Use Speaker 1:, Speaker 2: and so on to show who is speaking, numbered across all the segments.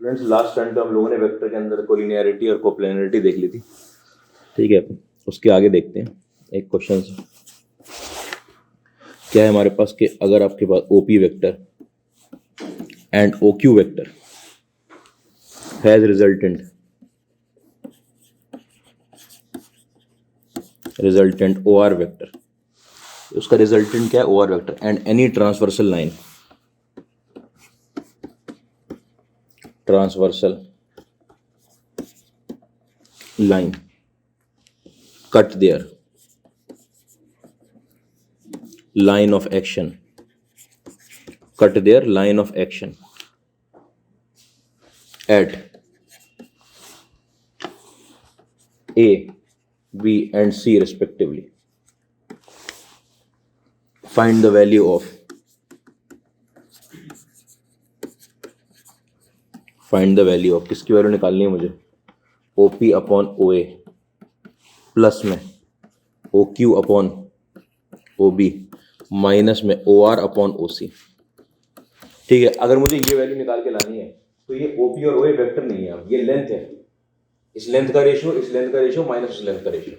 Speaker 1: Friends last time तो हम लोगों ने वेक्टर के अंदर कोलिनियरिटी और कोप्लेनरिटी देख ली थी, ठीक है। उसके आगे देखते हैं एक क्वेश्चन से क्या है हमारे पास कि अगर आपके पास OP vector and OQ vector has resultant O R vector, उसका रिजल्टेंट क्या है O R vector, and any transversal line cut their line of action at A, B and C respectively. Find the value of किसकी value निकालनी है मुझे, OP upon OA plus में OQ upon OB minus में OR upon OC। ठीक है, अगर मुझे ये वैल्यू निकाल के लानी है तो ये OP और OA वेक्टर नहीं है, ये लेंथ है, इस लेंथ का रेशियो माइनस उस लेंथ का रेशियो,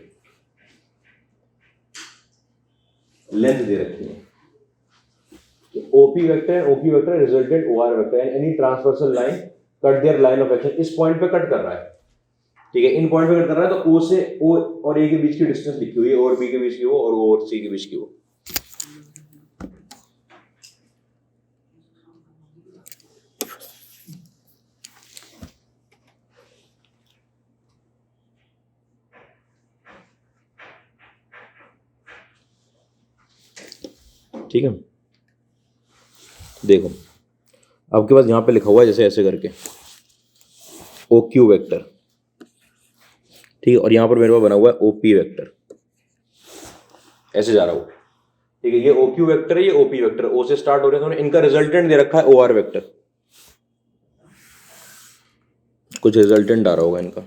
Speaker 1: लेंथ दे रखी है। OP vector and OQ vector resultant OR vector and any transversal line cut their line of action, इस पॉइंट पे कट कर रहा है, ठीक है, इन पॉइंट पे कट कर रहा है, तो O से O और A के बीच की डिस्टेंस लिखी हुई है, O और B के बीच की हो और O और C के बीच की हो। ठीक है, देखो आपके पास यहां पे लिखा हुआ है जैसे ऐसे करके OQ वेक्टर, ठीक है, और यहां पर मेरे पास बना हुआ है OP वेक्टर, ऐसे जा रहा हूं, ठीक है, ये OQ वेक्टर है, ये OP वेक्टर, O से स्टार्ट हो रहे हैं, तो इनका रिजल्टेंट दे रखा है OR वेक्टर, कुछ रिजल्टेंट आ रहा होगा इनका,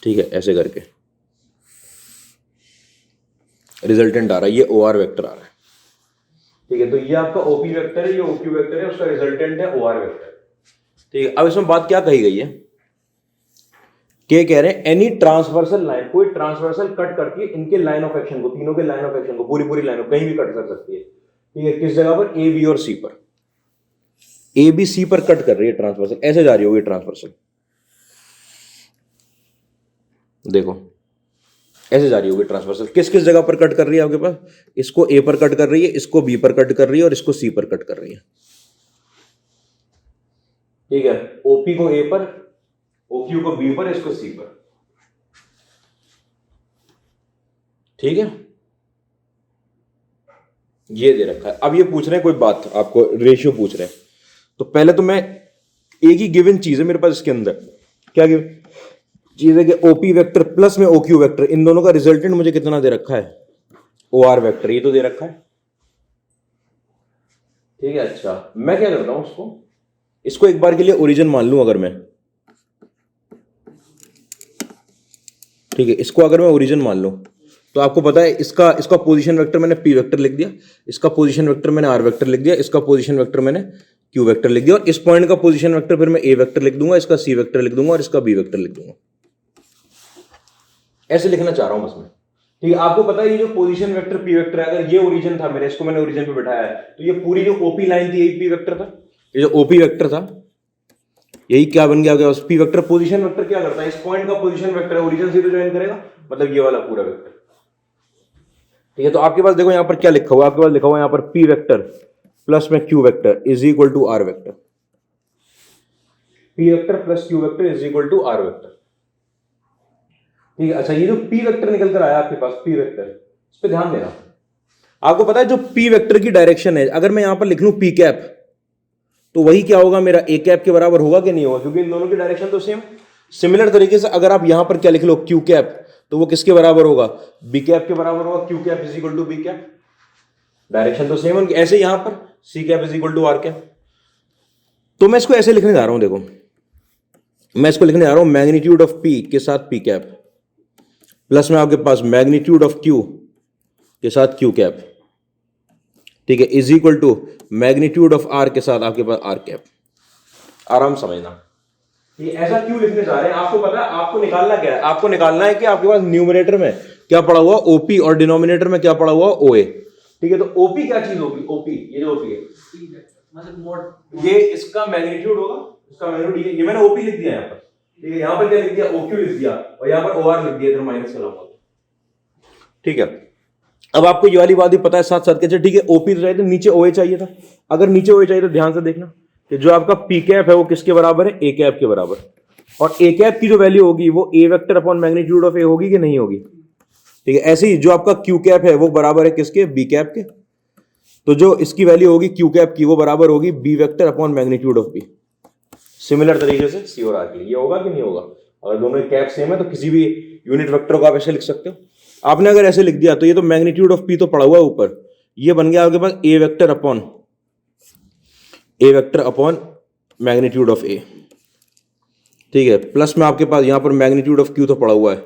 Speaker 1: ठीक है, ऐसे करके रिजल्टेंट आ रहा है, ये OR वेक्टर आ रहा है, ठीक है, तो ये आपका OP वेक्टर है, ये OQ वेक्टर है, उसका रिजल्टेंट है OR वेक्टर, ठीक है। अब इसमें बात क्या कही गई है कि कह रहे हैं एनी ट्रांसवर्सल लाइन, कोई ट्रांसवर्सल कट करती है इनके लाइन ऑफ एक्शन को, तीनों के लाइन ऑफ एक्शन को, पूरी लाइन कहीं भी कट कर सकती है, ठीक है, किस जगह पर, A B और C पर, A B C पर कट कर रही है ट्रांसवर्सल, ऐसे जा रही होगी ट्रांसवर्सल, देखो ऐसे जा रही होगी ट्रांसवर्सल, किस किस जगह पर कट कर रही है आपके पास, इसको A पर कट कर रही है, इसको B पर कट कर रही है और इसको C पर कट कर रही है, ठीक है, OP को A पर, OQ को B पर, इसको C पर, ठीक है, ये दे रखा है। अब ये पूछ रहे हैं कोई बात, आपको रेशियो पूछ रहे हैं, तो पहले तो मैं एक ही गिवन चीज है मेरे पास इसके अंदर, क्या गिवन चीज है कि OP वेक्टर प्लस में OQ वेक्टर, इन दोनों का रिजल्टेंट मुझे कितना दे रखा है, OR वेक्टर, ये तो दे रखा है, ठीक है। अच्छा, मैं क्या करता हूं, इसको एक बार के लिए ओरिजिन मान लूं अगर मैं, ठीक है, इसको अगर मैं ओरिजिन मान लूं तो आपको पता है इसका पोजीशन वेक्टर मैंने P वेक्टर लिख दिया, इसका पोजीशन वेक्टर मैंने R वेक्टर लिख दिया, इसका पोजीशन वेक्टर मैंने Q वेक्टर लिख दिया, और इस पॉइंट का पोजीशन वेक्टर फिर मैं A वेक्टर लिख दूंगा, इसका C वेक्टर लिख दूंगा और इसका B वेक्टर लिख दूंगा, ऐसे लिखना चाह रहा हूं बस मैं, ठीक है। आपको पता है ये जो पोजीशन वेक्टर P वेक्टर है, अगर ये ओरिजिन था मेरा, इसको मैंने ओरिजिन पे बिठाया है, तो ये पूरी जो OP लाइन थी यही P वेक्टर था, ये जो OP वेक्टर था यही क्या बन गया, P वेक्टर, पोजीशन वेक्टर क्या करता है, इस पॉइंट का पोजीशन वेक्टर है, ओरिजिन से तो ज्वाइन करेगा, मतलब ये वाला पूरा वेक्टर, ठीक है। तो आपके पास देखो यहां पर क्या लिखा हुआ है, आपके पास लिखा हुआ है यहां पर P वेक्टर प्लस में Q vector is equal to R vector, P vector plus Q vector is equal to R vector, ठीक है। अच्छा, ये जो P वेक्टर निकल कर आया आपके पास, P वेक्टर, इस पे ध्यान देना, आपको पता है जो P वेक्टर की डायरेक्शन है, अगर मैं यहां पर लिख लूं P कैप, तो वही क्या होगा, मेरा A कैप के बराबर होगा कि नहीं होगा, क्योंकि इन दोनों की डायरेक्शन तो सेम। सिमिलर तरीके से अगर आप यहां पर क्या लिख लो Q कैप, तो वो किसके बराबर होगा, B कैप के बराबर होगा, Q cap is equal to B cap, direction तो सेम है। ऐसे यहां पर C cap is equal to R cap, तो मैं इसको ऐसे लिखने जा रहा हूं, देखो मैं इसको लिखने जा रहा हूं मैग्नीट्यूड ऑफ P के साथ P कैप प्लस में आपके पास मैग्नीट्यूड ऑफ Q के साथ Q कैप, ठीक है, is equal to magnitude of R के साथ आपके पास R कैप, आराम समझना। ये ऐसा क्यों लिखने जा रहे हैं, आपको पता है आपको निकालना क्या है, आपको निकालना है कि आपके पास न्यूमरेटर में क्या पड़ा हुआ ओपी और डिनोमिनेटर में क्या पड़ा हुआ ओए। ठीक है, तो ओपी क्या चीज होगी, ओपी ये जो ओपी है मतलब ये इसका मैग्नीट्यूड होगा, इसका मैग्नीट्यूड ये मैंने ओपी लिख दिया यहाँ पर। ठीक है, यहाँ पर क्या लिख दिया, ओक्यू लिख दिया और यहाँ पर ओआर लिख दिया, इधर माइनस का लगा। ठीक है, अब आपको ये वाली बात भी पता है साथ साथ के, ठीक है ओपी तो चाहिए, तो नीचे ओए चाहिए था। अगर नीचे ओए चाहिए तो ध्यान से देखना कि जो आपका पी कैप है वो किसके बराबर है, ए कैप के बराबर। और ए कैप की जो वैल्यू होगी वो ए वेक्टर अपॉन मैग्नीट्यूड ऑफ ए होगी कि नहीं होगी। ठीक है, ऐसे ही जो आपका क्यू कैप है वो बराबर है किसके, बी कैप के। तो जो इसकी वैल्यू होगी क्यू कैप की वो बराबर होगी B vector upon magnitude of B. Similar तरीके से सी और आर के लिए ये होगा कि नहीं होगा। अगर दोनों कैप सेम है तो किसी भी यूनिट वेक्टर को आप ऐसे लिख सकते हो। आपने अगर ऐसे लिख दिया तो ये तो मैग्नीट्यूड ऑफ पी तो पड़ा हुआ है ऊपर, ये बन गया आपके पास ए वेक्टर अपॉन मैग्नीट्यूड ऑफ ए। ठीक है, प्लस में आपके पास यहां पर मैग्नीट्यूड ऑफ क्यू तो पड़ा हुआ है,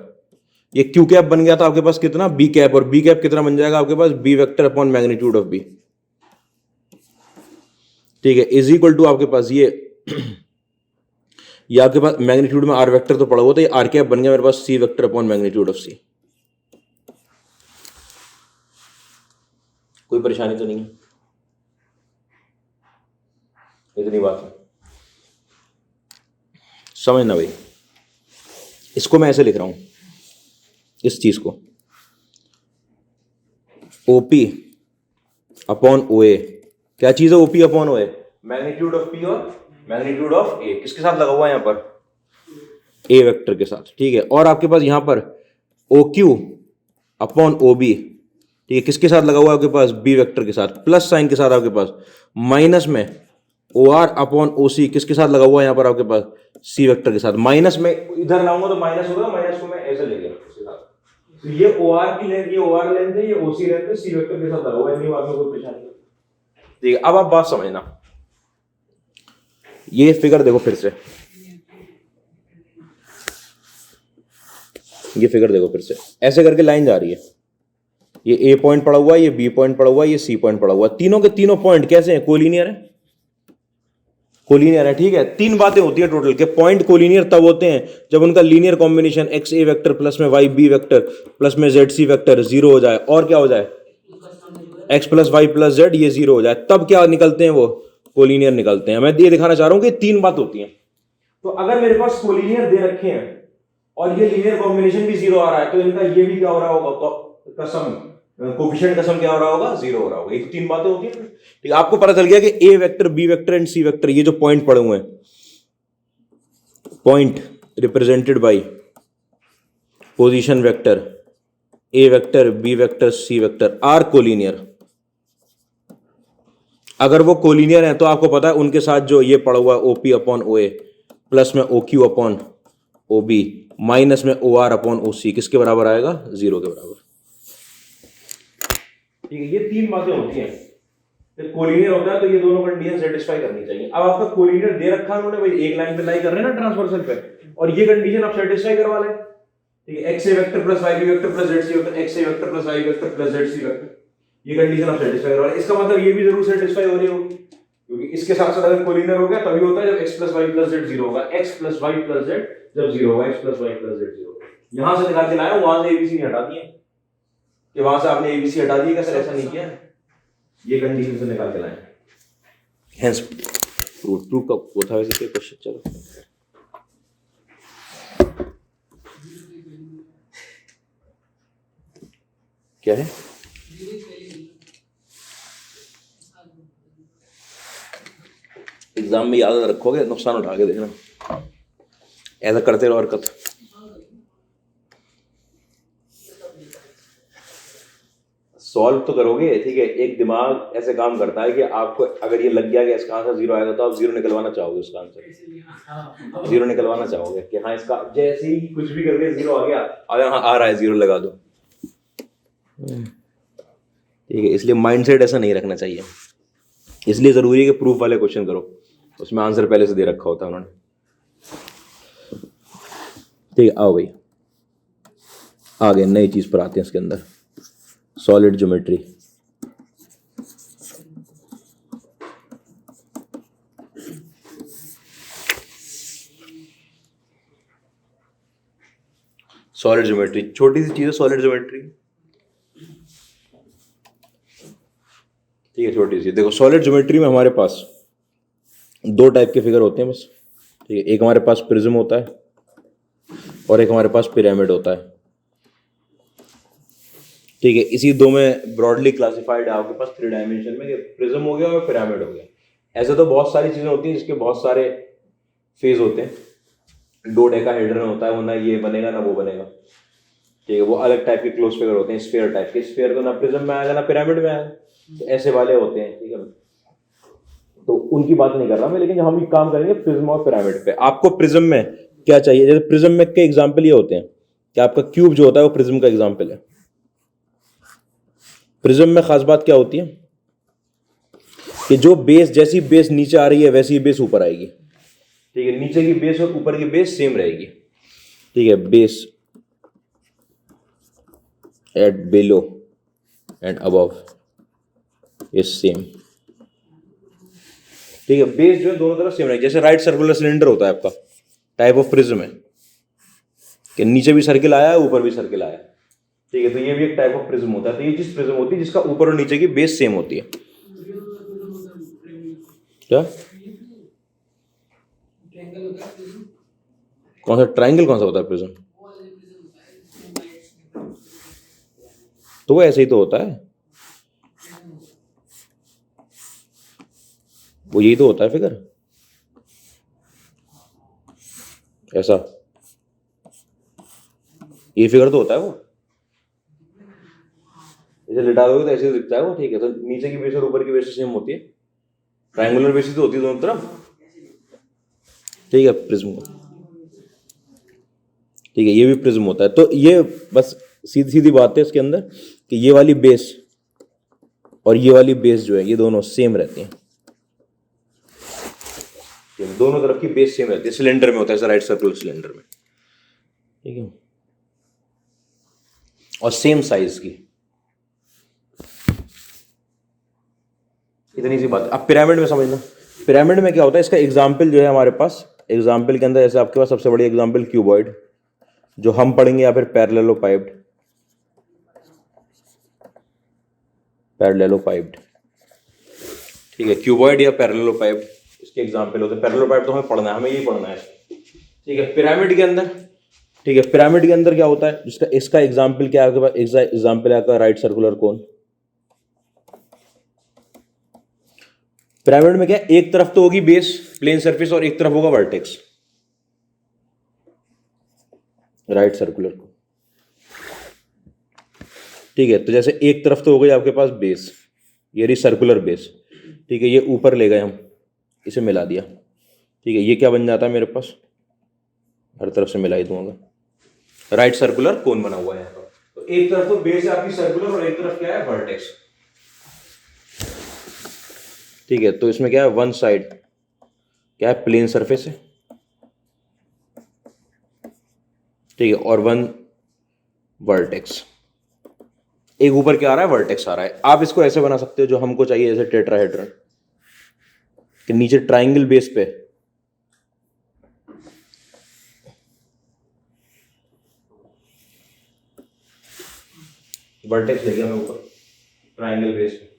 Speaker 1: ये क्यू कैप बन गया था आपके पास कितना, बी कैप, और बी कैप कितना बन जाएगा आपके पास, b vector upon magnitude of b. ठीक है, इज इक्वल टू आपके पास ये आपके पास मैग्नीट्यूड में आर वेक्टर तो पड़ा हुआ था, ये आर कैप बन गया मेरे पास C vector upon magnitude of सी। कोई परेशानी तो नहीं है, इतनी बात है समझना भाई। इसको मैं ऐसे लिख रहा हूं, इस चीज को ओपी अपॉन ओए, क्या चीज है ओपी अपॉन ओए, मैग्नीट्यूड ऑफ पी और मैग्नीट्यूड ऑफ ए, किसके साथ लगा हुआ है यहां पर, ए वेक्टर के साथ। ठीक है, और आपके पास यहां पर O Q upon O B, ठीक है, किसके साथ लगा हुआ है आपके पास, बी वेक्टर के साथ, प्लस साइन के साथ आपके पास, माइनस में ओ आर अपॉन ओ सी, किसके साथ लगा हुआ है यहां पर आपके पास, सी वेक्टर के साथ। माइनस में इधर लाऊंगा तो माइनस होगा, माइनस को मैं ऐसे ले गया उसके साथ, तो ये ओ आर की लेंथ, ये ओ आर लेंथ है, ये ओ सी लेंथ है, सी वेक्टर के साथ लगा हुआ है, नहीं बात में कोई परेशानी नहीं। ठीक है, अब आप बात समझना, ये फिगर देखो फिर से, ये फिगर देखो फिर से, ऐसे करके लाइन जा रही है, ये ए पॉइंट पड़ा हुआ है, ये बी पॉइंट पड़ा हुआ है, ये सी पॉइंट पड़ा हुआ है, तीनों के तीनों पॉइंट कैसे हैं, कोलिनियर है, कोलिनियर है। ठीक है, तीन बातें होती है टोटल के, पॉइंट कोलिनियर तब होते हैं जब उनका लीनियर कॉम्बिनेशन एक्स ए वेक्टर प्लस में वाई बी वेक्टर प्लस में जेड सी वेक्टर जीरो हो जाए, और क्या हो जाए, X plus Y plus Z ये जीरो हो जाए, तब क्या निकलते हैं, वो कोलिनियर निकलते हैं। मैं ये दिखाना चाह रहा हूं कि तीन बात होती है। तो अगर मेरे पास कोलिनियर दे रखे हैं और ये लीनियर कॉम्बिनेशन भी जीरो आ रहा है, तो इनका ये भी क्या हो रहा होगा, कसम कोफिशिएंट कसम क्या हो रहा होगा, जीरो हो रहा होगा। ये तीन बातें होती है। ठीक है, आपको पता चल गया कि ए vector B vector and c vector, ये जो पॉइंट पड़े हुए हैं, point represented by position vector a vector B vector c vector are collinear. अगर वो कोलिनियर है तो आपको पता है उनके साथ जो ये पड़ा हुआ है OP upon O A plus में O Q upon O B minus में ओ आर अपॉन ओ सी किसके बराबर आएगा, जीरो के बराबर। ठीक है, ये तीन बातें होती हैं। जब कोलिनियर होता है तो ये दोनों कंडीशन सेटिस्फाई करनी चाहिए। अब आपका कोलिनियर दे रखा है उन्होंने, भाई एक लाइन पे लाई कर रहे हैं ना ट्रांसवर्सल पे, और ये कंडीशन आप सेटिस्फाई करवा लें। ठीक है, एक्स ए vector plus y B vector plus z सी वेक्टर, एक्स ए vector plus y vector plus z सी वेक्टर, ये कंडीशन आप सेटिस्फाई करवा लें। इसका मतलब ये भी जरूर सेटिस्फाई हो रही होगी, क्योंकि इसके साथ साथ अगर कोलिनियर हो गया तभी होता है जब x plus Y plus z zero होगा, x plus Y plus z जब जीरो होगा, x plus Y plus z zero. यहां से निकाल के लाया, वहां से एबीसी नहीं हटा दिए कि वहां से आपने एबीसी हटा दिया, कैसे ऐसा नहीं किया, ये कंडीशन से निकाल के लाए। हेंस रूट 2 का वो था वैसे क्वेश्चन। चलो क्या है, एग्जाम में याद रखोगे, नुकसान उठा के देखना, ऐसा करते रहो हरकत। सॉल्व तो करोगे, ठीक है, एक दिमाग ऐसे काम करता है कि आपको अगर ये लग गया कि इसका आंसर जीरो आएगा तो आप जीरो निकलवाना चाहोगे, उसका आंसर जीरो निकलवाना चाहोगे कि हाँ इसका जैसे ही कुछ भी करके जीरो आ गया, अगर हाँ आ रहा है जीरो लगा दो। ठीक है, इसलिए माइंडसेट ऐसा नहीं रखना चाहिए। इसलिए जरूरी है कि प्रूफ वाले क्वेश्चन करो, उसमें आंसर पहले से दे रखा होता है उन्होंने। ठीक है, आओ भाई आगे नई चीज पर आते हैं। इसके अंदर सॉलिड ज्योमेट्री। सॉलिड ज्योमेट्री, छोटी सी चीज है सॉलिड ज्योमेट्री, ठीक है, छोटी सी। देखो सॉलिड ज्योमेट्री में हमारे पास दो टाइप के फिगर होते हैं बस, ठीक है। एक हमारे पास प्रिज्म होता है और एक हमारे पास पिरामिड होता है, ठीक है। इसी दो में ब्रॉडली क्लासिफाइड है आपके पास 3 डायमेंशन में, प्रिज्म हो गया और पिरामिड हो गया। ऐसे तो बहुत सारी चीजें होती हैं जिसके बहुत सारे फेज होते हैं। डोडेकाहेड्रन होता है, वो ना ये बनेगा ना वो बनेगा, ठीक है। वो अलग टाइप के क्लोज फिगर होते हैं, स्फीयर टाइप के। स्फीयर तो ना प्रिज्म में आएगा ना पिरामिड में आएगा, तो ऐसे वाले होते हैं, ठीक है। तो उनकी बात नहीं कर रहा मैं, लेकिन हम एक काम करेंगे प्रिज्म और पिरामिड पे। आपको प्रिज्म में क्या चाहिए, जैसे प्रिज्म में के एग्जाम्पल ये होते हैं कि आपका क्यूब जो होता है वो प्रिज्म का एग्जाम्पल है। प्रिज्म में खास बात क्या होती है कि जो बेस, जैसी बेस नीचे आ रही है वैसी बेस ऊपर आएगी, ठीक है। नीचे की बेस और ऊपर की बेस सेम रहेगी, ठीक है। Base at below and above is same, ठीक है। बेस जो है दोनों तरफ सेम रहेगी। जैसे राइट सर्कुलर सिलेंडर होता है आपका, टाइप ऑफ प्रिज्म है कि नीचे भी सर्किल आया है ऊपर भी सर्किल आया है, ठीक है। तो ये भी एक टाइप ऑफ प्रिज्म होता है। तो ये चीज प्रिज्म होती है जिसका ऊपर और नीचे की बेस सेम होती है। क्या कौन सा ट्रायंगल, कौन सा होता है प्रिज्म? तो वो ऐसे ही तो होता है, वो यही तो होता है फिगर, ऐसा ये फिगर तो होता है। वो ऐसे लिटा दोगे तो ऐसे दिखता है वो, ठीक है। तो नीचे की बेस और ऊपर की बेस सेम होती है, ट्रायंगुलर बेसिस तो होती है दोनों तरफ, ठीक है। प्रिज्म को, ठीक है, ये भी प्रिज्म होता है। तो ये बस सीधी सीधी बात है इसके अंदर कि ये वाली बेस और ये वाली बेस जो है ये दोनों सेम रहती हैं, दोनों तरफ की बेस सेम रहती है। सिलेंडर में होता है ऐसा, राइट सर्कुलर सिलेंडर में, ठीक है, और सेम साइज की। इतनी सी बात। अब पिरामिड में समझना, पिरामिड में क्या होता है, इसका एग्जाम्पल जो है हमारे पास, एग्जाम्पल के अंदर जैसे आपके पास सबसे बड़ी एग्जाम्पल क्यूबॉइड जो हम पढ़ेंगे, या फिर पैरेललोपाइप्ड, पैरेललोपाइप्ड, ठीक है। क्यूबॉइड या पैरेललोपाइप्ड इसके एग्जाम्पल होते हैं। पैरेललोपाइप्ड तो हमें पढ़ना है, हमें यही पढ़ना है, ठीक है। पिरामिड के अंदर, ठीक है, पिरामिड के अंदर क्या होता है, जिसका इसका एग्जाम्पल क्या है आपके पास, एग्जाम्पल है आपका राइट सर्कुलर कोन। पिरामिड में क्या, एक तरफ तो होगी बेस प्लेन सरफेस और एक तरफ होगा वर्टेक्स, राइट सर्कुलर को, ठीक है। तो जैसे एक तरफ तो हो गई आपके पास बेस, ये रही सर्कुलर बेस, ठीक है। ये ऊपर ले गए हम, इसे मिला दिया, ठीक है। ये क्या बन जाता है मेरे पास, हर तरफ से मिला ही दूंगा, राइट सर्कुलर कोन बना हुआ है यहाँ पर। तो एक तरफ तो बेस है आपकी सर्कुलर और एक तरफ क्या है, वर्टेक्स, ठीक है। तो इसमें क्या है, वन साइड क्या है, प्लेन सरफेस है, ठीक है, और वन वर्टेक्स। एक ऊपर क्या आ रहा है, वर्टेक्स आ रहा है। आप इसको ऐसे बना सकते हो जो हमको चाहिए, जैसे टेट्राहेड्रन कि नीचे ट्राइंगल बेस पे वर्टेक्स लेके मैं ऊपर ट्राइंगल बेस पे,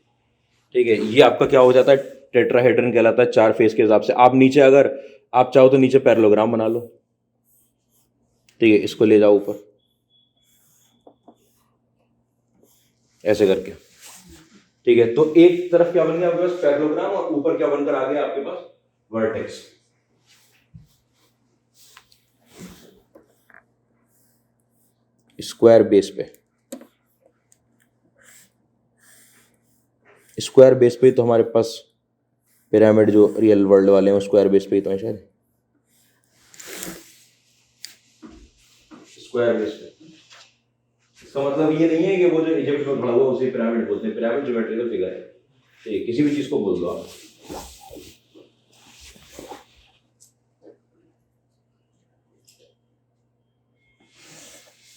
Speaker 1: ठीक है। ये आपका क्या हो जाता है, टेट्राहेड्रन कहलाता है, 4 फेस के हिसाब से। आप नीचे अगर आप चाहो तो नीचे पैरेललोग्राम बना लो, ठीक है, इसको ले जाओ ऊपर ऐसे करके, ठीक है। तो एक तरफ क्या बन गया आपके पास, पैरेललोग्राम, और ऊपर क्या बनकर आ गया आपके पास, वर्टेक्स। स्क्वायर बेस पे, स्क्वायर बेस पे ही तो हमारे पास पिरामिड जो रियल वर्ल्ड वाले हैं वो स्क्वायर बेस पे ही तो है शायद, स्क्वायर बेस पे। इसका मतलब ये नहीं है कि वो जो इजिप्ट में खड़ा हुआ उसे पिरामिड बोलते हैं। पिरामिड ज्योमेट्रिकल फिगर है, ठीक है, किसी भी चीज को बोल दो आप।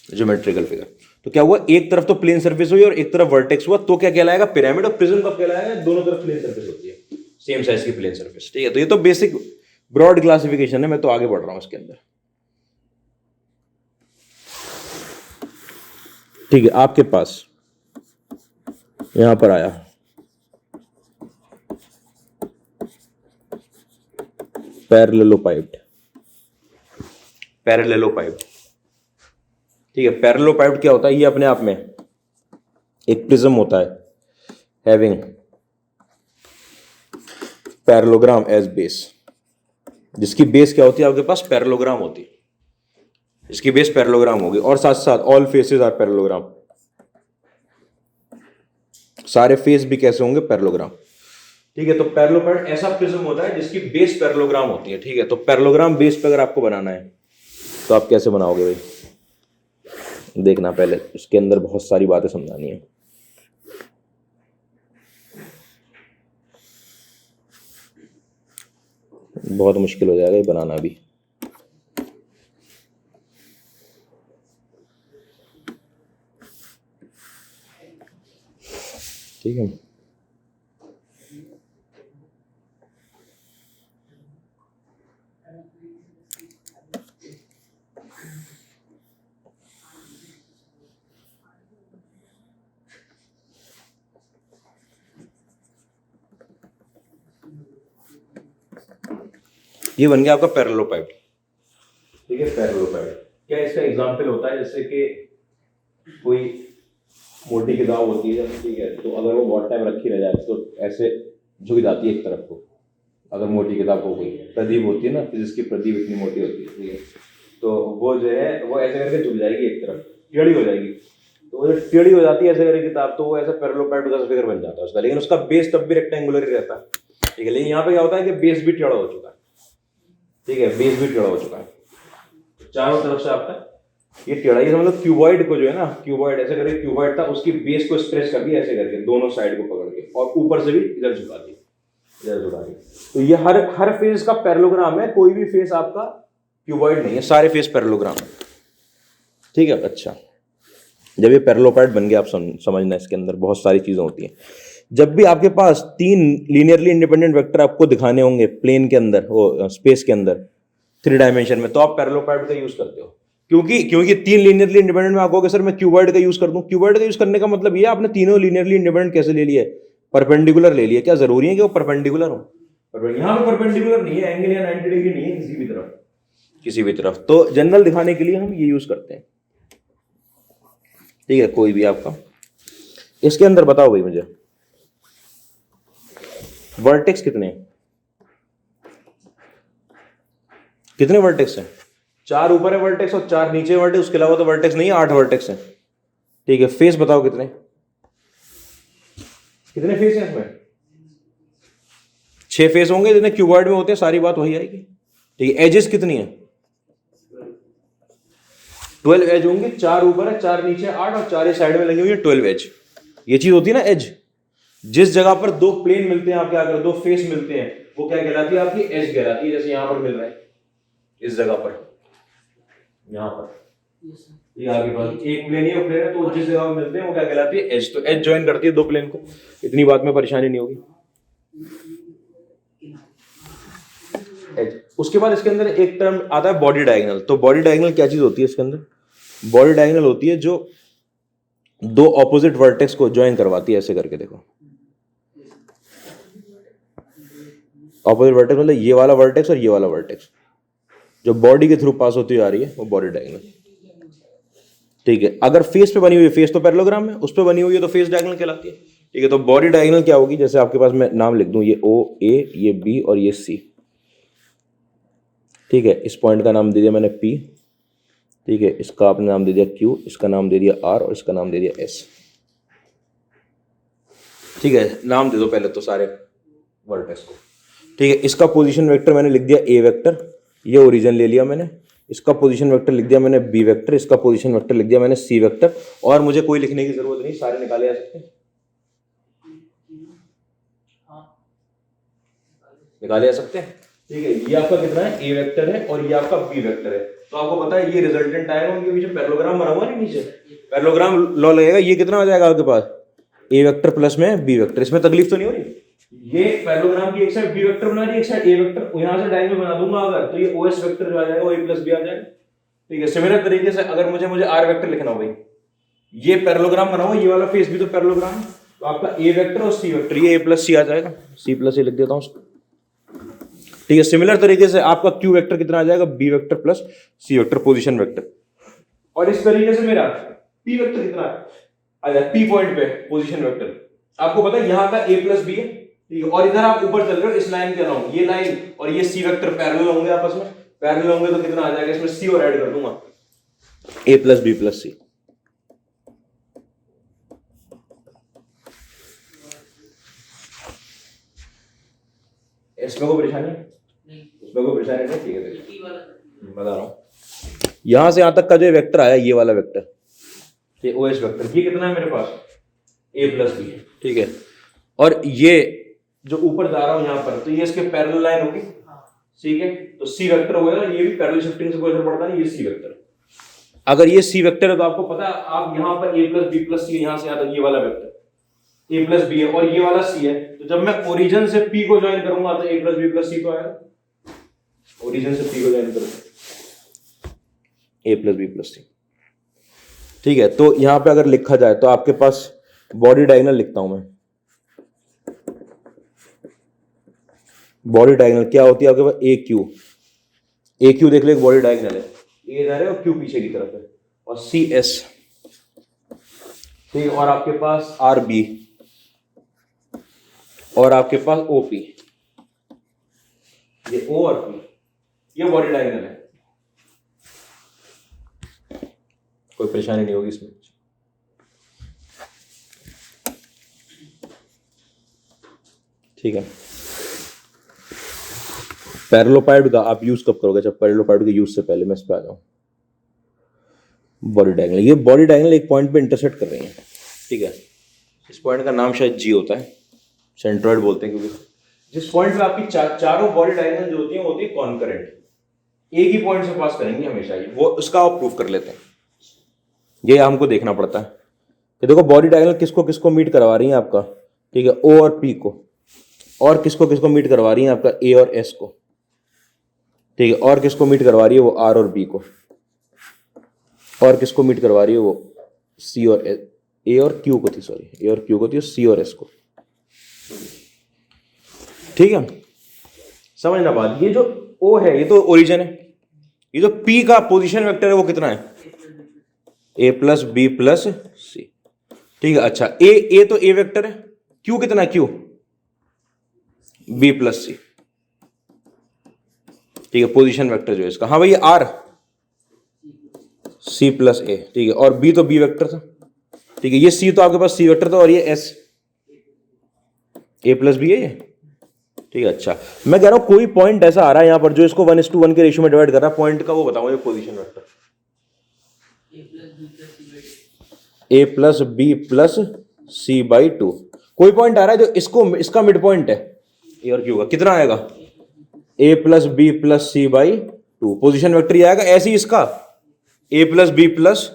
Speaker 1: Geometrical figure. तो क्या हुआ, एक तरफ तो प्लेन सरफेस हुई और एक तरफ वर्टेक्स हुआ, तो क्या कहलाएगा, पिरामिड। और प्रिज्म कब कहलाएगा, दोनों तरफ प्लेन सरफेस होती है, सेम साइज की प्लेन सरफेस, ठीक है। तो ये तो बेसिक ब्रॉड क्लासिफिकेशन है, मैं तो आगे बढ़ रहा हूं इसके अंदर। ठीक है, आपके पास यहां पर आया पैरेललोपाइड, पैरेललोपाइड। ठीक है, पैरेललोपाइड क्या होता है? ये अपने आप में एक प्रिज्म होता है हैविंग पैरेललोग्राम एज बेस, जिसकी बेस क्या होती है? आपके पास पैरेललोग्राम होती है, इसकी बेस पैरेललोग्राम होगी, और साथ साथ ऑल फेसेस आर पैरेललोग्राम, सारे फेस भी कैसे होंगे? पैरेललोग्राम। ठीक है, तो पैरेललोपाइड ऐसा प्रिज्म होता है जिसकी बेस पैरेललोग्राम होती है। ठीक है, तो पैरेललोग्राम बेस पे अगर आपको बनाना है तो आप कैसे बनाओगे भाई? देखना, पहले इसके अंदर बहुत सारी बातें समझानी है। बहुत मुश्किल हो जाएगा ये बनाना भी। ठीक है, ये बन गया आपका पैरेललोपाइड। ठीक है, पैरेललोपाइड क्या इसका एग्जांपल होता है? जैसे कि कोई मोटी किताब होती है, ठीक है, तो अगर वो बहुत टाइम रखी रह जाए तो ऐसे झुक जाती है एक तरफ को। अगर मोटी किताब हो गई, प्रदीप होती है ना, फिजिक्स की प्रदीप इतनी मोटी होती है, ठीक है, तो वो जो है वो ऐसे करके झुक जाएगी एक तरफ, टेढ़ी हो जाएगी। तो वो जब टेढ़ी हो जाती है ऐसे करके किताब, तो वो ऐसा पैरेललोपाइड का फिगर बन जाता है उसका, लेकिन उसका बेस तब भी रेक्टेंगुलर ही रहता है। ठीक है, लेकिन यहाँ पे क्या होता है कि बेस भी टेढ़ा हो चुका है। ठीक है, बेस भी टेढ़ा हो चुका है चारों तरफ से आपका। ये टेढ़ा, ये मतलब क्यूबॉइड को जो है ना, क्यूबॉइड ऐसे करके क्यूबॉइड था, उसकी बेस को स्ट्रेच कर दिया ऐसे करके दोनों साइड को पकड़ के, और ऊपर से भी इधर झुका दी, इधर झुका दी। तो ये हर फेस का पैरेललोग्राम है, कोई भी फेस आपका क्यूबॉइड नहीं है, सारे फेस पैरेललोग्राम है। ठीक है, अच्छा, जब ये पैरेललोपाइड बन गया, आप समझना इसके अंदर बहुत सारी चीजें होती हैं। जब भी आपके पास 3 लीनियरली इंडिपेंडेंट वेक्टर आपको दिखाने होंगे प्लेन के अंदर, वो स्पेस के अंदर 3 डायमेंशन में, तो आप पैरेललोपाइड का यूज करते हो। क्योंकि 3 लीनियरली इंडिपेंडेंट में आप कहोगे सर मैं क्यूबॉइड का यूज कर दूं। क्यूबॉइड का यूज करने का मतलब ये आपने तीनों लीनियरली इंडिपेंडेंट कैसे ले लिए? परपेंडिकुलर ले लिए। क्या जरूरी है कि वो परपेंडिकुलर हो? यहाँ पे परपेंडिकुलर नहीं है, एंगल या 90 डिग्री नहीं है किसी भी तरफ, तो जनरल दिखाने के लिए हम ये यूज करते हैं। ठीक है, कोई भी आपका इसके अंदर बताओ भाई मुझे, वर्टेक्स कितने वर्टेक्स हैं? 4 ऊपर है वर्टेक्स और 4 नीचे वर्टेक्स, उसके अलावा तो वर्टेक्स नहीं है, 8 वर्टेक्स हैं। ठीक है, फेस बताओ कितने फेस हैं इसमें? 6 फेस होंगे जितने क्यूबॉइड में होते हैं, सारी बात वही आएगी। ठीक है, एजेस कितनी है? 12 एज होंगे, 4 ऊपर है, 4 नीचे, 8, और 4 साइड में लगी हुई है 12 एज। ये चीज होती है ना एज, जिस जगह पर 2 प्लेन मिलते हैं आपके, अगर 2 फेस मिलते हैं, वो क्या कहलाती है? आपकी एज कहलाती है। जैसे यहां पर मिल रहा है इस जगह पर, यहां पर ये आपके पास एक प्लेन है, प्लेन है, तो जिस जगह पर मिलते हैं वो क्या कहलाती है? एज। तो एज ज्वाइन करती है 2 प्लेन को, इतनी बात में परेशानी नहीं होगी। एज। उसके बाद इसके अंदर एक टर्म आता है बॉडी डायगोनल। तो बॉडी डायगोनल क्या चीज होती है इसके अंदर? बॉडी डायगोनल होती है जो 2 ऑपोजिट वर्टेक्स को ज्वाइन करवाती है, ऐसे करके देखो। ऑपोजिट वर्टेक्स मतलब ये वाला वर्टेक्स और ये वाला वर्टेक्स, जो बॉडी के थ्रू पास होती आ रही है, वो बॉडी डायगोनल। ठीक है, अगर फेस पे बनी हुई है, फेस तो पैरेललोग्राम है, उस पे बनी हुई है तो फेस डायगोनल कहलाती है। ठीक है, तो बॉडी डायगोनल क्या होगी? जैसे आपके पास मैं नाम लिख दूं, ये O A, ये B और ये C। ठीक है, इस पॉइंट का नाम दे दिया मैंने P। ठीक है, इसका आपने नाम दे दिया Q, इसका नाम दे दिया R और इसका नाम दे दिया S। ठीक है, नाम दे दो पहले तो सारे वर्टेक्स को। ठीक है, इसका पोजीशन वेक्टर मैंने लिख दिया A वेक्टर, ये ओरिजिन ले लिया मैंने। इसका पोजीशन वेक्टर लिख दिया मैंने B वेक्टर, इसका पोजीशन वेक्टर लिख दिया मैंने C वेक्टर, और मुझे कोई लिखने की जरूरत नहीं, सारे निकाले जा सकते हैं। निकाले जा सकते हैं। ठीक है, ये आपका कितना है? A वेक्टर है और ये आपका B वेक्टर है। तो आपको पता है ये रिजल्टेंट आएगा, उनके पीछे पैरेललोग्राम बना हुआ है नीचे, पैरेललोग्राम लॉ लगेगा। ये कितना आ जाएगा आपके पास? A वेक्टर प्लस में B वेक्टर। इसमें तकलीफ तो नहीं हो रही? ये पैरेललोग्राम की एक साइड B वेक्टर बना रही है, एक साइड A वेक्टर, यहां से डायगोनल बना दूंगा अगर, तो ये OS वेक्टर जो आ जाएगा वो A प्लस B आ जाएगा। ठीक है, सिमिलर तरीके से अगर मुझे R वेक्टर लिखना हो भाई, ये पैरेललोग्राम बना हुआ, ये वाला फेस भी तो पैरेललोग्राम है, तो आपका ए वेक्टर और सी वेक्टर, ये ए प्लस सी आ जाएगा, सी प्लस ए लिख देता हूँ उसको। ठीक है, सिमिलर तरीके से आपका क्यू वेक्टर कितना आ जाएगा, B vector plus C vector position vector. और इस तरीके से मेरा पी वेक्टर कितना आ जाएगा, पी पॉइंट पे पोजीशन वेक्टर। आपको पता है यहाँ का ए प्लस बी है, ठीक है, और इधर आप ऊपर चल रहे हो इस लाइन के अलाउंग, ये लाइन और ये सी वेक्टर पैरेलल होंगे आपस में, पैरेलल होंगे तो कितना आ जाएगा, इसमें सी और ऐड कर दूंगा, ए प्लस बी प्लस सी। इसमें कोई परेशानी नहीं, इसमें कोई परेशानी नहीं, ठीक है, बता रहा हूं। यहां से यहां तक का जो वेक्टर आया, ये वाला वेक्टर, ये ओ एस वेक्टर, ये कितना है मेरे पास, ए प्लस बी, ठीक है, और ये जो ऊपर जा रहा हूं यहां पर, तो ये इसके पैरेलल लाइन होगी, ठीक है, तो सी वेक्टर हो गया, ये भी पैरेलल शिफ्टिंग से कोई असर पड़ता नहीं, ये सी वेक्टर। अगर ये सी वेक्टर है तो आपको पता है, आप यहां पर ए प्लस बी प्लस सी, यहां से यहां तक ये वाला वेक्टर ए प्लस बी है और ये वाला सी है, तो जब मैं ओरिजिन से पी को ज्वाइन करूंगा तो ए प्लस बी प्लस सी तो आएगा, ओरिजिन से पी को ज्वाइन करूंगा ए प्लस बी प्लस सी, ठीक है। तो यहां पे अगर लिखा जाए तो आपके पास बॉडी डायगोनल लिखता हूं मैं, बॉडी डायगोनल क्या होती है आपके पास, ए क्यू देख लो, एक बॉडी डायगोनल है, ए इधर है और क्यू पीछे की तरफ है, और सी एस, ठीक, और आपके पास आर बी, और आपके पास ओपी, ये ओ और पी, ये बॉडी डायगोनल है, कोई परेशानी नहीं होगी इसमें, ठीक है। पैरेललोपाइड का आप यूज कब करोगे, जब पैरेललोपाइड के यूज से पहले मैं इस पे आ जाऊं। बॉडी डायगोनल, ये बॉडी डायगोनल एक पॉइंट पे इंटरसेक्ट कर रही है, ठीक है, इस पॉइंट का नाम शायद जी होता है, सेंट्रॉइड बोलते हैं, क्योंकि जिस पॉइंट पे आपकी चारों बॉडी डायगोनल जो होती है वो होती है कॉन्करेंट, एक ही पॉइंट से पास करेंगे हमेशा, ही वो उसका आप प्रूफ कर लेते हैं, ये हमको देखना पड़ता है कि देखो बॉडी डायगोनल किसको किसको मीट करवा रही है आपका, ठीक है, ओ और पी को, और किसको किसको मीट करवा रही है आपका ए और एस को, ठीक है, और किसको मीट करवा रही है वो आर और बी को, और किसको मीट करवा रही है वो सी और ए और क्यू को थी, सॉरी ए और क्यू को थी, सी और एस को, ठीक है। समझना बात, ये जो ओ है ये तो ओरिजिन है, ये जो पी का पोजीशन वेक्टर है वो कितना है, ए प्लस बी प्लस सी, ठीक है। अच्छा ए तो ए वेक्टर है, क्यू कितना है, क्यू बी प्लस सी, ठीक है, पोजीशन वेक्टर जो है इसका, हाँ भाई आर सी प्लस ए, ठीक है, और बी तो बी वेक्टर था, ठीक है, ये सी तो आपके पास सी वेक्टर था, और ये एस ए प्लस बी है ये, ठीक है। अच्छा मैं कह रहा हूं कोई पॉइंट ऐसा आ रहा है यहां पर जो इसको 1:1 के रेशियो में डिवाइड कर रहा है, पॉइंट का वो बताओ ये position vector, A plus B plus C by 2, कोई पॉइंट आ रहा है जो इसका मिड पॉइंट है, ए और क्यू का कितना आएगा, a plus B plus C by 2, position vector आएगा, ऐसे ही इसका a plus B plus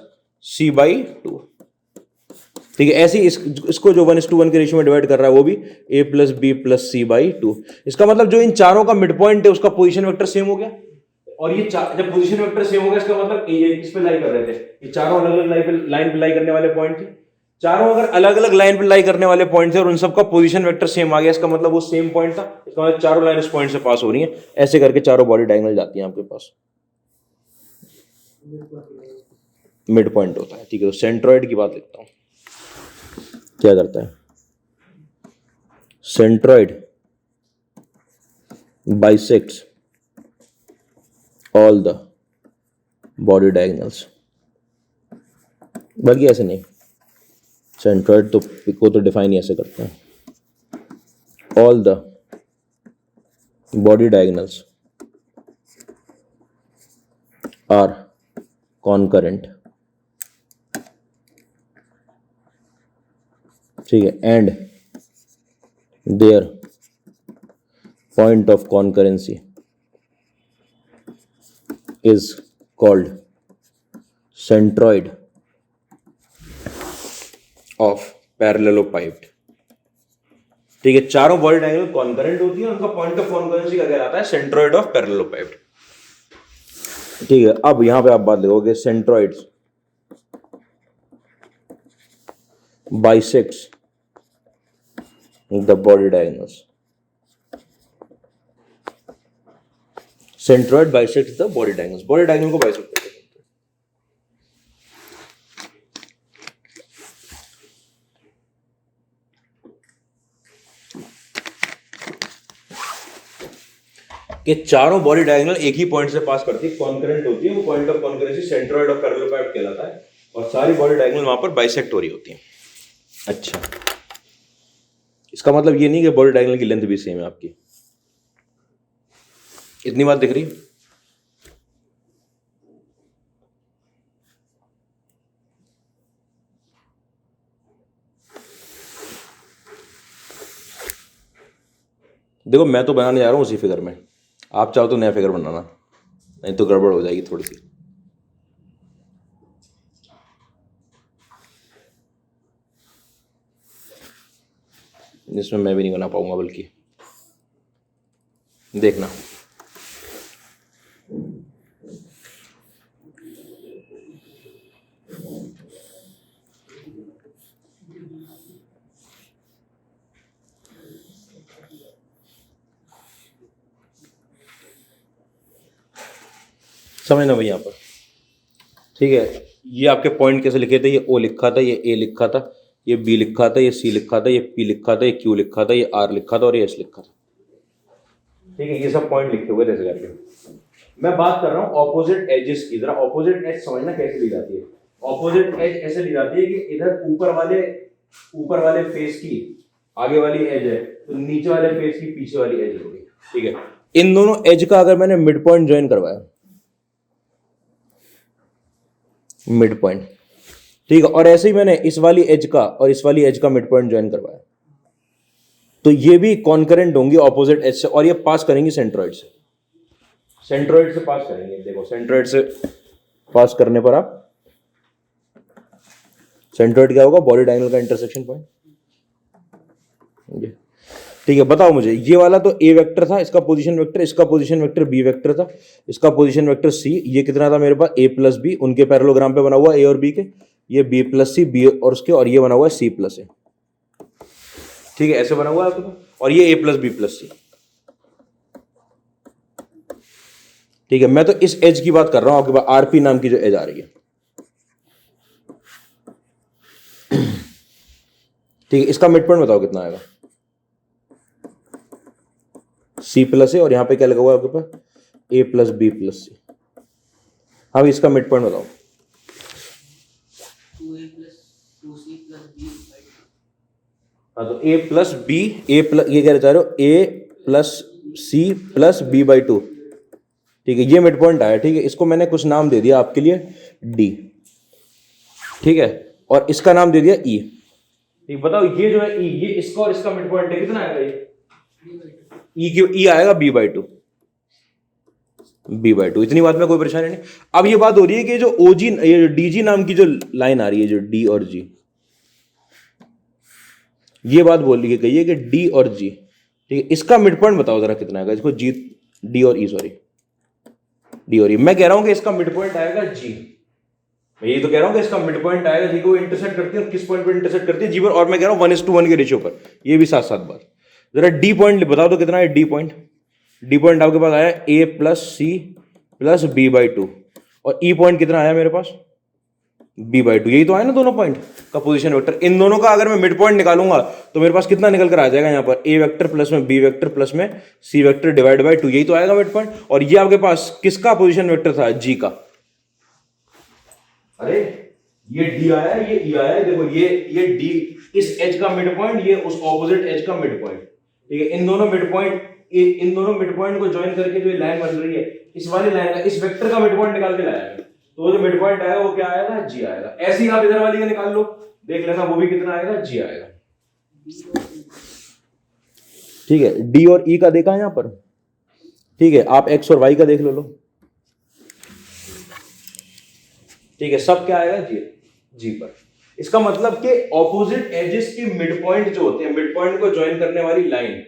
Speaker 1: C by 2, ठीक है, ऐसे ही इसको जो 1:1 के रेशियो में डिवाइड कर रहा है वो भी a plus B plus C by 2, इसका मतलब जो इन चारों का मिड पॉइंट है उसका पोजीशन वेक्टर सेम हो गया, और ये जब पोजीशन वेक्टर सेम हो गया इसका मतलब ये इस पे लाई कर रहे थे, ये चारों अलग अलग लाइन पे लाई करने वाले पॉइंट थे, चारों अगर अलग अलग लाइन पे लाई करने वाले पॉइंट थे और उन सबका पोजीशन वेक्टर सेम आ गया, इसका मतलब वो सेम पॉइंट था, इसका मतलब चारों लाइन इस पॉइंट से पास हो रही है, ऐसे करके चारों बॉडी डायगोनल जाती है आपके पास, मिड पॉइंट होता है, ठीक है। तो सेंट्रॉइड की बात लिखता हूं, क्या करता है, centroid bisects all the body diagonals, बल्कि ऐसे नहीं, सेंट्रॉइड तो को तो डिफाइन ऐसे करते हैं, all the body diagonals are concurrent, ठीक है, and their point of concurrency is called centroid of parallelopiped, ठीक है, चारों बॉडी डायगोनल कॉन्करेंट होती है, उनका पॉइंट ऑफ कॉन्करेंसी क्या कहलाता है, सेंट्रॉइड ऑफ पैरेललोपाइप्ड, ठीक है। अब यहां पे आप बात लिखोगे centroids bisects the body diagonals, centroid bisects the body diagonals, body diagonal को बाइसेक्ट करते हैं। कि चारों बॉडी डायगोनल एक ही पॉइंट से पास करती है, कॉन्करेंट होती है, वो point of concurrency centroid of parallelepiped कहलाता है, और सारी बॉडी डायगोनल वहां पर बाइसेक्ट हो रही होती है। अच्छा, इसका मतलब ये नहीं कि बॉडी डायगोनल की लेंथ भी सेम है आपकी, इतनी बात दिख रही है। देखो मैं तो बनाने जा रहा हूं उसी फिगर में, आप चाहो तो नया फिगर बनाना, नहीं तो गड़बड़ हो जाएगी थोड़ी सी। जिसमें मैं भी नहीं बना पाऊंगा, बल्कि देखना। समझना भाई यहाँ पर, ठीक है। ये आपके पॉइंट कैसे लिखे थे, ये ओ लिखा था, ये ए लिखा था, ये बी लिखा था, ये सी लिखा था, ये पी लिखा था, ये क्यू लिखा था, ये आर लिखा था और ये एस लिखा था, ठीक है। ये सब पॉइंट लिखे हुए थे ऐसे करके। मैं बात कर रहा हूँ ऑपोजिट एजेस की। जरा ऑपोजिट एज समझना कैसे ली जाती है। ऑपोजिट एज ऐसे ली जाती है कि इधर ऊपर वाले फेस की आगे वाली एज है, तो नीचे वाले फेस की पीछे वाली एज होगी, ठीक है। इन दोनों एज का अगर मैंने मिड पॉइंट ज्वाइन करवाया, मिड पॉइंट, ठीक है, और ऐसे ही मैंने इस वाली एज का और इस वाली एज का मिड पॉइंट ज्वाइन करवाया, तो ये भी कॉन्करेंट होंगी ऑपोजिट एज से, और ये पास करेंगी सेंट्रोइड से, सेंट्रोइड से पास करेंगे। देखो सेंट्रोइड से पास करने पर आप, सेंट्रोइड क्या होगा, बॉडी डायगोनल का इंटरसेक्शन पॉइंट, ठीक है। बताओ मुझे, ये वाला तो ए वेक्टर था, इसका पोजीशन वेक्टर, इसका पोजीशन वेक्टर बी वेक्टर था, इसका पोजीशन वेक्टर सी, ये कितना था मेरे पास ए प्लस बी, उनके पैरेललोग्राम पे बना हुआ ए और बी के, ये बी प्लस सी, बी और उसके, और ये बना हुआ है सी प्लस ए, ठीक है, ऐसे बना हुआ है आपके, और ये ए प्लस बी प्लस सी, ठीक है। मैं तो इस एज की बात कर रहा हूं, आपके पास आरपी नाम की जो एज आ रही है, ठीक है। इसका मिड पॉइंट बताओ कितना आएगा, सी प्लस ए, और यहां पे क्या लगा हुआ है आपके पास, a plus B plus c. हाँ, इसका मिड पॉइंट बताओ। हाँ, तो a plus b, a plus, ये क्या चाह रहे हो, a plus c plus B by two, ठीक है, ये मिड पॉइंट आया, ठीक है। इसको मैंने कुछ नाम दे दिया आपके लिए, डी, ठीक है, और इसका नाम दे दिया ई, ठीक। बताओ ये जो है ई, ये इसका और इसका मिड पॉइंट है, कितना आएगा ये, ई क्यों, ई आएगा B by two, B by two, इतनी बात में कोई परेशानी नहीं। अब ये बात हो रही है कि जो ओजी, ये डीजी नाम की जो लाइन आ रही है, जो डी और जी, ये बात बोल रही है, कही है कि डी और जी, ठीक है, इसका मिड पॉइंट बताओ जरा कितना आएगा, इसको जी, डी और ई, सॉरी डी और ई, मैं कह रहा हूं कि इसका मिड पॉइंट आएगा जी, मैं ये तो कह रहा हूं कि इसका मिड पॉइंट आएगा जी को इंटरसेक्ट करती है, किस पॉइंट पर इंटरसेक्ट करती है, जी पर, और मैं कह रहा हूं 1:1 के रेशियो पर, ये भी साथ साथ बात। जरा डी पॉइंट बताओ तो कितना है डी पॉइंट, डी पॉइंट आपके पास आया a plus c plus B by two, और ई पॉइंट कितना आया मेरे पास, बी बाई टू, यही तो आया ना दोनों पॉइंट का पोजीशन वेक्टर। इन दोनों का अगर मैं मिड पॉइंट निकालूंगा तो मेरे पास कितना निकल कर आ जाएगा, यहाँ पर ए वेक्टर प्लस में बी वेक्टर प्लस में C vector divide by two, यही तो आएगा मिड पॉइंट। और ये आपके पास किसका पोजीशन वेक्टर था, जी का, अरे ये डी आया, ये ई आया, देखो ये डी इस एज का मिड पॉइंट, ये उस ऑपोजिट एज का मिड पॉइंट, ठीक है। इन दोनों मिड पॉइंट को ज्वाइन करके जो लाइन बन रही है, इस वाली लाइन का, इस वेक्टर का मिड पॉइंट निकाल के लाया है, तो वो जो मिड पॉइंट आएगा वो क्या आएगा, जी आएगा। ऐसे ही आप इधर वाली का निकाल लो, देख लेना वो भी कितना आएगा, जी आएगा, ठीक है। डी और ई का देखा है यहां पर, ठीक है। आप एक्स और वाई का देख लो, ठीक है, सब क्या आएगा, जी पर। इसका मतलब कि ऑपोजिट एजेस के मिड पॉइंट जो होते हैं, मिड पॉइंट को ज्वाइन करने वाली लाइन,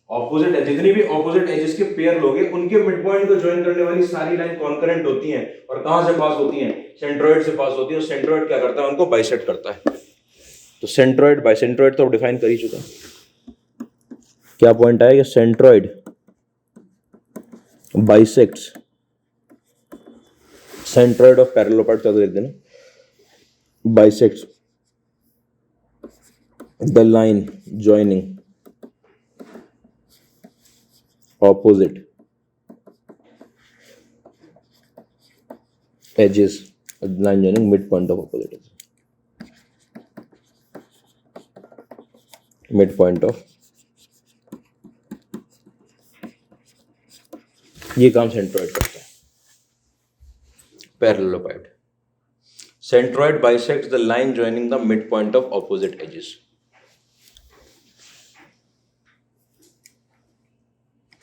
Speaker 1: ऑपोजिट एज, जितनी भी ऑपोजिट एजेस के पेयर लोगे उनके मिड पॉइंट को ज्वाइन करने वाली सारी लाइन कॉन्करेंट होती हैं, और कहां से पास होती हैं, सेंट्रोइड से पास होती है, और सेंट्रोइड क्या करता है, उनको बाइसेक्ट करता है, तो सेंट्रॉइड बाइसेंट्रॉइड तो डिफाइन कर ही चुके हैं। क्या पॉइंट आया कि सेंट्रॉइड बाइसेक्ट्स सेंट्रॉइड ऑफ पैरेललोपाइड तो लिख देना, bisects the line joining opposite edges, line joining midpoint of opposite edges, midpoint of, ये काम सेंट्रॉइड करता है। Parallelepiped, centroid bisects the line joining the midpoint of opposite edges।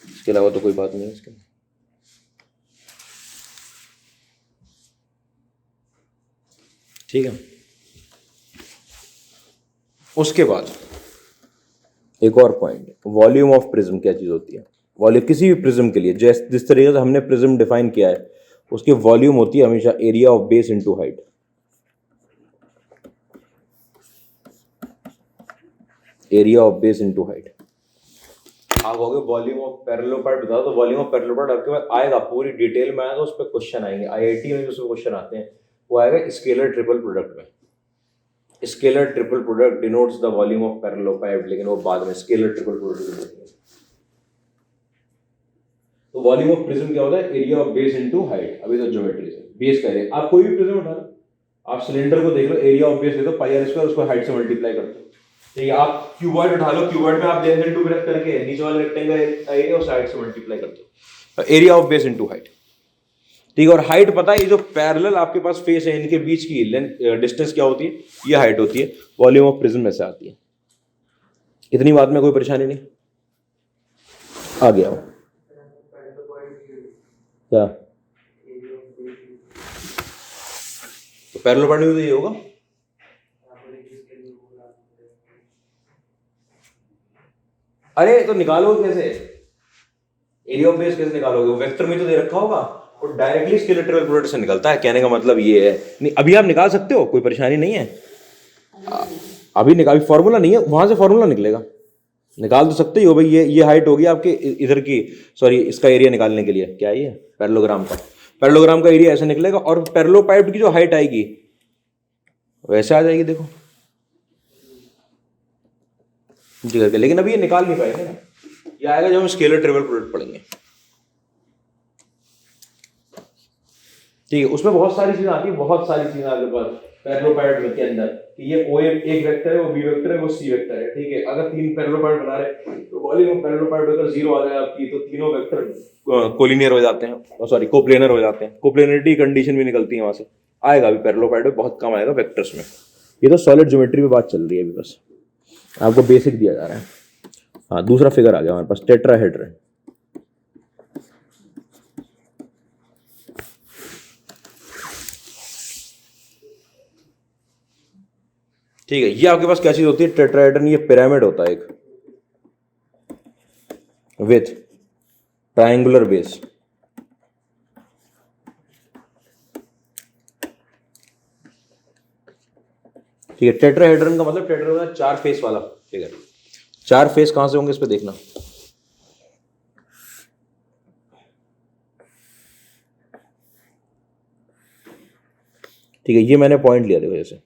Speaker 1: इसके अलावा तो कोई बात नहीं है इसके। ठीक है, उसके बाद एक और पॉइंट, वॉल्यूम ऑफ प्रिज्म क्या चीज होती है। वॉल्यूम किसी भी प्रिज्म के लिए जिस तरीके से हमने प्रिज्म डिफाइन किया है, उसकी वॉल्यूम होती है हमेशा area of base into height. Area of base into height. आप कहोगे वॉल्यूम ऑफ पैरेललोपाइड बताओ, तो वॉल्यूम ऑफ पैरेललोपाइड आपके पास आएगा, पूरी डिटेल में आएगा, उस पर क्वेश्चन आएंगे। आईआईटी में जो क्वेश्चन आते हैं वो आएगा स्केलर ट्रिपल प्रोडक्ट में। Scalar triple product denotes the volume of parallelopiped, लेकिन वो बाद में स्केलर ट्रिपल प्रोडक्ट। तो वॉल्यूम ऑफ प्रिज्म क्या होता है, area of base into height. अभी तो ज्योमेट्री से बेस का एरिया, आप कोई भी प्रिज्म उठा लो, आप सिलेंडर को देख लो, एरिया ऑफ बेस दे दो पाई आर स्क्वायर, उसको हाइट से मल्टीप्लाई कर दो। ठीक है, आप क्यूबॉइड उठा लो, क्यूबॉइड में आप लेंथ इनटू ब्रेड्थ करके नीचे वाले रेक्टेंगल एरिया उस हाइट से मल्टीप्लाई कर दो, area of base into height. ठीक है, और हाइट पता है, ये जो पैरेलल आपके पास फेस है इनके बीच की लेंथ डिस्टेंस क्या होती है, ये हाइट होती है। वॉल्यूम ऑफ प्रिज्म में से आती है। इतनी बात में कोई परेशानी नहीं। आ गया हो क्या, तो पैरेललोपाइड में तो ये होगा। अरे तो निकालोगे कैसे, एरिया ऑफ बेस कैसे निकालोगे, वेक्टर में तो दे रखा होगा, और डायरेक्टली स्केलर ट्रिपल प्रोडक्ट से निकलता है। कहने का मतलब ये है, नहीं अभी आप निकाल सकते हो, कोई परेशानी नहीं है। अभी निकाल, फॉर्मूला नहीं है, वहां से फॉर्मूला निकलेगा, निकाल तो सकते ही हो भाई। ये हाइट होगी आपके इधर की, सॉरी इसका एरिया निकालने के लिए क्या है ये पैरेललोग्राम का, पैरेललोग्राम का एरिया ऐसे निकलेगा, और पैरेललोपाइड की जो हाइट आएगी वैसे आ जाएगी, देखो जी करके। लेकिन अभी ये निकाल नहीं पाएंगे ना, ये आएगा जब हम स्केलर ट्रिपल प्रोडक्ट पढ़ेंगे। ठीक है, उसमें बहुत सारी चीजें आती है, बहुत सारी चीजें आपके पास पैरेललोपाइड के अंदर, कि ये ओ एक वेक्टर है, वो बी वेक्टर है, वो सी वेक्टर है। ठीक है, अगर तीन पैरेललोपाइड बना रहे तो वॉल्यूम ऑफ पैरेललोपाइड अगर 0 आ जाए आपकी, तो तीनों वेक्टर कोलिनियर हो जाते हैं, सॉरी कोप्लेनर हो जाते हैं। कोप्लेनरिटी कंडीशन भी निकलती है वहां से, आएगा अभी पैरेललोपाइड में बहुत कम आएगा वेक्टर्स में। ये तो सॉलिड ज्योमेट्री में बात चल रही है अभी, बस आपको बेसिक दिया जा रहा है। हाँ, दूसरा फिगर आ गया हमारे पास, टेट्राहेड्रन। ठीक है, ये आपके पास क्या चीज होती है, टेट्राहेड्रन। ये पिरामिड होता है एक, विथ ट्रायंगुलर बेस। ठीक है, टेट्राहेड्रन का मतलब टेट्राहेड्रन 4 फेस वाला फिगर। 4 फेस कहां से होंगे इस पे देखना। ठीक है, ये मैंने पॉइंट लिया, देखो जैसे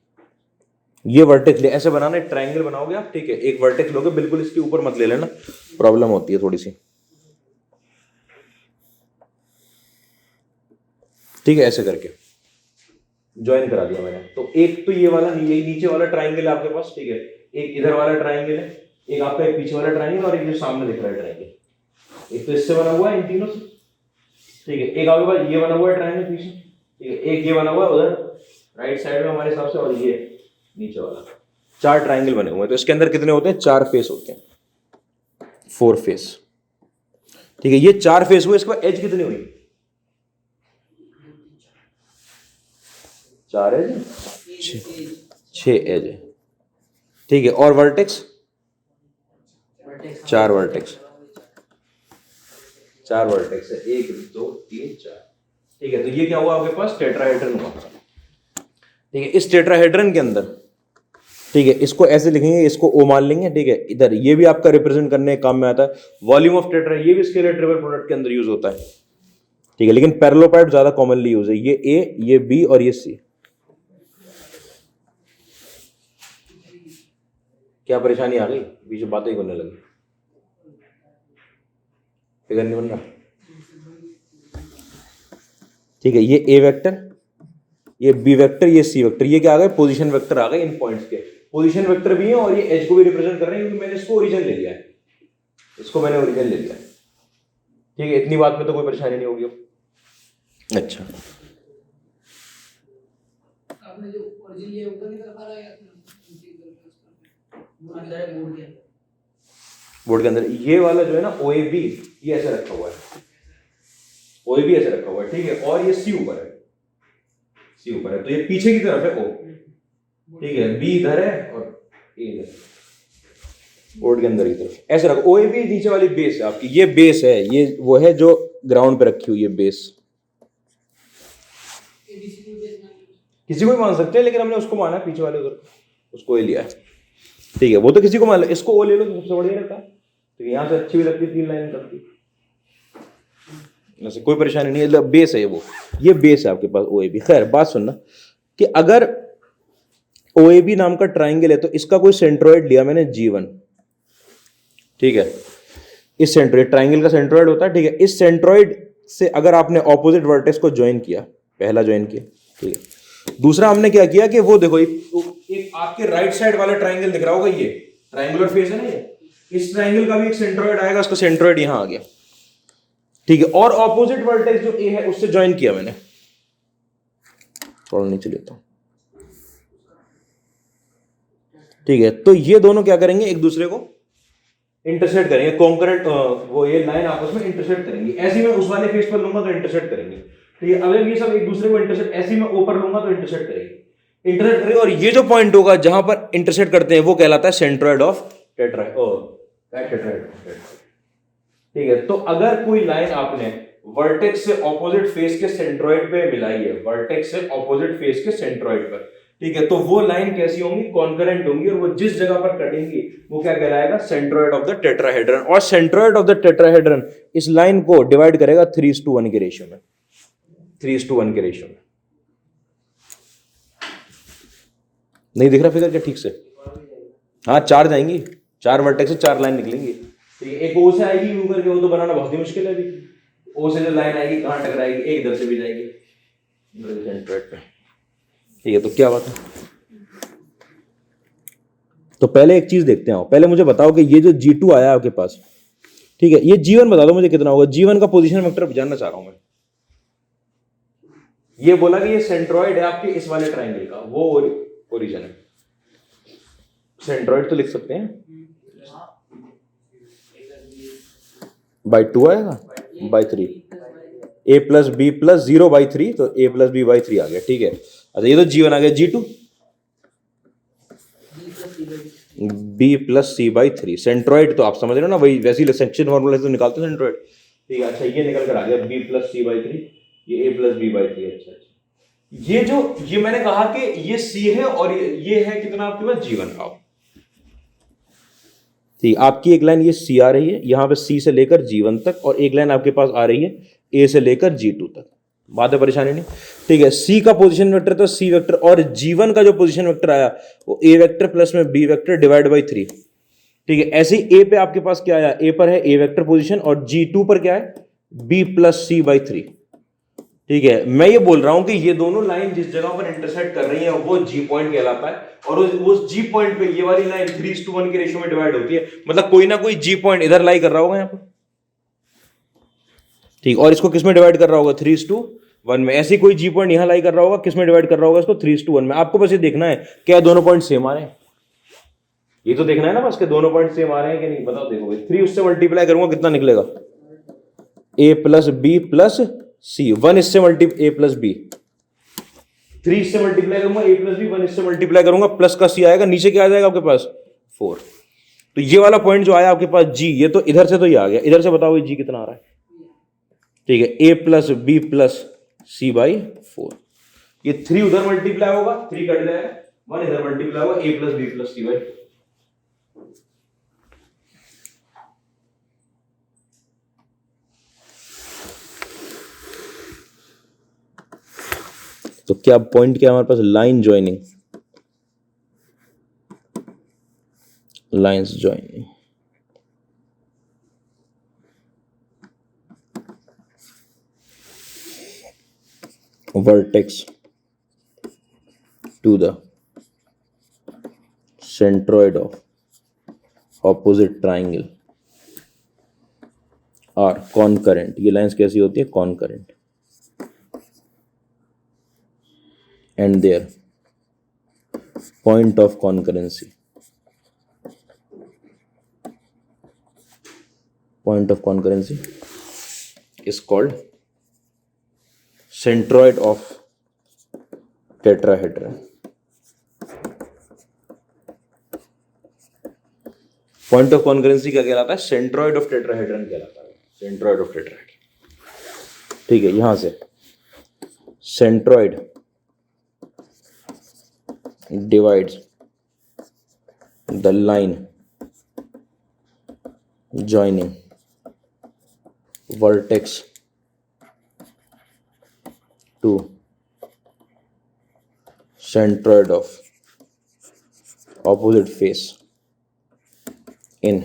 Speaker 1: ये वर्टेक्स ऐसे बनाना, एक ट्रायंगल बनाओगे आप। ठीक है, एक वर्टेक्स लोगे, बिल्कुल इसके ऊपर मत ले लेना, प्रॉब्लम होती है थोड़ी सी। ठीक है, ऐसे करके ज्वाइन करा दिया मैंने। तो एक तो ये वाला, ये नीचे वाला ट्रायंगल है आपके पास। ठीक है, एक इधर वाला ट्रायंगल है, एक आपका एक पीछे वाला ट्रायंगल, और एक जो सामने दिख रहा है ट्रायंगल। एक तो इससे बना हुआ है इन तीनों से। ठीक है, एक आपके पास ये बना हुआ है ट्रायंगल पीछे। ठीक है, एक ये बना हुआ है उधर राइट साइड में हमारे हिसाब से, और ये नीचे वाला। 4 ट्रायंगल बने हुए हैं। तो इसके अंदर कितने होते हैं, 4 फेस होते हैं, 4 फेस। ठीक है, ये 4 फेस हुए, इसके बाद एज कितनी हुई, 4 एज, 6 एज है। ठीक है, और वर्टेक्स 4 वर्टेक्स, 4 वर्टेक्स है, 1 2 3 4। ठीक है, तो ये क्या हुआ आपके पास, टेट्राहेड्रन हुआ। ठीक है, इस टेट्राहेड्रन के अंदर ठीक है, इसको ऐसे लिखेंगे, इसको ओ मान लेंगे, ठीक है। इधर ये भी आपका रिप्रेजेंट करने के काम में आता है। वॉल्यूम ऑफ टेट्रा ये भी स्केलर ट्रिपल प्रोडक्ट के अंदर यूज होता है, ठीक है, लेकिन पैरेललोपाइड ज्यादा कॉमनली यूज है। ये ए, ये बी और ये सी। क्या परेशानी आ गई? बीच में बातें ही करने लगी, फिगर नहीं बन रहा, ठीक है। ये ए वेक्टर, ये बी वेक्टर, ये सी वेक्टर, ये क्या आ गए? पोजीशन वेक्टर आ गए इन पॉइंट्स के। पोजीशन वेक्टर भी है और ये एच को भी रिप्रेजेंट कर रहे हैं, क्योंकि मैंने इसको ओरिजिन ले लिया है, इसको मैंने ओरिजिन ले लिया है, ठीक है। इतनी बात में तो कोई परेशानी नहीं होगी। अच्छा,
Speaker 2: आपने जो ओरिजिन लिया ऊपर की तरफ आ रहा है
Speaker 1: बोर्ड के अंदर ये वाला जो है ना ओ ए बी, ये ऐसे रखा हुआ है, ओ ए बी ऐसे रखा हुआ है, ठीक है। और ये सी ऊपर है, सी ऊपर है, तो ये पीछे की तरफ है ओ, ठीक है। बी इधर है और ए इधर, बोर्ड के अंदर की तरफ ऐसे रखो। ओ ए बी नीचे वाली बेस है आपकी, ये बेस है, ये वो है जो ग्राउंड पे रखी हुई है बेस। किसी को भी मान सकते हैं, लेकिन हमने उसको माना है, पीछे वाले उधर उसको ए लिया है, ठीक है। वो तो किसी को मान लो, इसको ओ ले लो तो सबसे बढ़िया रहता है, तो यहाँ से अच्छी भी लगती है, 3 लाइन करती, ऐसे कोई परेशानी नहीं है। बेस है वो, ये बेस है आपके पास ओ ए बी। खैर बात सुनना कि अगर ओ ए बी नाम का ट्राइंगल है तो इसका कोई सेंट्रोइड लिया मैंने G1, ठीक है। इस सेंट्रोइड, ट्राइंगल का सेंट्रोइड होता है, ठीक है। इस सेंट्रोइड से अगर आपने ऑपोजिट वर्टेक्स को ज्वाइन किया, पहला ज्वाइन किया, ठीक है। दूसरा हमने क्या किया कि वो देखो एक आपके राइट साइड वाला ट्राइंगल दिख रहा होगा, ये ट्राइंगुलर फेस है ना, ये इस ट्राइंगल का भी एक सेंट्रोइड आएगा, उसका सेंट्रोइड यहां आ गया, ठीक है। और ऑपोजिट वर्टेक्स जो ए है उससे ज्वाइन किया मैंने, थोड़ा नीचे लेता हूं, ठीक है। तो ये दोनों क्या करेंगे? एक दूसरे को इंटरसेक्ट करेंगे, कॉन्करेंट वो ये लाइन आपस में इंटरसेक्ट करेंगी। ऐसे मैं उस वाले फेस पर लूंगा तो इंटरसेक्ट करेंगे, ठीक है। अगर ये सब एक दूसरे को इंटरसेक्ट, ऐसे मैं ऊपर लूंगा तो इंटरसेक्ट करेंगे, इंटरसेक्ट करेंगे। और ये जो पॉइंट होगा जहां पर इंटरसेक्ट करते हैं वो कहलाता है सेंट्रोइड ऑफ टेट्राहेड्रन, ठीक है। तो अगर कोई लाइन आपने वर्टेक्स से ऑपोजिट फेस के सेंट्रोइड पे मिलाई है, वर्टेक्स से ऑपोजिट फेस के सेंट्रोइड पर, ठीक है, तो वो लाइन कैसी होंगी? कॉन्करेंट होंगी, और वो जिस जगह पर कटेंगी वो क्या कहलाएगा? Centroid of the tetrahedron. और सेंट्रोइड ऑफ द टेट्राहेड्रन इस लाइन को डिवाइड करेगा 3:1 के रेशियो में, 3:1 के रेशियो में। नहीं दिख रहा फिगर क्या ठीक से? हाँ, 4 जाएंगी, 4 वर्टेक्स से 4 लाइन निकलेंगी, ठीक है। एक ओ से आएगी यू करके, वो तो बनाना बहुत ही मुश्किल है अभी। ओ से जो लाइन आएगी कहां टकराएगी? एक इधर से भी जाएगी सेंट्रोइड पे, ठीक है। तो क्या बात है? तो पहले एक चीज देखते हैं, पहले मुझे बताओ कि ये जो G2 आया आपके पास, ठीक है, ये G1 बता दो मुझे कितना होगा? G1 का पोजीशन वेक्टर जानना चाह रहा हूं मैं। ये बोला कि ये सेंट्रोइड है आपके इस वाले ट्राइंगल का, वो ओरिजिन है। सेंट्रोइड तो लिख सकते हैं, बाई 2 आएगा, by 3, a plus B plus 0/3, तो a प्लस बी बाई 3 आ गया, ठीक है। अच्छा, ये तो G1 आ गया। G2 b plus c by 3। Centroid तो आप समझ रहे हो ना, वही वैसी सेक्शन फॉर्मूला से तो निकालते हैं सेंट्रोइड, ठीक है। अच्छा, ये निकल कर आ गया b प्लस c बाई 3, ये a प्लस b बाई 3। अच्छा, ये जो ये मैंने कहा कि ये c है और ये है कितना आपके पास? G1 का, ठीक। आपकी एक लाइन ये C आ रही है यहां पे C से लेकर G1 तक, और एक लाइन आपके पास आ रही है A से लेकर G2 तक। बात है, परेशानी नहीं, ठीक है। C का पोजीशन वेक्टर तो C वेक्टर, और G1 का जो पोजीशन वेक्टर आया वो A वेक्टर प्लस में B वेक्टर डिवाइड बाई 3, ठीक है। ऐसे ही A पे आपके पास क्या आया? A पर है A वेक्टर पोजीशन, और G2 पर क्या है? B प्लस C बाई 3, ठीक है। मैं ये बोल रहा हूं कि ये दोनों लाइन जिस जगह पर इंटरसेक्ट कर रही है वो G पॉइंट कहलाता है, और उस G पॉइंट पे ये वाली लाइन 3:1 के रेशियो में डिवाइड होती है। मतलब कोई ना कोई G पॉइंट इधर लाई कर रहा होगा यहाँ पर, ठीक। और इसको किस में डिवाइड कर रहा होगा? 3:1 में। ऐसे कोई G पॉइंट यहाँ लाई कर रहा होगा, किस में डिवाइड कर रहा होगा इसको? 3:1 में। आपको बस ये देखना है क्या दोनों पॉइंट सेम आ रहे हैं, ये तो देखना है ना बस कि दोनों पॉइंट सेम आ रहे हैं कि नहीं। बताओ, देखो 3 उससे मल्टीप्लाई करूंगा कितना निकलेगा? A plus B plus C। 1 इससे A प्लस बी, 3 इससे मल्टीप्लाई करूंगा A प्लस बी, 1 इससे मल्टीप्लाई करूंगा प्लस का C आएगा, नीचे क्या आ जाएगा आपके पास? 4। तो ये वाला पॉइंट जो आया आपके पास G, ये तो इधर से तो ये आ गया, इधर से बताओ ये G कितना आ रहा है? ठीक है, A plus B plus C by 4। ये 3 उधर मल्टीप्लाई होगा, 3 कट जाएगा, 1 इधर मल्टीप्लाई होगा a plus b plus c by. तो क्या पॉइंट क्या हमारे पास, line joining, lines joining, vertex to the centroid of opposite triangle are concurrent। ये लाइंस कैसी होती है, concurrent, and their point of concurrency, point of concurrency is called centroid of tetrahedron। Point of concurrency क्या कहलाता है, centroid of tetrahedron कहलाता है, centroid of tetrahedron. ठीक है, यहां से centroid divides the line joining vertex to centroid of opposite face in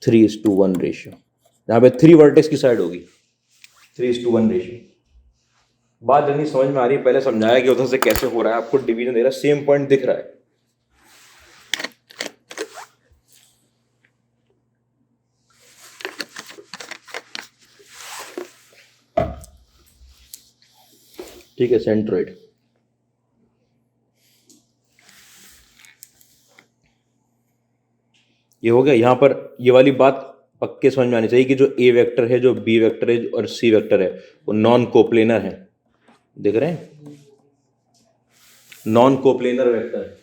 Speaker 1: 3:1 ratio. यहाँ पे 3 वर्टेक्स की साइड होगी, 3:1 रेशियो। बात जल्दी समझ में आ रही है, पहले समझाया कि उधर से कैसे हो रहा है, आपको डिवीजन दे रहा है, सेम पॉइंट दिख रहा है। ठीक है, सेंट्रोइड। ये हो गया। यहां पर ये वाली बात पक्के समझ में आनी चाहिए कि जो ए वेक्टर है, जो बी वेक्टर है और सी वेक्टर है, वो नॉन कोप्लेनर है। देख रहे हैं, नॉन कोप्लेनर वेक्टर,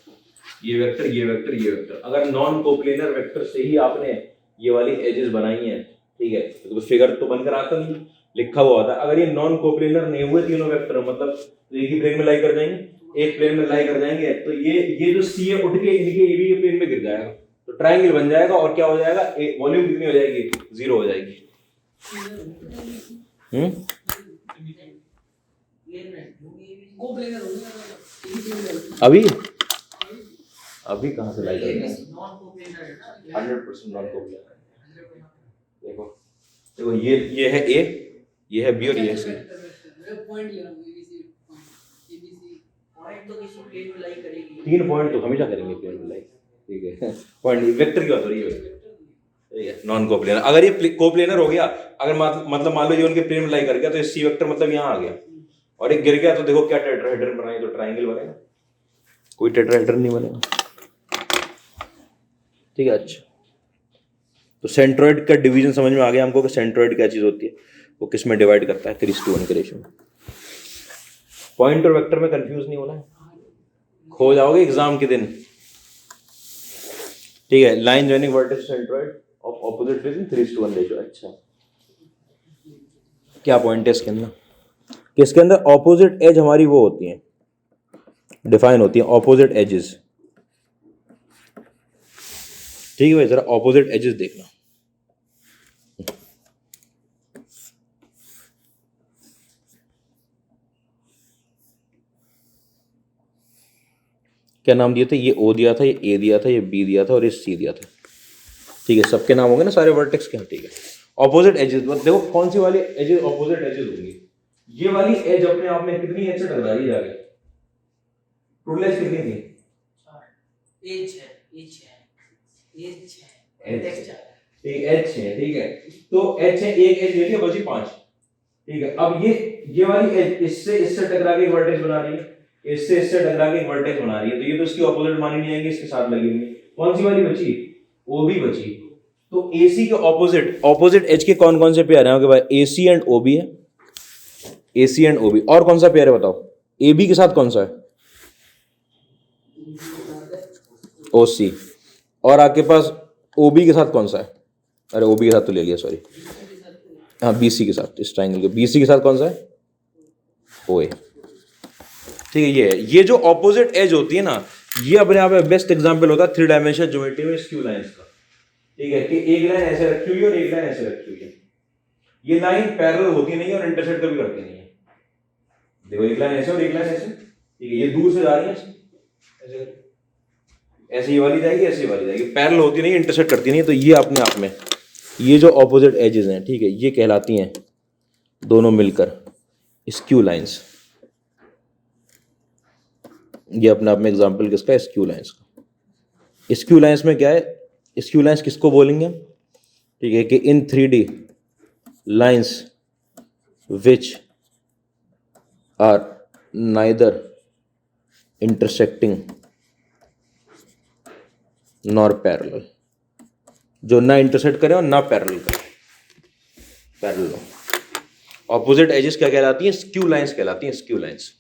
Speaker 1: ये वेक्टर, ये वेक्टर, ये वेक्टर। अगर नॉन कोप्लेनर वेक्टर से ही आपने ये वाली एजेस बनाई हैं, ठीक है, तो फिगर तो बनकर आता नहीं, लिखा हुआ होता है। अगर ये नॉन कोप्लेनर नहीं हुए तीनों वेक्टर, मतलब एक ही प्लेन में लाई कर जाएंगे, एक प्लेन में लाई कर जाएंगे, तो ये जो सी है उठ के इनके ए बी के प्लेन में गिर जाएगा, तो ट्रायंगल बन जाएगा। और क्या हो जाएगा, वॉल्यूम कितनी हो जाएगी, 0 हो जाएगी। अभी अभी कहां से लाई करेंगे, 100% नॉन कोप्लेनर। देखो देखो, ये है ए, ये है बी और ये है सी।
Speaker 2: पॉइंट ले रहा हूं, एबीसी पॉइंट तो किसी प्लेन में लाई करेगी,
Speaker 1: 3 पॉइंट तो हमेशा करेंगे प्लेन में लाई, ठीक है। पॉइंट वेक्टर की बात हो रही है, ठीक है, नॉन कोप्लेनर। अगर ये कोप्लेनर हो गया, अगर मतलब मान लो ये उनके प्लेन में लाई कर गया, तो ये सी वेक्टर मतलब यहाँ आ गया, और एक गिर गया, तो देखो क्या टेट्राहेड्रन बनाए, तो ट्रायंगल बनेगा, कोई टेट्राहेड्रन नहीं बनेगा। ठीक है, अच्छा, तो सेंट्रोइड का डिवीजन समझ में आ गया हमको कि सेंट्रोइड क्या चीज होती है, वो किस में डिवाइड करता है, 3:1 के रेशियो में। पॉइंट और वेक्टर में कंफ्यूज नहीं होना है, खो जाओगे एग्जाम के दिन। ठीक है, line joining vertex centroid of opposite face in 3:1 ratio. अच्छा, क्या पॉइंट है इसके अंदर, कि इसके अंदर ऑपोजिट एज हमारी वो होती हैं, डिफाइन होती हैं, ऑपोजिट एजेस। ठीक है भाई, जरा ऑपोजिट एजेस देखना। क्या नाम दिए थे, ये ओ दिया था, ये ए दिया था, ये बी दिया था और ये सी दिया था। ठीक है, सबके नाम होंगे ना सारे वर्टेक्स के। ठीक है, ऑपोजिट एजेस, देखो कौन सी वाली एजेस ऑपोजिट एजेस होंगी। ये वाली एज अपने आप में कितनी एज से टकरा रही है, टोटल एज कितनी थी,
Speaker 2: एच है, एच है, एच है,
Speaker 1: एच है। ठीक है, तो एच है, एक एज ले लिया, बची 5। ठीक है, अब ये वाली एज इससे टकरा के एक वर्टेक्स बना रही है, इससे टकरा के एक वर्टेक्स बना रही है, तो ये तो इसकी ऑपोजिट मानी नहीं जाएंगी, इसके साथ लगी हुई। कौन सी वाली बची, ओ बी बची। तो AC के ऑपोजिट एज के कौन कौन से पेयर हैं, भाई AC एंड OB है, AC एंड OB। और कौन सा पेयर है बताओ, AB के साथ कौन सा है, OC। और आपके पास OB के साथ कौन सा है, अरे OB के साथ तो ले लिया, सॉरी, हाँ BC के साथ, इस ट्रायंगल के BC के साथ कौन सा है, OA। ठीक है, ये जो ऑपोजिट एज होती है ना, ये अपने आप में बेस्ट एग्जांपल होता है 3 डायमेंशनल ज्योमेट्री में स्क्यू लाइंस का। ठीक है, कि एक लाइन ऐसे रखी हुई है और एक लाइन ऐसे रखी हुई है, ये लाइन पैरेलल होती नहीं है और इंटरसेक्ट कभी करती नहीं है। देखो एक लाइन ऐसे और एक लाइन ऐसे, ठीक है, ये दूर से जा रही है ऐसे, ऐसे ये वाली जाएगी, ऐसे ये वाली जाएगी, पैरेलल होती नहीं, इंटरसेक्ट करती नहीं है। तो ये अपने आप में ये जो ऑपोजिट एजेस हैं, ठीक है, ये कहलाती हैं दोनों मिलकर स्क्यू लाइंस। ये अपने आप में एग्जांपल किसका है? स्क्यू लाइंस का। स्क्यू लाइंस में क्या है? स्क्यू लाइंस किसको बोलेंगे हम? ठीक है, कि इन 3D lines which are neither intersecting nor parallel, जो ना इंटरसेक्ट करे और ना पैरेलल करे, पैरेलल हो। ऑपोजिट एजेस क्या कहलाती हैं? स्क्यू लाइंस कहलाती हैं, स्क्यू लाइंस।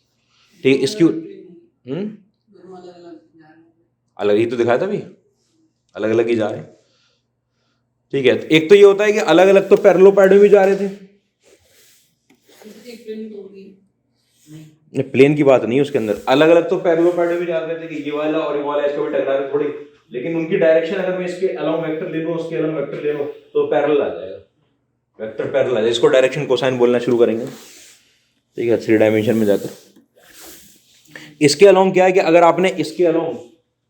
Speaker 1: ठीक है, स्क्यू
Speaker 2: दोनों अलग अलग जा रहे हैं।
Speaker 1: अलग ही तो दिखाया था अभी, अलग अलग ही जा रहे हैं। ठीक है, एक तो ये होता है कि अलग अलग तो पैरेललोपैड में भी जा रहे थे,
Speaker 2: एक प्लेन तो होगी नहीं,
Speaker 1: नहीं प्लेन की बात नहीं है, उसके अंदर अलग अलग तो पैरेललोपैड में भी जा रहे थे कि ये वाला और ये वाला इसके भी टकरा रहे थोड़ी, लेकिन उनकी डायरेक्शन अगर मैं इसके अलोंग वेक्टर ले लूं, उसके अलोंग वेक्टर ले लूं, तो पैरेलल आ जाएगा, वेक्टर पैरेलल आ जाएगा। इसको डायरेक्शन कोसाइन बोलना शुरू करेंगे। ठीक है, 3 डायमेंशन में जाकर इसके अलोंग क्या है कि अगर आपने इसके अलोंग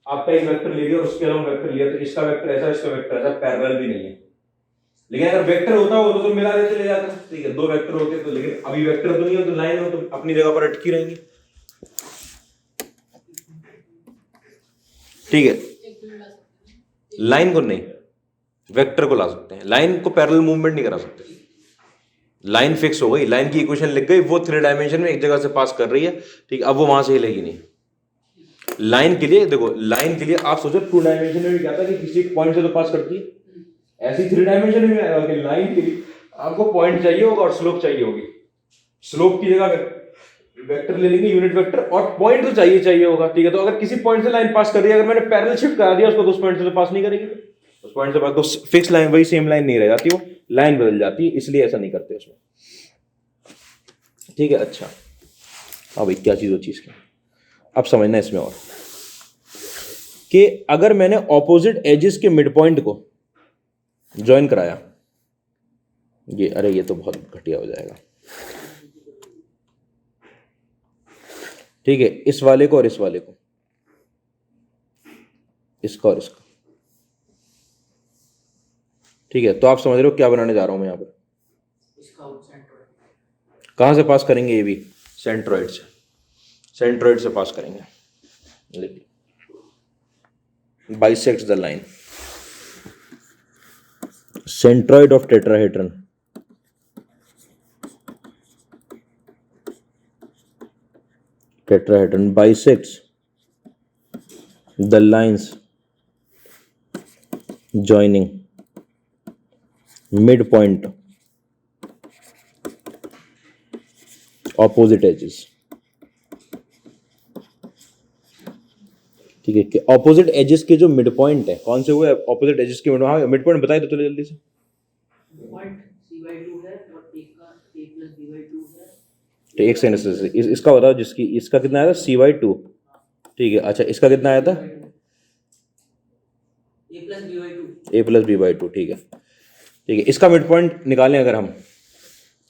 Speaker 1: आपका एक वेक्टर ले लिया और उसके अलोंग वेक्टर लिया, तो इसका वेक्टर ऐसा, इसका वेक्टर ऐसा, पैरेलल भी नहीं है। लेकिन अगर वेक्टर होता हो तो मिला देते ले जाते। ठीक है, 2 वेक्टर होते तो, लेकिन अभी वेक्टर तो नहीं हो, तो लाइन हो तो अपनी जगह पर अटकी रहेंगी। ठीक है,
Speaker 2: एक प्लेन ला सकते हैं।
Speaker 1: लाइन को नहीं, वेक्टर को ला सकते हैं, लाइन को पैरेलल मूवमेंट नहीं करा सकते। लाइन फिक्स हो गई, लाइन की इक्वेशन लिख गई, वो 3 डायमेंशन में एक जगह से पास कर रही है। ठीक है, अब वो वहां से हिलेगी नहीं। लाइन के लिए देखो, लाइन के लिए आप सोचो 2 डायमेंशन में भी क्या था कि किसी पॉइंट से तो पास करती है, ऐसी 3 डायमेंशन में आएगा कि लाइन के लिए आपको पॉइंट चाहिए होगा और स्लोप चाहिए होगी। स्लोप की जगह वेक्टर ले लेंगे, यूनिट वेक्टर, और पॉइंट तो चाहिए होगा। ठीक है, तो अगर किसी पॉइंट से लाइन पास कर रही है, अगर मैंने पैरेलल शिफ्ट करा दिया उसको, तो उस पॉइंट से तो पास नहीं करेगी, उस पॉइंट से पास तो फिक्स लाइन, वही सेम लाइन नहीं रह जाती, वो लाइन बदल जाती है, इसलिए ऐसा नहीं करते उसमें। ठीक है, अच्छा अब भाई क्या चीज हो चीज की, अब समझना इसमें और कि अगर मैंने ऑपोजिट एजेस के मिड पॉइंट को ज्वाइन कराया, ये अरे ये तो बहुत घटिया हो जाएगा। ठीक है, इस वाले को और इस वाले को, इसका और इसका। ठीक है, तो आप समझ रहे हो क्या बनाने जा रहा हूं मैं यहां पर?
Speaker 2: इसका सेंट्रोइड
Speaker 1: कहां से पास करेंगे? ये भी सेंट्रोइड से, सेंट्रोइड से पास करेंगे। Bisects the line, centroid of tetrahedron, bisects the lines joining midpoint opposite edges। ठीक है, कि ऑपोजिट एजेस के जो मिड पॉइंट है, कौन से हुए ऑपोजिट एजेस के मिड पॉइंट बताइए तो चलो जल्दी से।
Speaker 2: पॉइंट c/2 है और एक का a + b/2 है।
Speaker 1: तो एक सेकंड, इसका बताओ, जिसकी इसका कितना आया था? c/2। ठीक है, अच्छा इसका कितना आया था?
Speaker 2: a + b/2।
Speaker 1: a + b/2। ठीक है, ठीक है, इसका मिड पॉइंट निकालें अगर हम,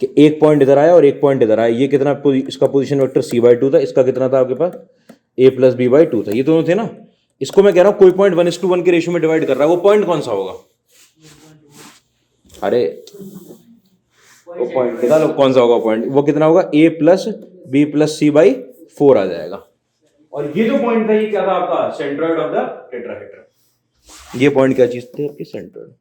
Speaker 1: कि एक पॉइंट इधर आया और एक पॉइंट इधर आया, ये कितना, इसका पोजीशन वेक्टर c/2 था, इसका कितना था आपके पास? a + b/2 था, ये दोनों थे ना। इसको मैं कह रहा हूं कोई पॉइंट 1:1 के रेशियो में डिवाइड कर रहा है, वो पॉइंट कौन सा होगा? अरे वो पॉइंट निकालो कौन सा होगा पॉइंट, वो कितना होगा? a + b + c/4 आ जाएगा। और ये जो पॉइंट था, ये क्या था आपका? Centroid of the tetrahedron. ये पॉइंट क्या चीज थी आपकी? सेंट्रोइड।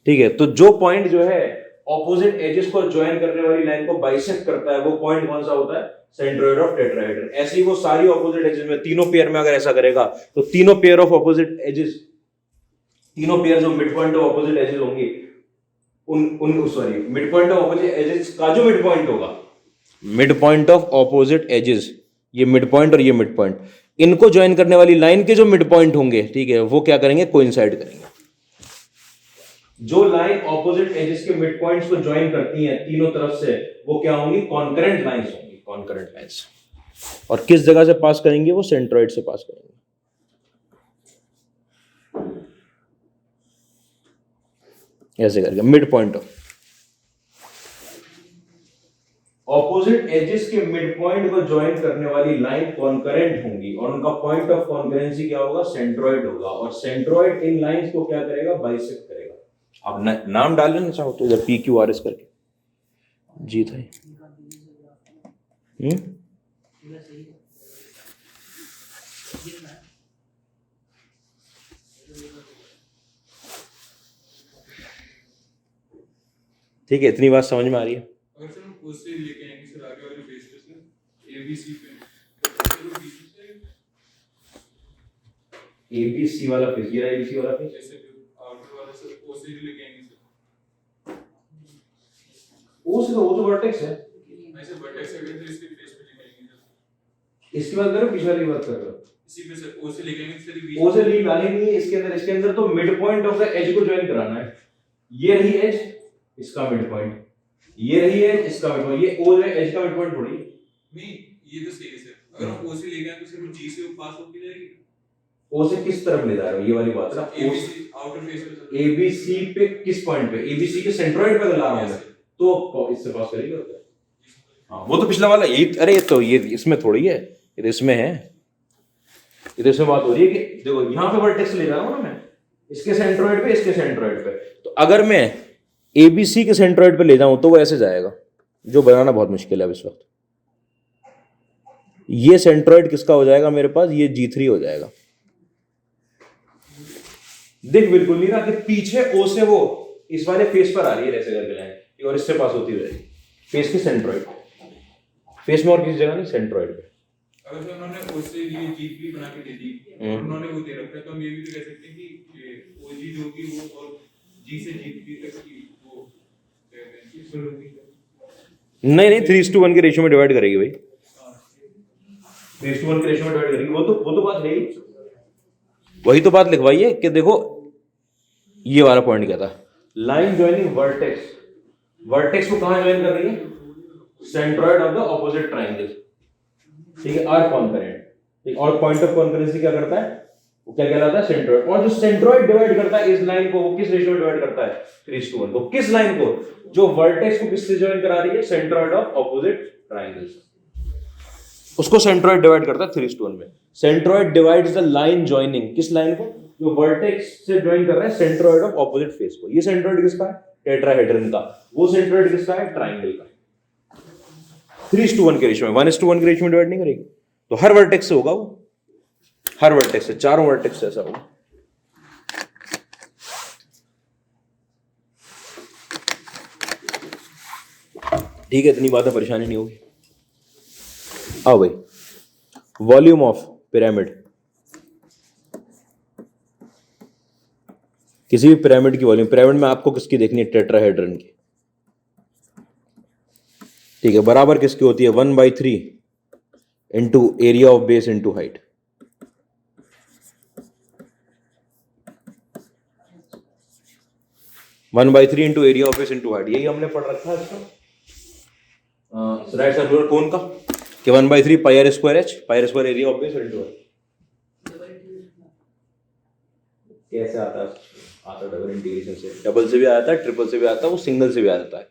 Speaker 1: ठीक है, तो जो पॉइंट जो है ऑपोजिट एजेस को ज्वाइन करने वाली लाइन को बाइसेक्ट करता है, वो पॉइंट कौन सा होता है? Centroid of tetrahedron. ऐसे ही वो सारी ऑपोजिट एजेस में, तीनों पेयर में अगर ऐसा करेगा, तो तीनों पेयर ऑफ ऑपोजिट एजेस, तीनों पेयर जो mid point of opposite edges होंगे, उन sorry mid point of opposite edges का जो मिड पॉइंट होगा, mid point of opposite edges, ये मिड पॉइंट और ये मिड पॉइंट, इनको ज्वाइन करने वाली लाइन के जो मिड पॉइंट होंगे, ठीक है, वो क्या करेंगे? कोइंसाइड करेंगे। जो लाइन ऑपोजिट एजेस के मिड पॉइंट्स को ज्वाइन करती हैं तीनों तरफ से, वो क्या होंगी? कॉन्करेंट लाइंस होंगी, कॉन्करेंट लाइंस। और किस जगह से पास करेंगे? वो सेंट्रोइड से पास करेंगे। ऐसे करके mid point of opposite edges के मिड पॉइंट को ज्वाइन करने वाली लाइन कॉन्करेंट होंगी और उनका पॉइंट ऑफ कॉन्करेंसी क्या होगा? सेंट्रोइड होगा। और सेंट्रोइड इन लाइंस को क्या करेगा? बाइसेक्ट करेगा। आप नाम डाल लेना चाहो तो इधर PQRS करके जी था। ठीक है, इतनी बात समझ में आ रही है?
Speaker 3: अगर सर हम उससे लेके आएंगे सर आगे वाले पेज पे सर ABC पे, चलो बीच से
Speaker 1: ABC वाला पेज, ये ABC वाला पेज,
Speaker 3: ऐसे आउटर वाला सर OC लेके आएंगे सर।
Speaker 1: वो से वो तो वर्टेक्स है।
Speaker 3: नहीं सर वर्टेक्स अगर तो इसके पेज पे लेके आएंगे सर।
Speaker 1: इसकी बात कर रहे हो, पिछले वाली बात कर रहे हो?
Speaker 3: इसी पे सर OC लेके आएंगे सर बीच
Speaker 1: ओ से लीड आनी नहीं है इसके अंदर तो mid point of the edge को ज्वाइन कराना है। ये रही एज, इसका मिड पॉइंट, ये रही एज, इसका मिड पॉइंट। ये ओ जो है एज का मिड पॉइंट थोड़ी।
Speaker 3: नहीं ये तो सही है सर, अगर हम OC लेके आए तो सिर्फ G से वो पास होके जाएगी।
Speaker 1: ओ से किस तरफ ले जा रहे हो? ये वाली बात ना,
Speaker 3: ABC आउटर फेस पे सर।
Speaker 1: ABC पे किस पॉइंट पे? ABC के सेंट्रोइड पे ला रहा हूं मैं, तो इससे पास करेगी होता है। हाँ, वो तो पिछला वाला ये, अरे तो ये इसमें थोड़ी है, ये तो इसमें है। ये तो इसमें बात हो रही है कि देखो यहाँ पे वर्टेक्स ले जा रहा हूँ ना मैं, इसके सेंट्रोइड पे, इसके सेंट्रोइड पे। तो अगर मैं ABC के सेंट्रोइड पे ले जाऊं तो वो ऐसे जाएगा, जो बनाना बहुत मुश्किल है अब इस वक्त। ये सेंट्रोइड किसका हो जाएगा मेरे पास? ये G3 हो जाएगा। देख बिल्कुल नहीं रहा कि पीछे O से वो इस वाले फेस पर आ रही है ऐसे करके लाइन, और इससे पास होती रहेगी फेस के सेंट्रोइड, फेस में और किसी जगह नहीं, सेंट्रोइड पे।
Speaker 3: अगर सर उन्होंने OC लिए G3 बना के दे दी और उन्होंने वो दे रखा है, तो हम ये भी तो कह सकते हैं कि OG जो कि वो और G से G3 तक की वो
Speaker 1: नहीं नहीं, 3:1 के रेशियो में डिवाइड करेगी भाई, 3:1 के रेशियो में डिवाइड करेगी। वो तो बात है, वही तो बात लिखवाई है कि देखो ये वाला पॉइंट क्या था? लाइन ज्वाइनिंग वर्टेक्स, वर्टेक्स को कहां ज्वाइन कर रही है? Centroid of the opposite triangle, ठीक है, आर कॉन्करेंट, ठीक। और पॉइंट ऑफ कॉन्करेंसी क्या करता है? वो क्या कहलाता है? सेंट्रोइड। और जो सेंट्रोइड डिवाइड करता है इस लाइन को, वो किस रेशियो में डिवाइड करता है? 3:1 को। किस लाइन को? जो वर्टेक्स को किससे ज्वाइन करा रही है? सेंट्रोइड ऑफ ऑपोजिट ट्रायंगल्स, उसको सेंट्रोइड डिवाइड करता है 3:1 में। Centroid divides the line joining, किस लाइन को? जो वर्टेक्स से ज्वाइन कर रहा है सेंट्रोइड ऑफ ऑपोजिट फेस को। ये सेंट्रोइड किसका है? टेट्राहेड्रन का। वो सेंट्रोइड किसका है? ट्रायंगल का। 3:1 के रेशियो में, 1:1 के रेशियो में डिवाइड नहीं करेगी, तो हर वर्टेक्स से होगा वो, हर वर्टेक्स से, चारों वर्टेक्स से ऐसा होगा। ठीक है, इतनी बातें, परेशानी नहीं होगी। आओ भाई, वॉल्यूम ऑफ पिरामिड, किसी भी पिरामिड की वॉल्यूम, पिरामिड में आपको किसकी देखनी है? टेट्राहेड्रन की, ठीक है। बराबर किसकी होती है? 1/3 into area of base into height. One by three into area of base into height, यही हमने पढ़ रखा है इसका राइट सर्कुलर कोन का, कि 1/3 πr²h, πr² area of base into height. कैसे आता है डबल इंटीग्रेशन से, डबल से भी आता है, ट्रिपल से भी आता है, वो सिंगल से भी आ जाता है।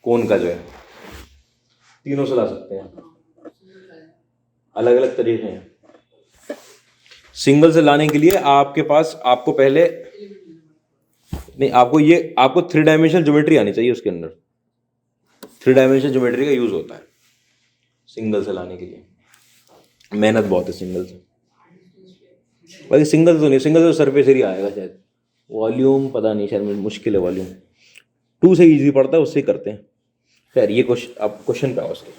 Speaker 1: कोन का जो है तीनों से ला सकते हैं, अलग अलग तरीके हैं। सिंगल से लाने के लिए आपके पास, आपको पहले नहीं, आपको 3 डायमेंशनल ज्योमेट्री आनी चाहिए उसके अंदर। 3 डायमेंशनल ज्योमेट्री का यूज होता है सिंगल से लाने के लिए। मेहनत बहुत है सिंगल से, बाकी सिंगल तो नहीं, सिंगल से सरफेस एरिया आएगा शायद, वॉल्यूम पता नहीं, शायद मुश्किल है वॉल्यूम। 2 से इजी पड़ता है, उससे करते हैं। खैर ये क्वेश्चन, आप क्वेश्चन पे आओ उसके।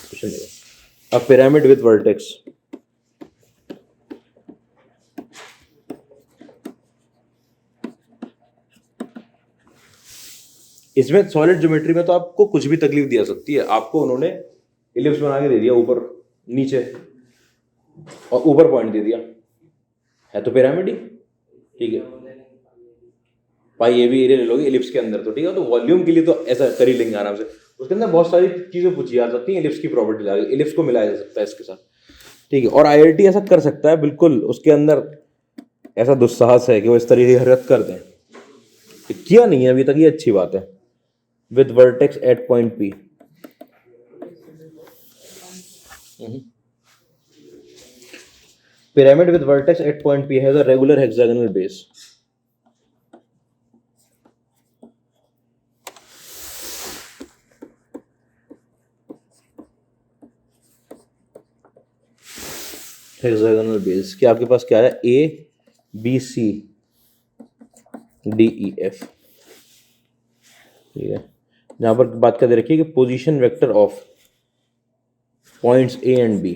Speaker 1: क्वेश्चन देखो, अ पिरामिड विद वर्टेक्स, इसमें सॉलिड ज्योमेट्री में तो आपको कुछ भी तकलीफ दी जा सकती है। आपको उन्होंने इलिप्स बना के दे दिया ऊपर नीचे, और ऊपर पॉइंट दे दिया, है तो पिरामिड ही, ठीक है। पाई ए भी एरिया ले लोगे एलिप्स के अंदर तो ठीक है, तो वॉल्यूम के लिए तो ऐसा कर ही लेंगे आराम से। उसके अंदर बहुत सारी चीज़ें पूछी जा सकती हैं, एलिप्स की प्रॉपर्टी लगा के एलिप्स को मिलाया जा सकता है इसके साथ, ठीक है। और आईआईटी ऐसा कर सकता है बिल्कुल, उसके अंदर ऐसा दुस्साहस है कि वो इस तरीके की हरकत कर दें। किया नहीं है अभी तक, ये अच्छी बात है। With vertex at point P, pyramid with vertex at point P has a regular hexagonal base. Hexagonal base कि आपके पास क्या है, A B C D E F, ठीक है। जहां पर बात कर दे रखी है कि position vector of points A and B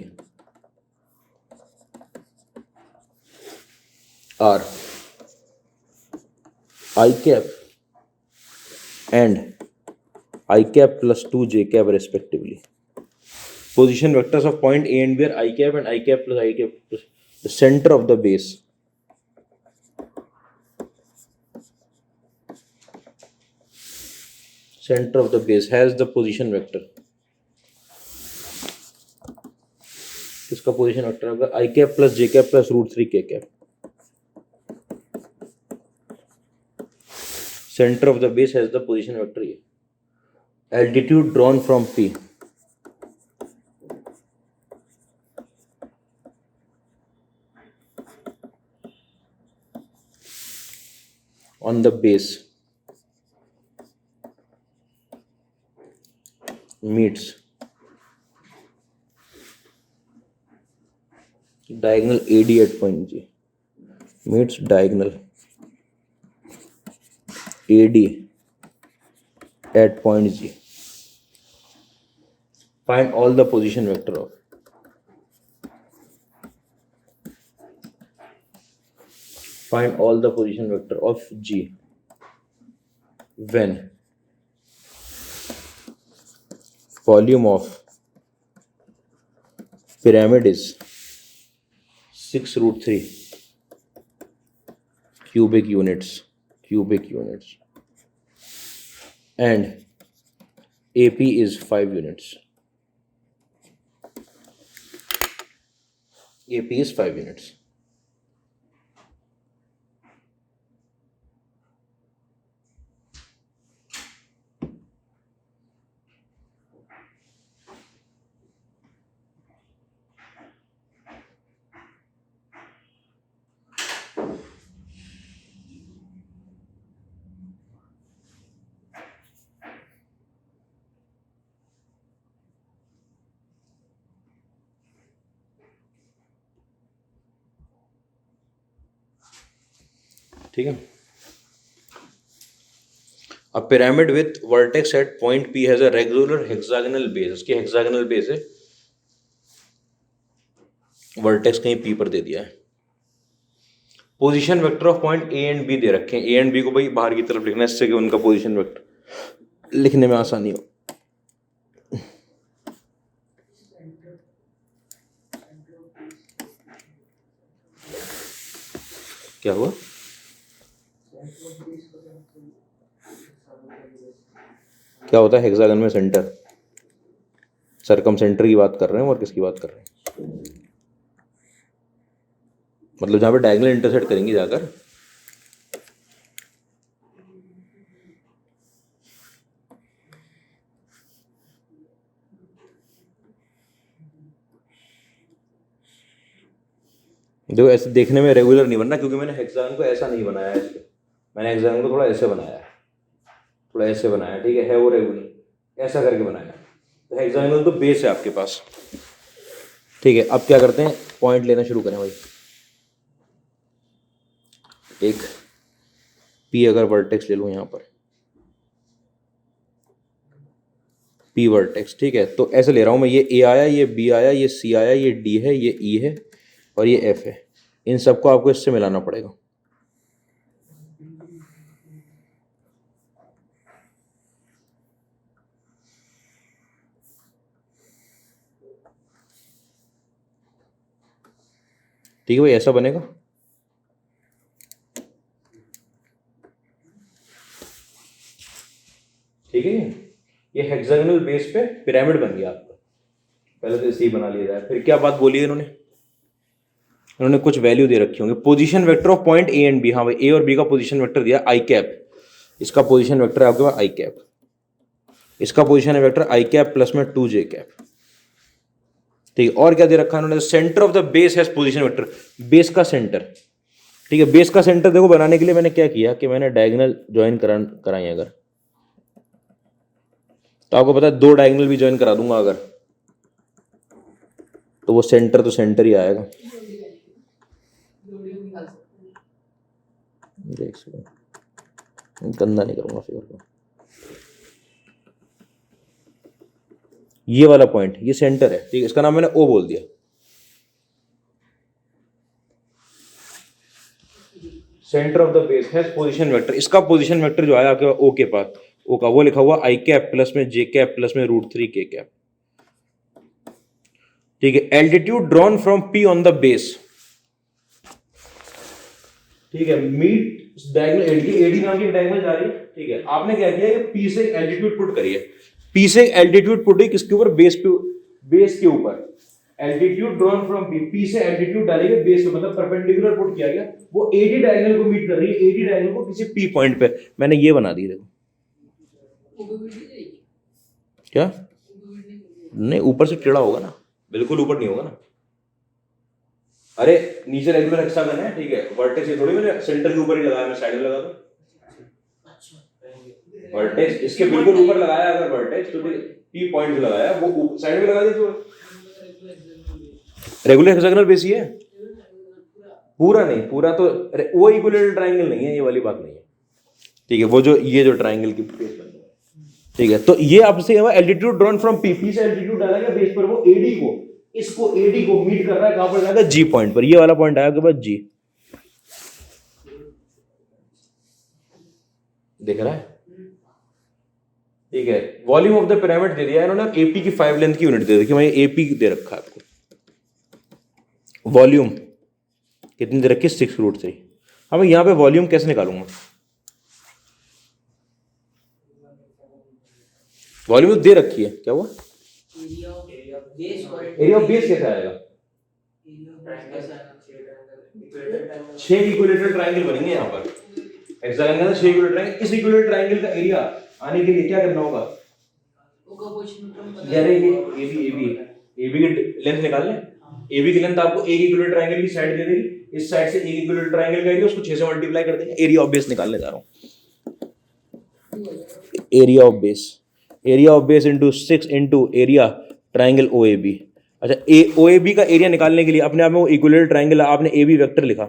Speaker 1: are I cap and I cap plus 2 J cap respectively. Position vectors of point A and B are I cap and I cap plus I cap plus the center of the base. Center of the base has the position vector. इसका position vector होगा I cap plus J cap plus √3 K cap. Center of the base has the position vector here. Altitude drawn from P. On the base meets diagonal AD at point G, meets diagonal AD at point G. Find all the position vector of G when volume of pyramid is 6√3 cubic units and AP is 5 units. AP is 5 units. ठीक है। A pyramid with vertex at point P has a regular hexagonal base. उसकी hexagonal base है, vertex कहीं P पर दे दिया है। Position vector of point A and B दे रखे हैं, ए एंड बी को भाई बाहर की तरफ लिखना है, इससे कि उनका पोजीशन वेक्टर लिखने में आसानी हो। क्या हुआ? क्या होता है हेक्सागन में सेंटर? सरकम सेंटर की बात कर रहे हैं और किसकी बात कर रहे हैं? मतलब जहां पे डायगोनल इंटरसेक्ट करेंगे जाकर, देखो ऐसे देखने में रेगुलर नहीं बनना, क्योंकि मैंने हेक्सागन को ऐसा नहीं बनाया है, मैंने हेक्सागन को थोड़ा ऐसे बनाया है, ठीक है वो रेगुलर ऐसा करके बनाया। तो हेक्सागोनल तो बेस है आपके पास, ठीक है। अब क्या करते हैं, पॉइंट लेना शुरू करें भाई। एक P अगर वर्टेक्स ले लूँ यहाँ पर, P वर्टेक्स, ठीक है। तो ऐसे ले रहा हूँ मैं, ये A आया, ये B आया, ये C आया, ये D है, ये E है और ये F है। इन सबको आपको इससे मिलाना पड़ेगा। ठीक है भाई, ऐसा बनेगा। ठीक है, ये हेक्सागोनल बेस पे पिरामिड बन गया आपका। पहले तो इसे ही बना लिया जाए। फिर क्या बात बोली है इन्होंने कुछ वैल्यू दे रखी होंगे। Position vector of point A and B, हाँ भाई, ए और बी का पोजीशन वेक्टर दिया आई कैप, इसका पोजीशन वेक्टर है आपके पास आई कैप, इसका पोजीशन है वेक्टर आई कैप प्लस में 2j कैप। ठीक है, और क्या दे रखा है उन्होंने, centre of the base has position vector, base का सेंटर। ठीक है, बेस का सेंटर देखो बनाने के लिए मैंने क्या किया कि मैंने डायगोनल ज्वाइन कराई अगर, तो आपको पता है 2 डायगोनल भी ज्वाइन करा दूंगा अगर, तो वो सेंटर तो सेंटर ही आएगा। देख सकते, गंदा नहीं करूंगा फिगर को। ये वाला पॉइंट ये सेंटर है, ठीक है, इसका नाम मैंने ओ बोल दिया। Centre of the base has position vector, इसका पोजीशन वेक्टर जो आया आपके पास ओ के पास, ओ का वो लिखा हुआ आई कैप प्लस में जे कैप प्लस में √3 k कैप। ठीक है, altitude drawn from P on the base. ठीक है, मीट डायगोनल एडी नाम की डायगोनल जा रही है। ठीक है, आपने क्या किया, ये पी से एल्टीट्यूड पुट करिए, पी से एल्टीट्यूड पुट है किसके ऊपर, बेस के ऊपर। एल्टीट्यूड ड्रॉन फ्रॉम पी से एल्टीट्यूड डालेंगे बेस पे, मतलब परपेंडिकुलर पुट किया गया, वो एडी डायगोनल को मीट कर रही है, एडी डायगोनल को किसी पी पॉइंट पे। मैंने ये बना दी, देखो क्या, नहीं ऊपर से टेढ़ा होगा ना, बिल्कुल ऊपर नहीं होगा ना। अरे नीचे रेगुलर हेक्सागन है, ठीक है, वर्टेक्स ये थोड़ी मैंने सेंटर के ऊपर ही लगाया, मैं साइड में लगा दूं। वर्टेक्स इसके बिल्कुल ऊपर लगाया अगर वर्टेक्स, तो पी पॉइंट लगाया वो साइड में लगा दी, तो रेगुलर हेक्सागोनल बेस ही है। पूरा नहीं, पूरा तो वो इक्विलेटरल ट्रायंगल नहीं है, ये वाली बात नहीं है। ठीक है, वो जो ये जो ट्रायंगल की बेस बन गया, ठीक है, तो ये आपसे एल्टीट्यूड ड्रॉन फ्रॉम पी से एल्टीट्यूड डाला गया बेस पर, वो एडी को, इसको एडी को मीट कर रहा है, कहां पर जाएगा, जी पॉइंट पर। ये वाला पॉइंट आया आपके पास जी, दिख रहा है। ठीक है, वॉल्यूम ऑफ द पिरामिड दे दिया इन्होंने, एपी की 5 लेंथ की यूनिट दे दी, मैं एपी दे रखा है आपको। वॉल्यूम कितनी दे रखी है, 6√3। अब मैं यहां पे वॉल्यूम कैसे निकालूंगा, वॉल्यूम तो दे रखी है, क्या हुआ, एरिया ऑफ बेस कैसे आएगा, 6 इक्विलेटरल ट्रायंगल बनेंगे यहां पर, हेक्सागन का 6 इक्विलेटरल ट्रायंगल, इस इक्विलेटरल ट्रायंगल का एरिया आने के लिए क्या करना होगा, यार ये एबी की लेंथ निकाल लें, एबी की लेंथ आपको एक इक्विलेटरल ट्रायंगल की साइड दे देगी, इस साइड से एक इक्विलेटरल ट्रायंगल का एरिया, उसको 6 से मल्टीप्लाई कर देंगे, एरिया ऑफ बेस निकालने जा रहा हूं। Area of base into 6 into area triangle OAB. अच्छा, ओएबी का एरिया निकालने के लिए अपने आप में वो इक्विलेटरल ट्रायंगल, आपने एबी वेक्टर लिखा,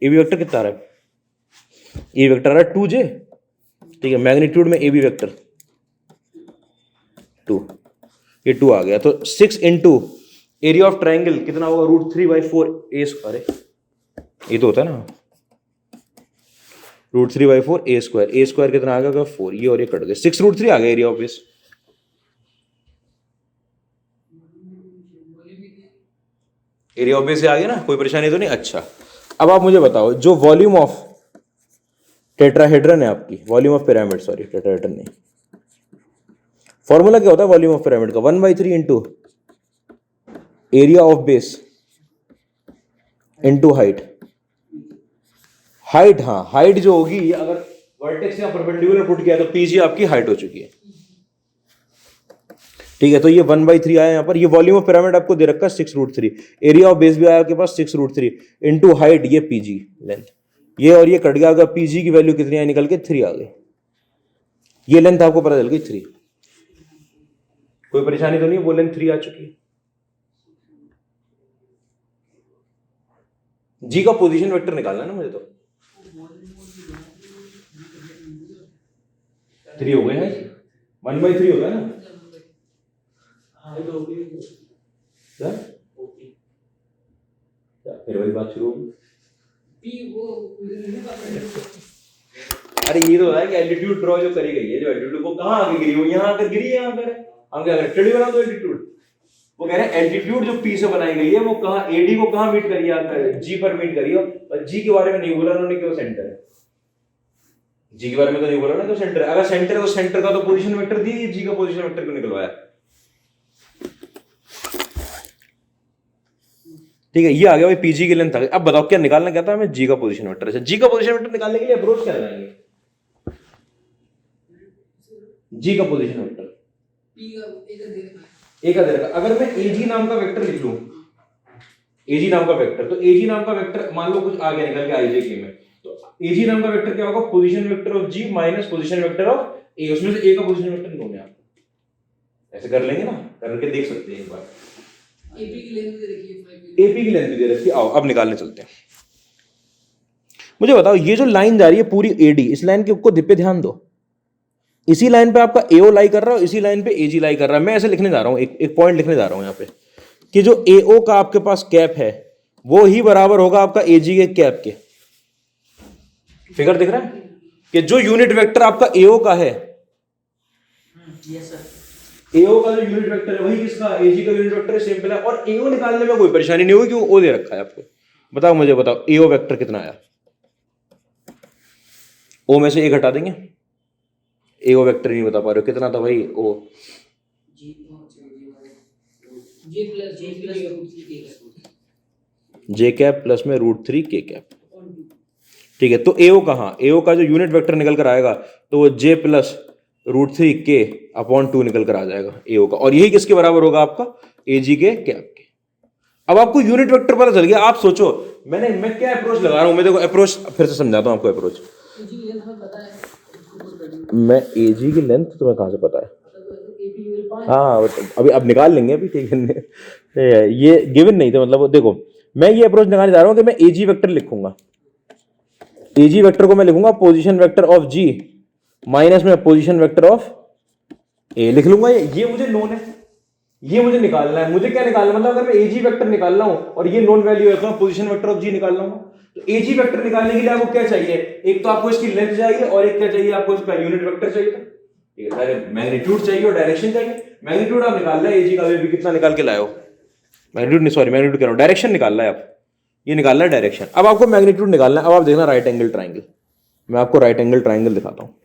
Speaker 1: एबी वेक्टर कितना आ रहा है, ए वेक्टर आ रहा है 2j। ठीक है, मैग्नीट्यूड में एबी वेक्टर 2, ये 2 आ गया, तो 6 इंटू एरिया ऑफ ट्रायंगल कितना होगा, √3/4 ए स्क्वायर, ये तो होता है ना, √3/4 ए स्क्वायर, ए स्क्वायर कितना आ गया 4, ये और ये कट गए, 6√3 आ गया area of base. Area of base से आ गया ना, कोई परेशानी तो नहीं। अच्छा, अब आप मुझे बताओ, जो वॉल्यूम ऑफ टेट्राहेड्रन है आपकी, volume of pyramid, sorry tetrahedron नहीं, फॉर्मूला क्या होता है वॉल्यूम ऑफ पिरामिड का, 1/3 into area of base into height. Height, हाँ हाइट जो होगी, अगर वर्टेक्स या परपेंडिकुलर पुट किया तो पीजी आपकी हाइट हो चुकी है। ठीक है, तो ये 1/3 आया यहाँ पर, ये वॉल्यूम ऑफ पिरामिड आपको दे रखा है 6√3, एरिया ऑफ बेस भी आया आपके पास 6√3 इंटू हाइट, ये पीजी लेंथ, ये और ये कट गया, अगर पीजी की वैल्यू कितनी आई निकल के 3 आ गई, ये लेंथ आपको पता चल गई 3, कोई परेशानी तो नहीं, वो लेंथ 3 आ चुकी है। जी का पोजीशन वेक्टर निकालना है ना मुझे, तो 3 हो गए हैं, 1/3 हो गया ना, क्या फिर वही बात शुरू होगी। अरे ये तो है कि एल्टीट्यूड ड्रॉ जो करी गई है, जो एल्टीट्यूड वो कहां आके गिरी, वो यहां आकर गिरी है, यहां पर हम क्या करें, टेढ़ी बना दो एल्टीट्यूड, वो कह रहे हैं एल्टीट्यूड जो पी से बनाई गई है वो कहाँ एडी को कहाँ मीट करिए, आप जी पर मीट करिए, और जी के बारे में नहीं बोला उन्होंने कि वो सेंटर है। जी के बारे में तो नहीं बोला ना कि वो सेंटर है। अगर सेंटर है तो सेंटर का तो पोजीशन वेक्टर दी, जी का पोजीशन वेक्टर क्यों निकलवाया? ठीक है, ये आ गया भाई पीजी की लेंथ आ गई। अब बताओ क्या निकालना क्या था हमें? जी का पोजीशन वेक्टर। अच्छा, जी का पोजीशन वेक्टर निकालने के लिए अप्रोच क्या लगाएंगे? जी का पोजीशन वेक्टर
Speaker 2: पी का एक दे रखा है,
Speaker 1: ए का दे रखा। अगर मैं एजी नाम का वेक्टर लिख लूं, एजी नाम का वेक्टर, तो एजी नाम का वेक्टर मान लो कुछ आ गया निकल के आईजे के में, तो एजी नाम का वेक्टर क्या होगा? Position vector of G minus position vector of A, उसमें से ए का पोजीशन वेक्टर निकालना है आपको। ऐसे कर लेंगे ना, करके देख सकते हैं एक बार।
Speaker 2: एपी की लेंथ दे रखी है 5
Speaker 1: एपी की लेंथ दे रखी है। आओ अब निकालने चलते हैं। मुझे बताओ ये जो लाइन जा रही है पूरी एडी, इस लाइन के ऊपर पे ध्यान दो। इसी लाइन पे आपका एओ लाई कर रहा है, इसी लाइन पे एजी लाई कर रहा है। मैं ऐसे लिखने जा रहा हूं, एक पॉइंट लिखने जा रहा हूं यहाँ पे कि जो एओ का आपके पास कैप है वो ही बराबर होगा आपका एजी के कैप के। फिगर दिख रहा है कि जो यूनिट वेक्टर आपका एओ का है,
Speaker 2: यस सर,
Speaker 1: एओ का जो यूनिट वेक्टर है वही किसका? एजी का यूनिट वेक्टर है, सिंपल है। और एओ निकालने में कोई परेशानी नहीं होगी, क्यों? ओ दे रखा है आपको। बताओ मुझे, बताओ एओ वेक्टर कितना आया? ओ में से एक हटा देंगे, एओ वेक्टर नहीं बता पा रहे हो कितना था भाई? ओ
Speaker 2: जी प्लस
Speaker 1: जे कैप प्लस में √3 के कैप। ठीक है, तो एओ कहाँ? एओ का जो यूनिट वेक्टर निकल कर आएगा तो वो जे प्लस √3 के अपॉन 2 निकल कर आ जाएगा एओ का, और यही किसके बराबर होगा? आपका एजी के कैप के। अब आपको यूनिट वेक्टर पता चल गया। आप सोचो मैं क्या अप्रोच लगा रहा हूं। मैं देखो अप्रोच फिर से समझाता हूं आपको। अप्रोच
Speaker 2: एजी की लेंथ हमें पता है,
Speaker 1: मैं एजी की लेंथ तुम्हें कहां से पता है?
Speaker 2: एपी की 5
Speaker 1: हाँ अभी अब निकाल लेंगे अभी, ठीक है। ये गिवन नहीं था, मतलब देखो मैं ये अप्रोच लगाने जा रहा हूं कि मैं एजी वेक्टर लिखूंगा। एजी वेक्टर को मैं लिखूंगा position vector of G minus में पोजीशन वेक्टर ऑफ ए लिख लूंगा। ये मुझे नोन है, ये मुझे निकालना है। मुझे क्या निकालना है? मतलब अगर मैं एजी वेक्टर निकाल रहा हूं और ये नोन वैल्यू है तो मैं पोजीशन वेक्टर ऑफ जी निकाल रहा हूं। तो एजी वेक्टर निकालने के लिए आपको क्या चाहिए? एक तो आपको इसकी लेंथ चाहिए और एक क्या चाहिए? आपको इसका यूनिट वेक्टर चाहिए। ठीक है, मैग्नीट्यूड चाहिए और डायरेक्शन चाहिए। मैग्नीट्यूड आप निकाल रहे हैं एजी का, भी कितना निकाल के लाए हो? मैग्नीट्यूड नहीं, सॉरी मैग्नीट्यूड कह रहा हूं, डायरेक्शन निकालना है आप। ये निकालना है डायरेक्शन। अब आपको मैग्नीट्यूड निकालना है। अब आप देखना राइट एंगल ट्राइंगल, मैं आपको राइट एंगल ट्राइंगल दिखाता हूँ।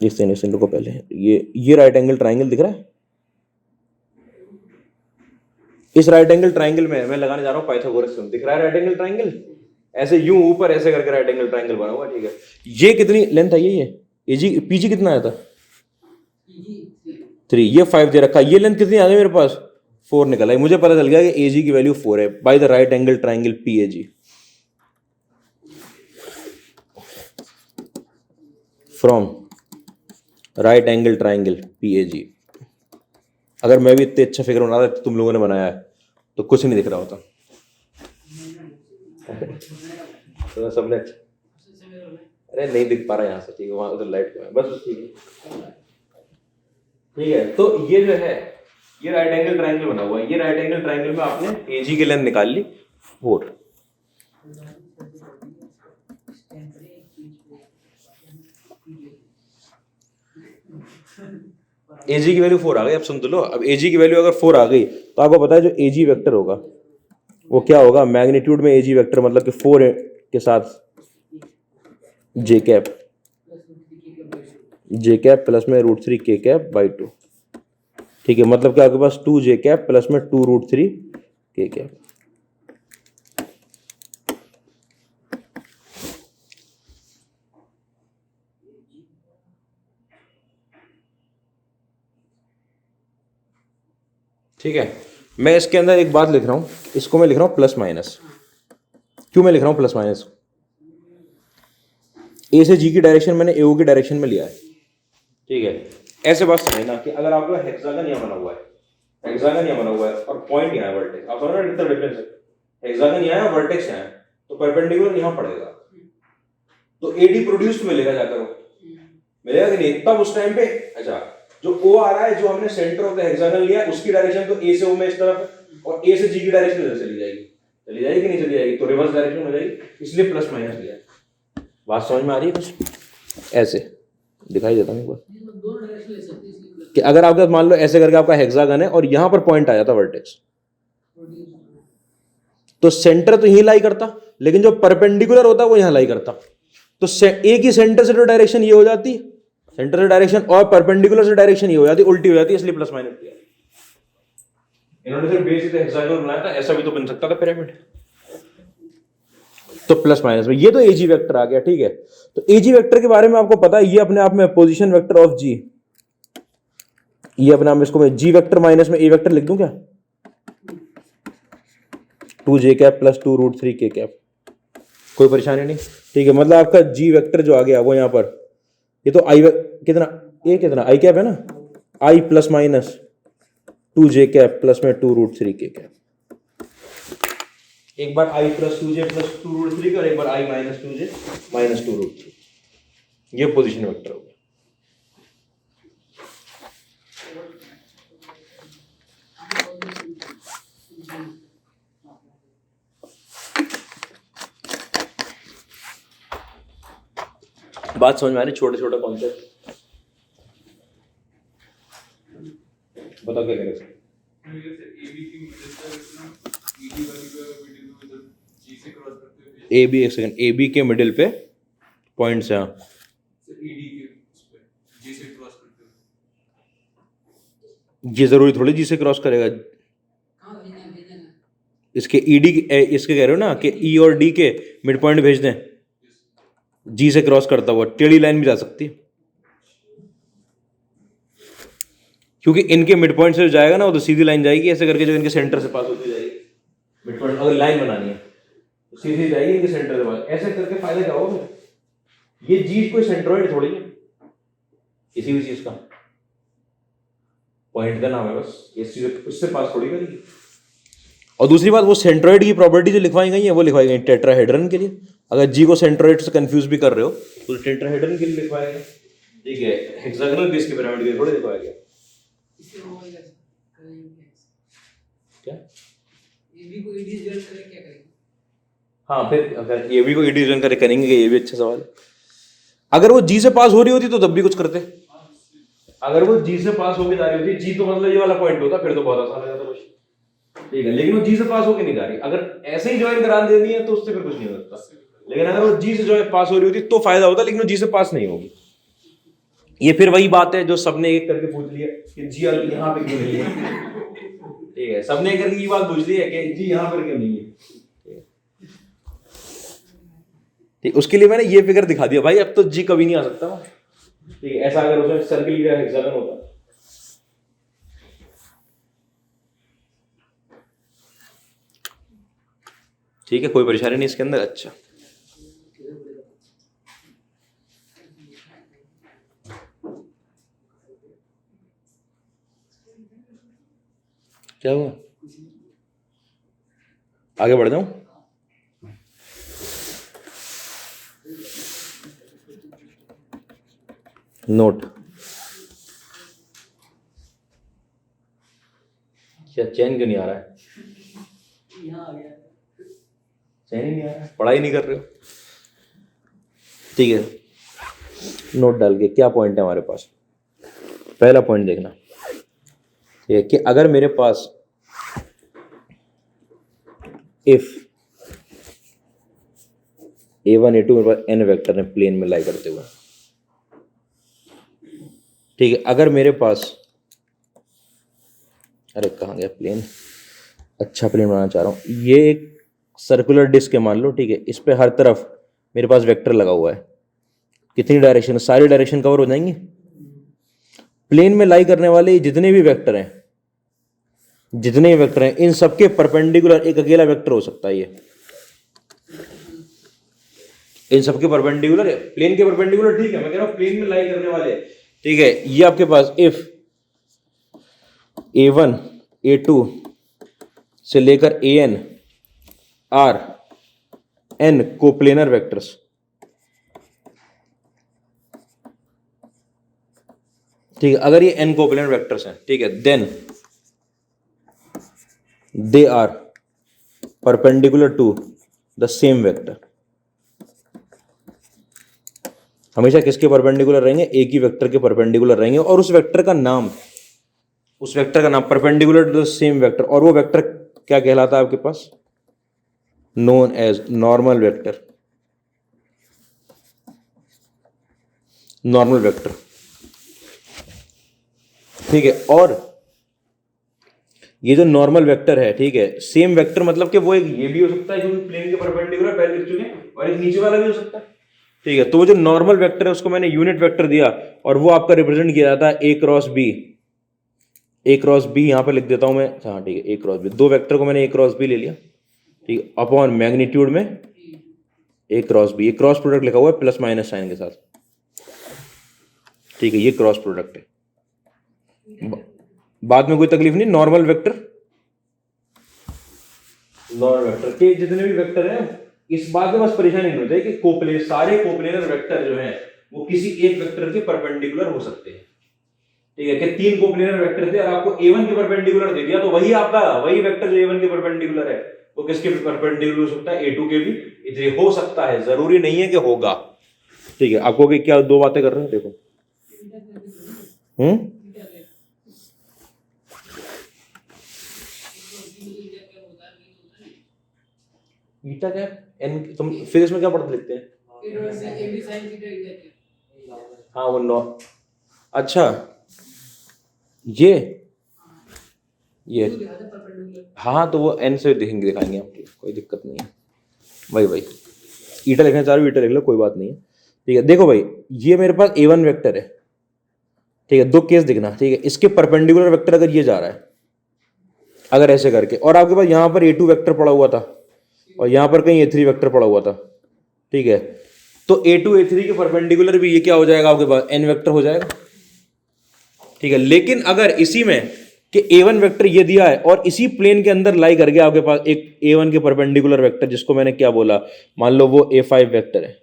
Speaker 1: इससे रुको पहले, ये राइट एंगल ट्राइंगल दिख रहा है? इस राइट एंगल ट्राइंगल में मैं लगाने जा रहा हूँ पाइथागोरस थ्योरम। दिख रहा है राइट एंगल ट्राइंगल? ऐसे यूं ऊपर ऐसे करके राइट एंगल ट्राइंगल बना हुआ। ठीक है, ये कितनी लेंथ आई है? ये एजी पीजी कितना आया था? 3। ये 5 दे रखा। ये लेंथ कितनी आ गई मेरे पास? 4 निकल आई। मुझे पता चल गया कि एजी की वैल्यू 4 है by the right angle triangle PAG. From right angle triangle PAG. अगर मैं भी इतने अच्छा फिगर बना था तुम लोगों ने बनाया है तो कुछ नहीं दिख रहा होता। तो सबने अरे नहीं दिख पा रहा यहाँ से, ठीक है, वहां उधर लाइट को है बस, ठीक है। ठीक है, तो ये जो है ये राइट एंगल ट्राइंगल बना हुआ है। ये राइट एंगल ट्राइंगल में आपने एजी की लेंथ निकाल ली 4। एजी की वैल्यू 4 आ गई। अब सुन तो लो, अब एजी की वैल्यू अगर 4 आ गई तो आपको पता है जो एजी वेक्टर होगा वो क्या होगा? मैग्नीट्यूड में एजी वेक्टर मतलब कि 4 के साथ जे कैप प्लस में √3 के कैप बाई 2। ठीक है, मतलब कि आपके पास 2 जे कैप प्लस में 2 √3 के कैप। ठीक है, मैं इसके अंदर एक बात लिख रहा हूं, इसको मैं लिख रहा हूं प्लस माइनस। क्यों मैं लिख रहा हूं प्लस माइनस? ए से जी की डायरेक्शन मैंने एओ की डायरेक्शन में लिया है। ठीक है, ऐसे बात समझना कि अगर आपका हेक्सागन यहाँ बना हुआ है, हेक्सागन यहाँ बना हुआ है और पॉइंट यहाँ है वर्टेक्स, आप समझ रहे हो कितना डिफरेंस है? हेक्सागन यहाँ है और वर्टेक्स यहाँ है, तो परपेंडिकुलर यहाँ पड़ेगा तो एडी प्रोड्यूस्ड मिलेगा जाकर, वो मिलेगा कि नहीं? तब उस टाइम पे अच्छा जो ओ आ रहा है, जो हमने सेंटर ऑफ द हेक्सागन लिया उसकी डायरेक्शन तो ए से ओ में इस तरफ और ए से जी की डायरेक्शन इधर चली जाएगी कि नहीं चली जाएगी? तो रिवर्स डायरेक्शन हो जाएगी, इसलिए प्लस माइनस लिया। बात समझ में आ रही है? कुछ ऐसे दिखाई देता है।
Speaker 2: दोनों डायरेक्शन ले सकते हैं इसलिए
Speaker 1: कि अगर आपका मान लो ऐसे करके आपका हेक्सागन है और यहां पर पॉइंट आ जाता वर्टेक्स, तो सेंटर तो यहीं लाई करता, लेकिन जो परपेंडिकुलर होता वो यहां लाई करता। तो एक ही सेंटर से तो डायरेक्शन ये हो जाती, सेंटर से डायरेक्शन और परपेंडिकुलर से डायरेक्शन ये हो जाती, उल्टी हो जाती, इसलिए प्लस माइनस किया। इन्होंने सिर्फ बेसिक हेक्सागोनल बनाया था, ऐसा भी तो बन सकता था पिरामिड। तो प्लस माइनस में ये तो एजी वेक्टर आ गया, ठीक है। तो एजी वेक्टर के बारे में आपको पता है, ये अपने आप में पोजीशन वेक्टर ऑफ जी, ये अपने आप में इसको मैं जी वेक्टर माइनस में ए वेक्टर लिख दूं क्या, 2j कैप प्लस 2√3 के कैप, कोई परेशानी नहीं, ठीक है। मतलब आपका जी वेक्टर जो आ गया वो यहां पर, ये तो आई कितना, ए कितना आई कैप है ना, I plus minus 2j cap plus में 2√3 के कैप। एक बार आई प्लस 2j प्लस 2√3 और एक बार आई माइनस 2j माइनस 2√3, ये पोजीशन वेक्टर हो गया। बात समझ में आ रही, छोटे छोटे कॉन्सेप्ट, बताओ क्या करें। ए बी, एक सेकंड, ए बी के मिडिल पे पॉइंट्स है, ये जरूरी थोड़ी जी से क्रॉस करेगा, इसके ईडी, इसके कह रहे हो ना कि ई और डी के मिड पॉइंट भेज दें, जी से क्रॉस करता हुआ टेढ़ी लाइन भी जा सकती है, क्योंकि इनके मिड पॉइंट से जाएगा ना वो तो सीधी लाइन जाएगी, ऐसे करके जो इनके सेंटर से पास होती जाएगी। मिड पॉइंट अगर लाइन बनानी है तो सीधी जाएगी इनके सेंटर से पास, ऐसे करके फायदा क्या होगा, ये जी कोई सेंट्रोइड थोड़ी है, किसी भी चीज का पॉइंट का नाम है बस, ये उससे पास थोड़ी करेगी। और दूसरी बात, वो सेंट्रोइड की प्रॉपर्टी जो लिखवाई गई है वो लिखवाई गई टेट्राहेड्रन के लिए। अगर जी को सेंट्रोइड से कंफ्यूज भी कर रहे हो तो टेट्राहेड्रन के लिए लिखवाया गया, ठीक है, हेक्सागोनल बेस के पिरामिड के लिए थोड़े लिखवाया गया। क्या
Speaker 2: एबी को ईडी ज्वाइन करें क्या करेंगे?
Speaker 1: हाँ, फिर अगर ये भी को ईडी ज्वाइन करे करेंगे, ये भी अच्छा सवाल है। अगर वो जी से पास हो रही होती तो तब भी कुछ करते, अगर वो जी से पास होके जा रही होती, जी तो मतलब ये वाला पॉइंट होता, फिर तो बहुत आसान हो जाता कुछ, ठीक है। लेकिन वो जी से पास होके नहीं जा रही, अगर ऐसे ही ज्वाइन करा देनी है तो उससे फिर कुछ नहीं हो सकता। लेकिन अगर वो जी से जो पास हो रही होती तो फायदा होता, लेकिन वो जी से पास नहीं होगी। ये फिर वही बात है जो सबने एक करके पूछ लिया कि जी यहाँ पे क्यों नहीं है, ठीक है, सबने एक करके ये बात पूछ ली है कि जी यहाँ पर क्यों नहीं है, ठीक। उसके लिए मैंने ये फिगर दिखा दिया भाई, अब तो जी कभी नहीं आ सकता, ठीक है। ऐसा अगर उसमें सर्किल या हेक्सागन होता, ठीक है, कोई परेशानी नहीं इसके अंदर। अच्छा, क्या हुआ, आगे बढ़ जाऊं? नोट, क्या चैन क्यों नहीं आ रहा है?
Speaker 2: यहाँ आ गया,
Speaker 1: चैन ही नहीं आ रहा है, पढ़ाई नहीं कर रहे हो, ठीक है। नोट डाल के क्या पॉइंट है हमारे पास, पहला पॉइंट देखना, ठीक है, कि अगर मेरे पास इफ a1 a2 मेरे पास n वेक्टर है प्लेन में लाई करते हुए, ठीक है। अगर मेरे पास, अरे कहाँ गया प्लेन, अच्छा प्लेन बनाना चाह रहा हूँ, ये एक सर्कुलर डिस्क है मान लो, ठीक है, इस पे हर तरफ मेरे पास वेक्टर लगा हुआ है, कितनी डायरेक्शन, सारी डायरेक्शन कवर हो जाएंगी। प्लेन में लाई करने वाले जितने भी वेक्टर हैं, जितने भी वेक्टर हैं, इन सबके परपेंडिकुलर एक अकेला वेक्टर हो सकता है, ये इन सबके परपेंडिकुलर है, प्लेन के परपेंडिकुलर, ठीक है, मैं कह रहा हूं प्लेन में लाई करने वाले, ठीक है। ये आपके पास इफ a1 a2 से लेकर an are n coplanar vectors, ठीक है। अगर ये n कोप्लेनर वेक्टर्स हैं, ठीक है, then they are perpendicular to the same vector, हमेशा किसके परपेंडिकुलर रहेंगे, एक ही वेक्टर के परपेंडिकुलर रहेंगे, और उस वेक्टर का नाम perpendicular to the same vector, और वो वेक्टर क्या कहलाता है आपके पास, known as normal vector. Normal vector, ठीक है। और ये जो नॉर्मल वेक्टर है, ठीक है, सेम वेक्टर मतलब कि वो एक ये भी हो सकता है जो प्लेन के परपेंडिकुलर पहले लिख चुके हैं, और एक नीचे वाला भी हो सकता है, ठीक है। तो वो जो नॉर्मल वेक्टर है उसको मैंने यूनिट वेक्टर दिया, और वो आपका रिप्रेजेंट किया जाता है ए क्रॉस बी। ए क्रॉस बी यहां पर लिख देता हूं मैं, हाँ ठीक है, ए क्रॉस बी, दो वेक्टर को मैंने ए क्रॉस बी ले लिया, ठीक है, अपॉन मैग्नीट्यूड में ए क्रॉस बी। ये क्रॉस प्रोडक्ट लिखा हुआ है प्लस माइनस साइन के साथ, ठीक है, ये क्रॉस प्रोडक्ट है। बाद में कोई तकलीफ नहीं, नॉर्मल वेक्टर के जितने भी वेक्टर हैं, इस बात में बस परेशानी नहीं होती है कि सारे कोप्लेनर वेक्टर जो हैं वो किसी एक वेक्टर के परपेंडिकुलर हो सकते हैं, ठीक है। कि तीन कोप्लेनर वेक्टर थे और आपको a1 के परपेंडिकुलर दे दिया, तो वही वेक्टर जो a1 के परपेंडिकुलर है वो किसके परपेंडिकुलर हो सकता है, a2 के भी। ये हो सकता है, जरूरी नहीं है कि होगा, ठीक है। आपको क्या दो बातें कर रहे हैं, देखो, ईटा क्या एन, तुम फिजिक्स में क्या पढ़ते लिखते हैं, हाँ वो नौ, अच्छा ये हाँ, तो वो एन से दिखाएंगे आपको, कोई दिक्कत नहीं है भाई। ईटा लिखना चाह रहे हो, ईटा लिख लो, कोई बात नहीं है, ठीक है। देखो भाई, ये मेरे पास a1 वेक्टर है, ठीक है, दो केस दिखना, ठीक है। इसके परपेंडिकुलर वेक्टर अगर ये जा रहा है, अगर ऐसे करके, और आपके पास यहां पर a2 वेक्टर पड़ा हुआ था, और यहां पर कहीं a3 वेक्टर पड़ा हुआ था, ठीक है, तो a2 a3 के परपेंडिकुलर भी ये क्या हो जाएगा, आपके पास n वेक्टर हो जाएगा, ठीक है। लेकिन अगर इसी में कि a1 वेक्टर ये दिया है और इसी प्लेन के अंदर लाई करके आपके पास एक a1 के परपेंडिकुलर वेक्टर, जिसको मैंने क्या बोला, मान लो वो a5 वेक्टर है।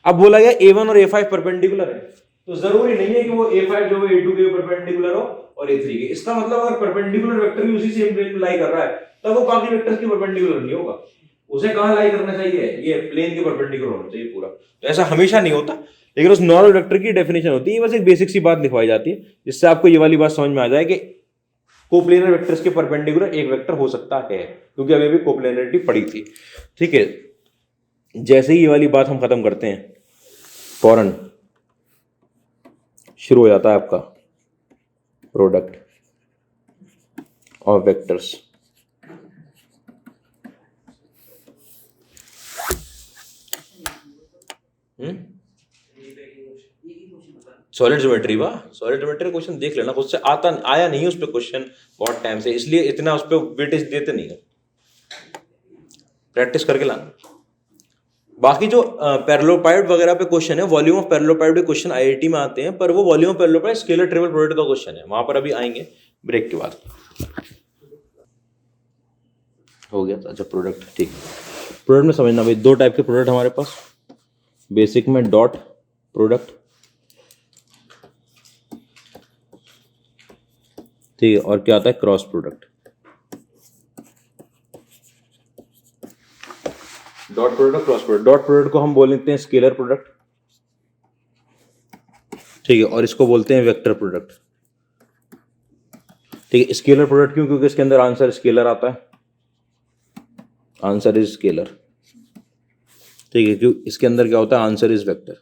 Speaker 1: अब बोला गया a1 और a5 परपेंडिकुलर है, तो जरूरी नहीं है कि वो a5 जो है a2 के परपेंडिकुलर हो और a3 के। इसका मतलब अगर परपेंडिकुलर वेक्टर भी उसी सेम प्लेन में लाई कर रहा है, तब वो बाकी वेक्टर्स के परपेंडिकुलर नहीं होगा। उसे कहां लाई करना चाहिए, ये प्लेन के परपेंडिकुलर होना चाहिए पूरा। तो ऐसा हमेशा नहीं होता, लेकिन उस नॉर्मल वेक्टर की डेफिनेशन होती है, बस एक बेसिक सी बात लिखवाई जाती है, जिससे आपको ये वाली बात समझ में आ जाए कि कोप्लेनर वेक्टर्स के परपेंडिकुलर एक वेक्टर हो सकता है, क्योंकि अभी भी कोप्लेनरिटी पड़ी थी, ठीक है। जैसे ही ये वाली बात हम खत्म करते हैं, फौरन शुरू हो जाता है आपका product of vectors. Solid geometry, वाह, सॉलिड ज्योमेट्री क्वेश्चन देख लेना, खुद से आया नहीं उस पर क्वेश्चन बहुत टाइम से, इसलिए इतना उस पर वेटेज देते नहीं है, प्रैक्टिस करके लाना। बाकी जो पैरेललोपाइड वगैरह पे क्वेश्चन है, वॉल्यूम ऑफ पैरेललोपाइड के क्वेश्चन आईआईटी में आते हैं, पर वो volume of parallelopiped scalar triple product का क्वेश्चन है, वहां पर अभी आएंगे ब्रेक के बाद। हो गया, अच्छा प्रोडक्ट, ठीक। प्रोडक्ट में समझना भाई, दो टाइप के प्रोडक्ट हमारे पास, बेसिक में डॉट प्रोडक्ट, ठीक है, और क्या आता है cross product. Dot product, cross product. Dot product को हम बोल लेते हैं स्केलर प्रोडक्ट, ठीक है, और इसको बोलते हैं वेक्टर प्रोडक्ट, ठीक है। स्केलर प्रोडक्ट क्यों, क्योंकि इसके अंदर आंसर स्केलर आता है, आंसर इज स्केलर, ठीक है, क्यों इसके अंदर क्या होता है, आंसर इज वेक्टर,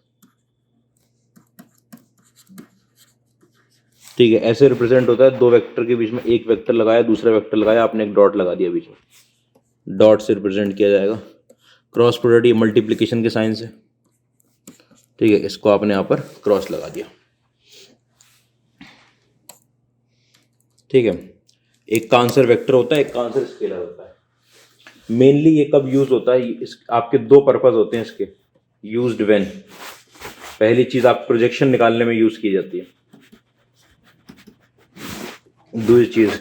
Speaker 1: ठीक है। ऐसे रिप्रेजेंट होता है, दो वेक्टर के बीच में एक वेक्टर लगाया, दूसरा वेक्टर लगाया, आपने एक डॉट लगा दिया बीच में, डॉट से रिप्रेजेंट किया जाएगा। क्रॉस प्रोडक्ट ये मल्टीप्लिकेशन के साइन से, ठीक है, इसको आपने यहां पर क्रॉस लगा दिया, ठीक है। एक का आंसर वेक्टर होता है, एक का आंसर स्केलर होता है। मेनली ये कब यूज होता है, आपके दो पर्पस होते हैं इसके, यूज्ड व्हेन। पहली चीज आप प्रोजेक्शन निकालने में यूज की जाती है, दूसरी चीज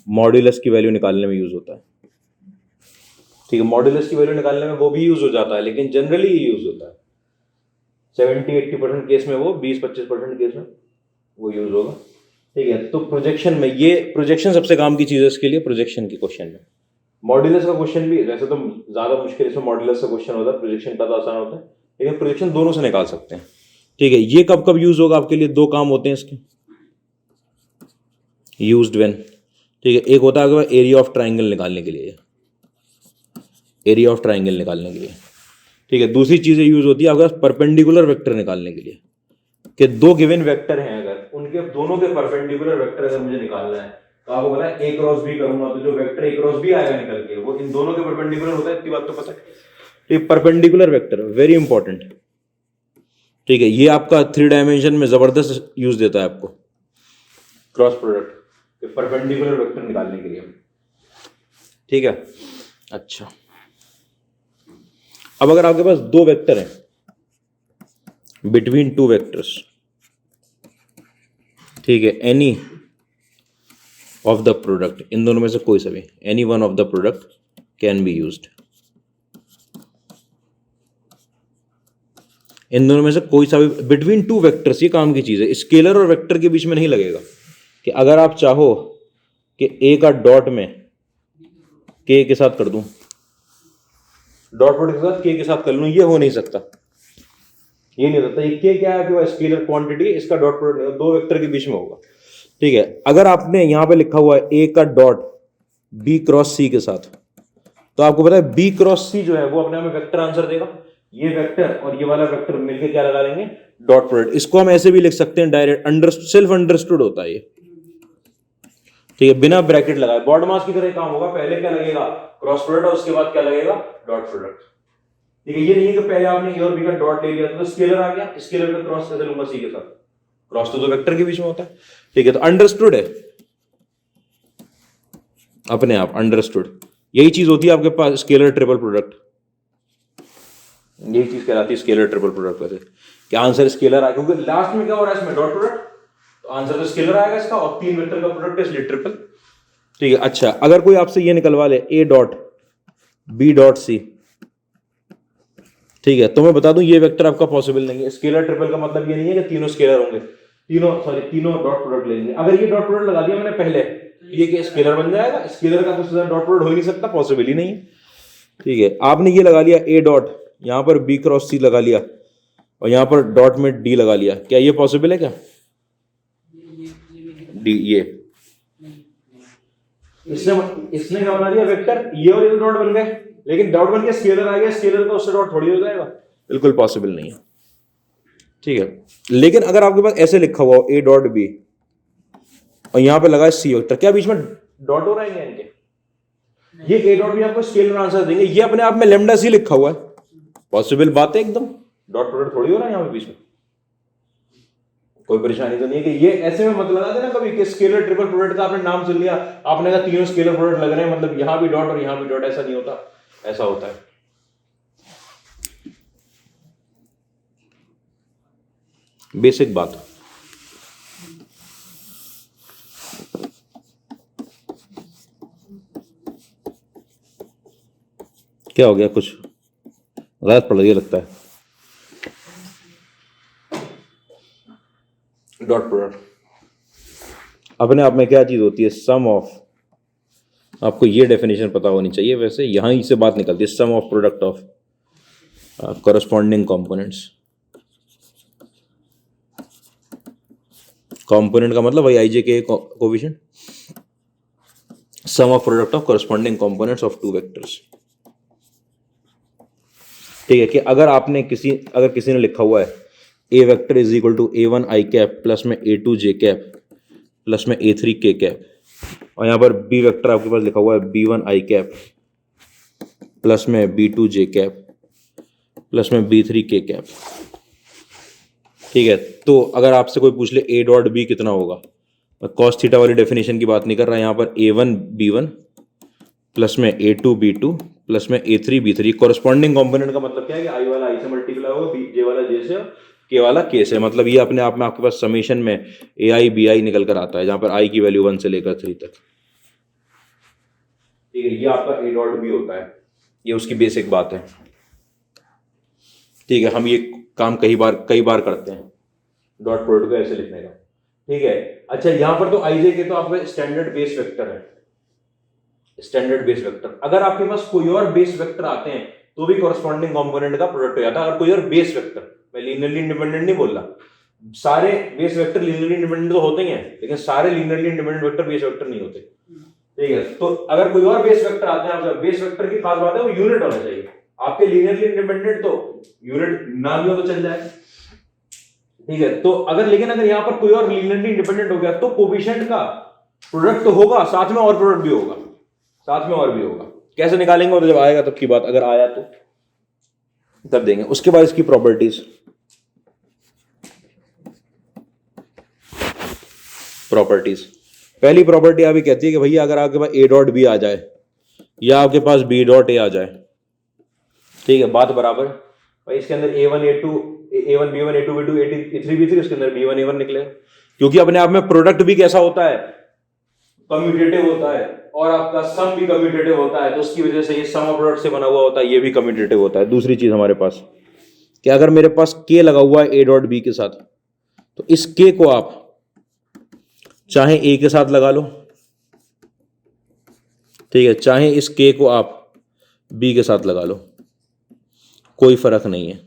Speaker 1: मॉड्यूलस की वैल्यू निकालने में यूज होता है, ठीक है। मॉड्यूलस की वैल्यू निकालने में वो भी यूज हो जाता है, लेकिन जनरली ये यूज होता है 70-80% केस में, वो 20-25% केस में वो यूज होगा, ठीक है। तो प्रोजेक्शन में ये प्रोजेक्शन सबसे काम की चीज है इसके लिए, प्रोजेक्शन के क्वेश्चन में। मॉड्यूलस का क्वेश्चन भी वैसे तो ज्यादा मुश्किल इसमें मॉड्यूलस का क्वेश्चन होता है, प्रोजेक्शन का तो आसान होता है, ठीक है, प्रोजेक्शन दोनों से निकाल सकते हैं। ठीक है, ये कब कब यूज होगा आपके लिए, दो काम होते हैं इसके यूज्ड व्हेन। ठीक है, एक होता है आपके पास एरिया ऑफ ट्राइंगल निकालने के लिए, एरिया ऑफ ट्राइंगल निकालने के लिए। ठीक है, दूसरी चीज़ यूज होती है आपके पास परपेंडिकुलर वेक्टर निकालने के लिए, कि दो गिवन वेक्टर हैं, अगर उनके दोनों के परपेंडिकुलर वेक्टर अगर मुझे निकालना है तो आपको पता है ए क्रॉस बी करूंगा तो जो वेक्टर ए क्रॉस बी आएगा निकल के वो इन दोनों के परपेंडिकुलर होता है, इतनी बात तो पता है। तो ये परपेंडिकुलर वेक्टर वेरी इंपॉर्टेंट। ठीक है, ये आपका 3 डायमेंशन में जबरदस्त यूज देता है आपको क्रॉस प्रोडक्ट परपेंडिकुलर वेक्टर निकालने के लिए। ठीक है, अच्छा अब अगर आपके पास दो वेक्टर हैं बिटवीन टू वेक्टर्स, ठीक है, एनी ऑफ द प्रोडक्ट, इन दोनों में से कोई सा भी, any one of the product can be used, इन दोनों में से कोई सा भी बिटवीन टू वेक्टर्स, ये काम की चीज है, स्केलर और वेक्टर के बीच में नहीं लगेगा। कि अगर आप चाहो कि ए का डॉट में के के साथ कर दूं, डॉट प्रोडक्ट के साथ के साथ कर लूं, ये हो नहीं सकता, ये नहीं होता। ये के क्या है कि स्केलर क्वांटिटी, इसका डॉट प्रोडक्ट नहीं, दो वेक्टर के बीच में होगा। ठीक है, अगर आपने यहां पे लिखा हुआ है ए का डॉट बी क्रॉस सी के साथ, तो आपको पता है बी क्रॉस सी जो है वो अपने आप में वेक्टर आंसर देगा। ये वेक्टर और ये वाला वेक्टर मिलके क्या लगा लेंगे, डॉट प्रोडक्ट। इसको हम ऐसे भी लिख सकते हैं डायरेक्ट, सेल्फ अंडरस्टूड होता है ये। ठीक है, बिना ब्रैकेट लगाए बॉड मास की तरह काम होगा। पहले क्या लगेगा, क्रॉस प्रोडक्ट, और उसके बाद क्या लगेगा, डॉट प्रोडक्ट। ठीक है, ये नहीं है कि पहले आपने ए और बी का डॉट ले लिया तो स्केलर आ गया, स्केलर का क्रॉस कैसे लूंगा सी के साथ, क्रॉस तो दो वेक्टर के बीच में होता है। ठीक है, तो अंडरस्टूड है अपने आप, अंडरस्टूड। यही चीज होती है आपके पास स्केलर ट्रिपल प्रोडक्ट, यही चीज कहलाती है स्केलर ट्रिपल प्रोडक्ट। वैसे क्या आंसर स्केलर आएगा, क्योंकि लास्ट में क्या हो रहा है इसमें, डॉट प्रोडक्ट, तो आंसर तो स्केलर आएगा इसका, और तीन वेक्टर का प्रोडक्ट है इसलिए ट्रिपल। ठीक है, अच्छा अगर कोई आपसे ये निकलवा ले A dot B dot C, ठीक है, तो मैं बता दूं ये वेक्टर आपका पॉसिबल नहीं है। स्केलर ट्रिपल का मतलब ये नहीं है कि तीनों स्केलर होंगे, तीनों डॉट प्रोडक्ट लेंगे। अगर ये डॉट प्रोडक्ट लगा दिया मैंने पहले, ये क्या स्केलर बन जाएगा, स्केलर का तो डॉट प्रोडक्ट हो ही नहीं सकता, पॉसिबल ही नहीं है। ठीक है, आपने ये लगा लिया ए डॉट, यहां पर बी क्रॉस सी लगा लिया, और यहां पर डॉट में डी लगा लिया, क्या ये पॉसिबल है क्या, डी, ये इसने क्या बना दिया वेक्टर, ये और ये डॉट बन गए, लेकिन डॉट बन के स्केलर आ गया, स्केलर का उससे डॉट थोड़ी हो जाएगा, बिल्कुल पॉसिबल नहीं है। ठीक है, लेकिन अगर आपके पास ऐसे लिखा हुआ ए डॉट बी और यहां पे लगा है सी वेक्टर, क्या बीच में डॉट हो रहेंगे इनके, ये ए डॉट बी आपको स्केलर आंसर देंगे, ये अपने आप में लेमडा सी लिखा हुआ है, पॉसिबल बात है एकदम, डॉट प्रोडक्ट थोड़ी हो रहा है यहां पे बीच में, कोई परेशानी तो नहीं है। कि ये ऐसे में मत लगा देना कभी कि स्केलर ट्रिपल प्रोडक्ट का आपने नाम सुन लिया, आपने कहा तीनों स्केलर प्रोडक्ट लग रहे हैं, मतलब यहां भी डॉट और यहां भी डॉट, ऐसा नहीं होता, ऐसा होता है। बेसिक बात। क्या हो गया, कुछ गलत पड़ गया लगता है। डॉट प्रोडक्ट अपने आप में क्या चीज होती है, सम ऑफ, आपको ये डेफिनेशन पता होनी चाहिए, वैसे यहां से बात निकलती है, sum of product of corresponding components. Component का मतलब वही आई के coefficient, sum of product of corresponding components of two vectors. ठीक है, कि अगर किसी ने लिखा हुआ है A vector is equal to A one I cap plus में A two J cap plus में ए थ्री के कैप, और यहाँ पर बी वेक्टर आपके पास लिखा हुआ है B one I cap plus में B two J cap plus में बी थ्री के कैप। ठीक है, तो अगर आपसे कोई पूछ ले ए डॉट बी कितना होगा, मैं कॉस थीटा वाली डेफिनेशन की बात नहीं कर रहा, यहाँ पर A one B one plus में A two B two plus में A three B three. Corresponding component का मतलब क्या है कि आई वाला आई से मल्टीप्लाई होगा, जे वाला जे से, के वाला के से, मतलब ये अपने आप में आपके पास समेशन में ए आई बी आई निकल कर आता है, जहां पर आई की वैल्यू 1 से लेकर 3 तक। ठीक है, ये आपका ए डॉट बी होता है, ये उसकी बेसिक बात है। ठीक है, हम ये काम कई बार करते हैं, डॉट प्रोडक्ट को ऐसे लिखने का। ठीक है, अच्छा यहां पर तो आई जे के तो आपका स्टैंडर्ड बेस वेक्टर है, स्टैंडर्ड बेस वेक्टर। अगर आपके पास कोई और बेस वेक्टर आते हैं तो भी कॉरस्पॉन्डिंग कंपोनेंट का प्रोडक्ट हो जाता है। अगर कोई और बेस वेक्टर, मैं लीनियरली इंडिपेंडेंट नहीं बोल रहा, सारे बेस वेक्टर लीनियरली इंडिपेंडेंट तो होते ही हैं, लेकिन सारे linearly independent vector base vector नहीं होते, ठीक है। तो अगर कोई और बेस वेक्टर आते हैं, आप बेस वेक्टर की खास बात है वो यूनिट होना चाहिए। आपके लीनियरली इंडिपेंडेंट तो यूनिट ना भी हो तो चल जाए, ठीक है। तो अगर यहाँ पर कोई और लीनियरली इंडिपेंडेंट हो गया तो कोफिशिएंट का प्रोडक्ट तो होगा, साथ में और प्रोडक्ट भी होगा, साथ में और भी होगा। कैसे निकालेंगे और जब आएगा तब की बात, अगर आया तो तब देंगे। उसके बाद इसकी प्रॉपर्टीज, पहली प्रॉपर्टी अभी कहती है कि भैया अगर आपके पास ए डॉट बी आ जाए या आपके पास बी डॉट ए आ जाए, ठीक है, बात बराबर भाई। इसके अंदर A1 A2 A1 B1 A2 B2 A3 B3, इसके अंदर B1 A1 निकले, क्योंकि अपने आप में प्रोडक्ट भी कैसा होता है, कम्यूटेटिव होता है, और आपका सम भी कम्यूटेटिव होता है, तो उसकी वजह से ये सम ऑफ प्रोडक्ट से बना हुआ होता है, ये भी कम्यूटेटिव होता है। दूसरी चीज हमारे पास कि अगर मेरे पास K लगा हुआ है A डॉट B के साथ, तो इस K को आप चाहे A के साथ लगा लो, ठीक है, चाहे इस K को आप B के साथ लगा लो, कोई फर्क नहीं है,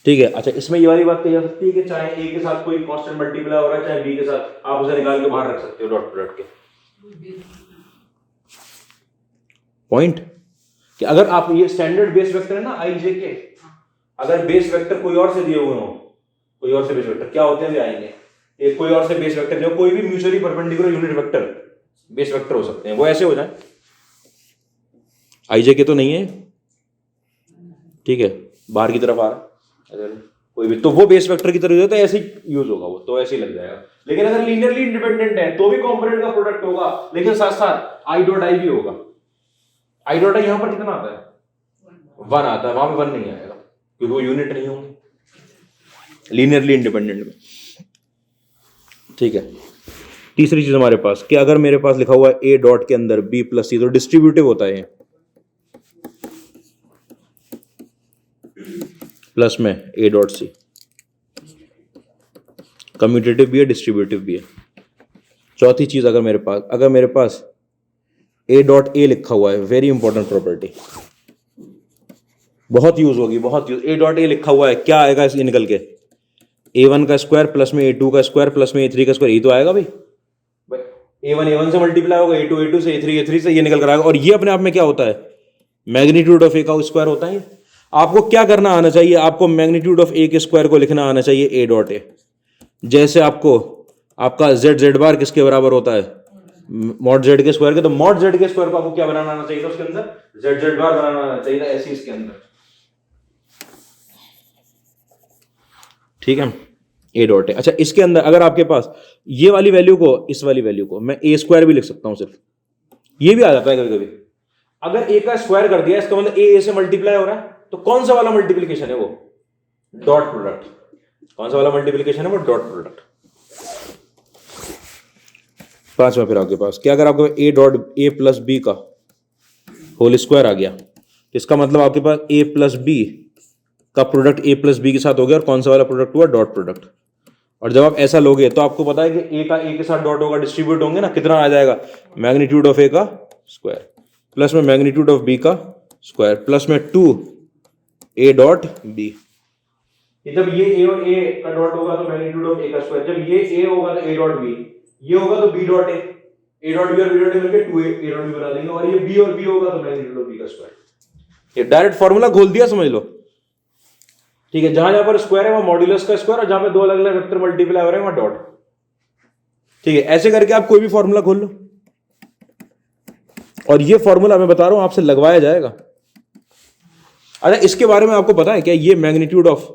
Speaker 1: ठीक है। अच्छा, इसमें ये वाली बात कही जा सकती है कि चाहे A के साथ कोई कांस्टेंट मल्टीप्लाई हो रहा है, चाहे B के साथ, आप उसे निकाल के बाहर रख सकते हो डॉट प्रोडक्ट के। पॉइंट कि अगर आप ये स्टैंडर्ड बेस वेक्टर है ना I J के, अगर बेस वेक्टर कोई और से दिए हुए हो, कोई और से बेस वेक्टर क्या होते हैं भी आएंगे, एक कोई और से बेस वेक्टर जो कोई भी mutually perpendicular unit vector base vector हो सकते हैं, वो ऐसे हो जाए, I J के तो नहीं है, ठीक है, बाहर की तरफ आ रहा है कोई भी, तो वो बेस वेक्टर की तरह तो ऐसे ही यूज होगा, वो तो ऐसे ही लग जाएगा। लेकिन अगर लीनियरली इंडिपेंडेंट है तो भी कंपोनेंट का प्रोडक्ट होगा, लेकिन साथ साथ I डॉट I भी होगा। I डॉट I यहां पर कितना आता है, 1 आता है, वहां पे 1 नहीं आएगा क्योंकि वो यूनिट नहीं होंगे लीनियरली इंडिपेंडेंट में, ठीक है। तीसरी चीज हमारे पास कि अगर मेरे पास लिखा हुआ है A डॉट के अंदर B प्लस C, तो डिस्ट्रीब्यूटिव होता है प्लस में A डॉट C, कम्यूटेटिव भी है, डिस्ट्रीब्यूटिव भी है। चौथी चीज, अगर मेरे पास A डॉट A लिखा हुआ है, वेरी इंपॉर्टेंट प्रॉपर्टी, बहुत यूज होगी, बहुत यूज। A डॉट A लिखा हुआ है, क्या आएगा इसलिए निकल के, A1 का स्क्वायर प्लस में A2 का स्क्वायर प्लस में A3 का स्क्वायर, ये तो आएगा भाई। A1 A1 से मल्टीप्लाई होगा, A2 A2 से, A3 A3 से, ये निकल कर आएगा। और ये अपने आप में क्या होता है, मैग्नीट्यूड ऑफ A का स्क्वायर होता है। आपको क्या करना आना चाहिए, आपको मैग्नीट्यूड ऑफ A के स्क्वायर को लिखना आना चाहिए A डॉट A। जैसे आपका Z बार किसके बराबर होता है, मॉड Z के स्क्वायर के, तो मॉड Z के स्क्वायर को आपको क्या बनाना आना चाहिए था, उसके अंदर Z बार बनाना आना चाहिए था, ऐसे इसके अंदर, ठीक है, A डॉट A। अच्छा, इसके अंदर अगर आपके पास ये वाली वैल्यू को, इस वाली वैल्यू को मैं A स्क्वायर भी लिख सकता हूं, सिर्फ ये भी आ जाता है कभी कभी। अगर A का स्क्वायर कर दिया, इसका मतलब A से मल्टीप्लाई हो रहा है, तो कौन सा वाला मल्टीप्लीकेशन है वो, डॉट प्रोडक्ट। कौन सा वाला मल्टीप्लीकेशन है वो, डॉट प्रोडक्ट। पांचवा फिर आपके पास क्या, अगर आपके A dot A plus B का होल स्क्वायर आ गया, तो इसका मतलब आपके पास A प्लस B का प्रोडक्ट A प्लस B के साथ हो गया, और कौन सा वाला प्रोडक्ट हुआ, डॉट प्रोडक्ट। और जब आप ऐसा लोगे तो आपको पता है कि A का A के साथ डॉट होगा, डिस्ट्रीब्यूट होंगे ना, कितना आ जाएगा, मैग्नीट्यूड ऑफ A का स्क्वायर प्लस में मैग्नीट्यूड ऑफ B का स्क्वायर प्लस में 2 A डॉट B। जब ये A और A का डॉट होगा तो मैग्नीट्यूड ऑफ A का स्क्वायर, जब ये A होगा तो A डॉट B, ये होगा तो B dot A dot B और B डॉट A मिलकर 2A डॉट B बना देंगे, और ये B और B होगा तो मैग्नीट्यूड ऑफ B का स्क्वायर। ये डायरेक्ट फार्मूला खोल दिया, समझ लो, ठीक है। जहां पर स्क्वायर है वहां मॉड्यूलस का स्क्वायर, और जहां पे दो अलग अलग वेक्टर मल्टीप्लाई हो रहे हैं वहां डॉट, ठीक है। ऐसे करके आप कोई भी फार्मूला खोल लो, और ये फार्मूला मैं बता रहा हूं आपसे लगवाया जाएगा। अच्छा, इसके बारे में आपको पता है क्या, ये मैग्नीट्यूड ऑफ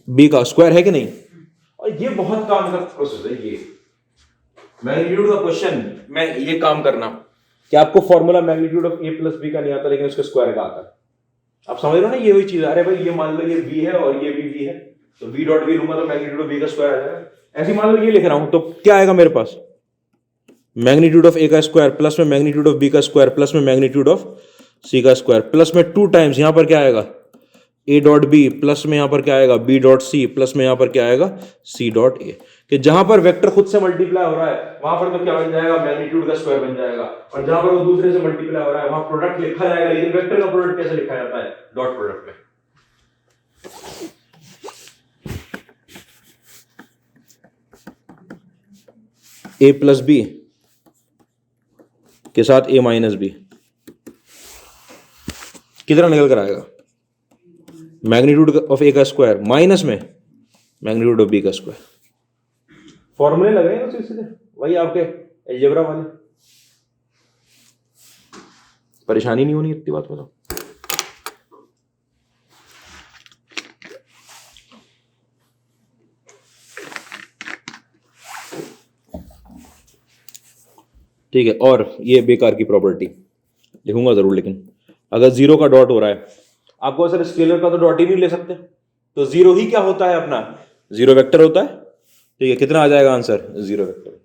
Speaker 1: B का स्क्वायर है कि नहीं, और ये बहुत काम का प्रोसेस है, ये मैग्नीट्यूड का क्वेश्चन में ये काम करना कि आपको formula magnitude of A plus B का नहीं आता, लेकिन उसके स्क्वायर का आता है। आप समझ रहे हो ना, ये वही चीज। अरे भाई, ये मान लो ये B है और ये भी B है, तो B डॉट B लूंगा तो मैग्नीट्यूड ऑफ B का स्क्वायर आ जाएगा। ऐसे मान लो ये लिख रहा हूं, तो क्या आएगा मेरे पास, मैग्नीट्यूड ऑफ A का स्क्वायर प्लस में मैग्नीट्यूड ऑफ B का स्क्वायर प्लस में मैग्नीट्यूड ऑफ C का स्क्वायर प्लस में 2 टाइम्स यहां पर क्या आएगा, A डॉट B प्लस में यहां पर क्या आएगा, B डॉट C प्लस में यहां पर क्या आएगा, C डॉट A। कि जहां पर वेक्टर खुद से मल्टीप्लाई हो रहा है वहां पर तो क्या बन जाएगा, मैग्नीट्यूड का स्क्वायर बन जाएगा, और जहां पर वो दूसरे से मल्टीप्लाई हो रहा है वहां प्रोडक्ट लिखा जाएगा, लेकिन वेक्टर का प्रोडक्ट कैसे लिखा जाता है, डॉट प्रोडक्ट में। ए प्लस बी के साथ ए माइनस बी कितना निकल कर आएगा, मैग्नीट्यूड ऑफ ए का स्क्वायर माइनस में मैग्नीट्यूड ऑफ बी का स्क्वायर। फॉर्मूले लग रहे हैं ना सीधे वही आपके अलजेब्रा वाले, परेशानी नहीं होनी इतनी बात में तो। ठीक है, और ये बेकार की प्रॉपर्टी लिखूंगा जरूर, लेकिन अगर जीरो का डॉट हो रहा है, आपको सर स्केलर का तो डॉट ही नहीं ले सकते, तो जीरो ही क्या होता है अपना, जीरो वेक्टर होता है। ठीक है, कितना आ जाएगा आंसर, जीरो वेक्टर।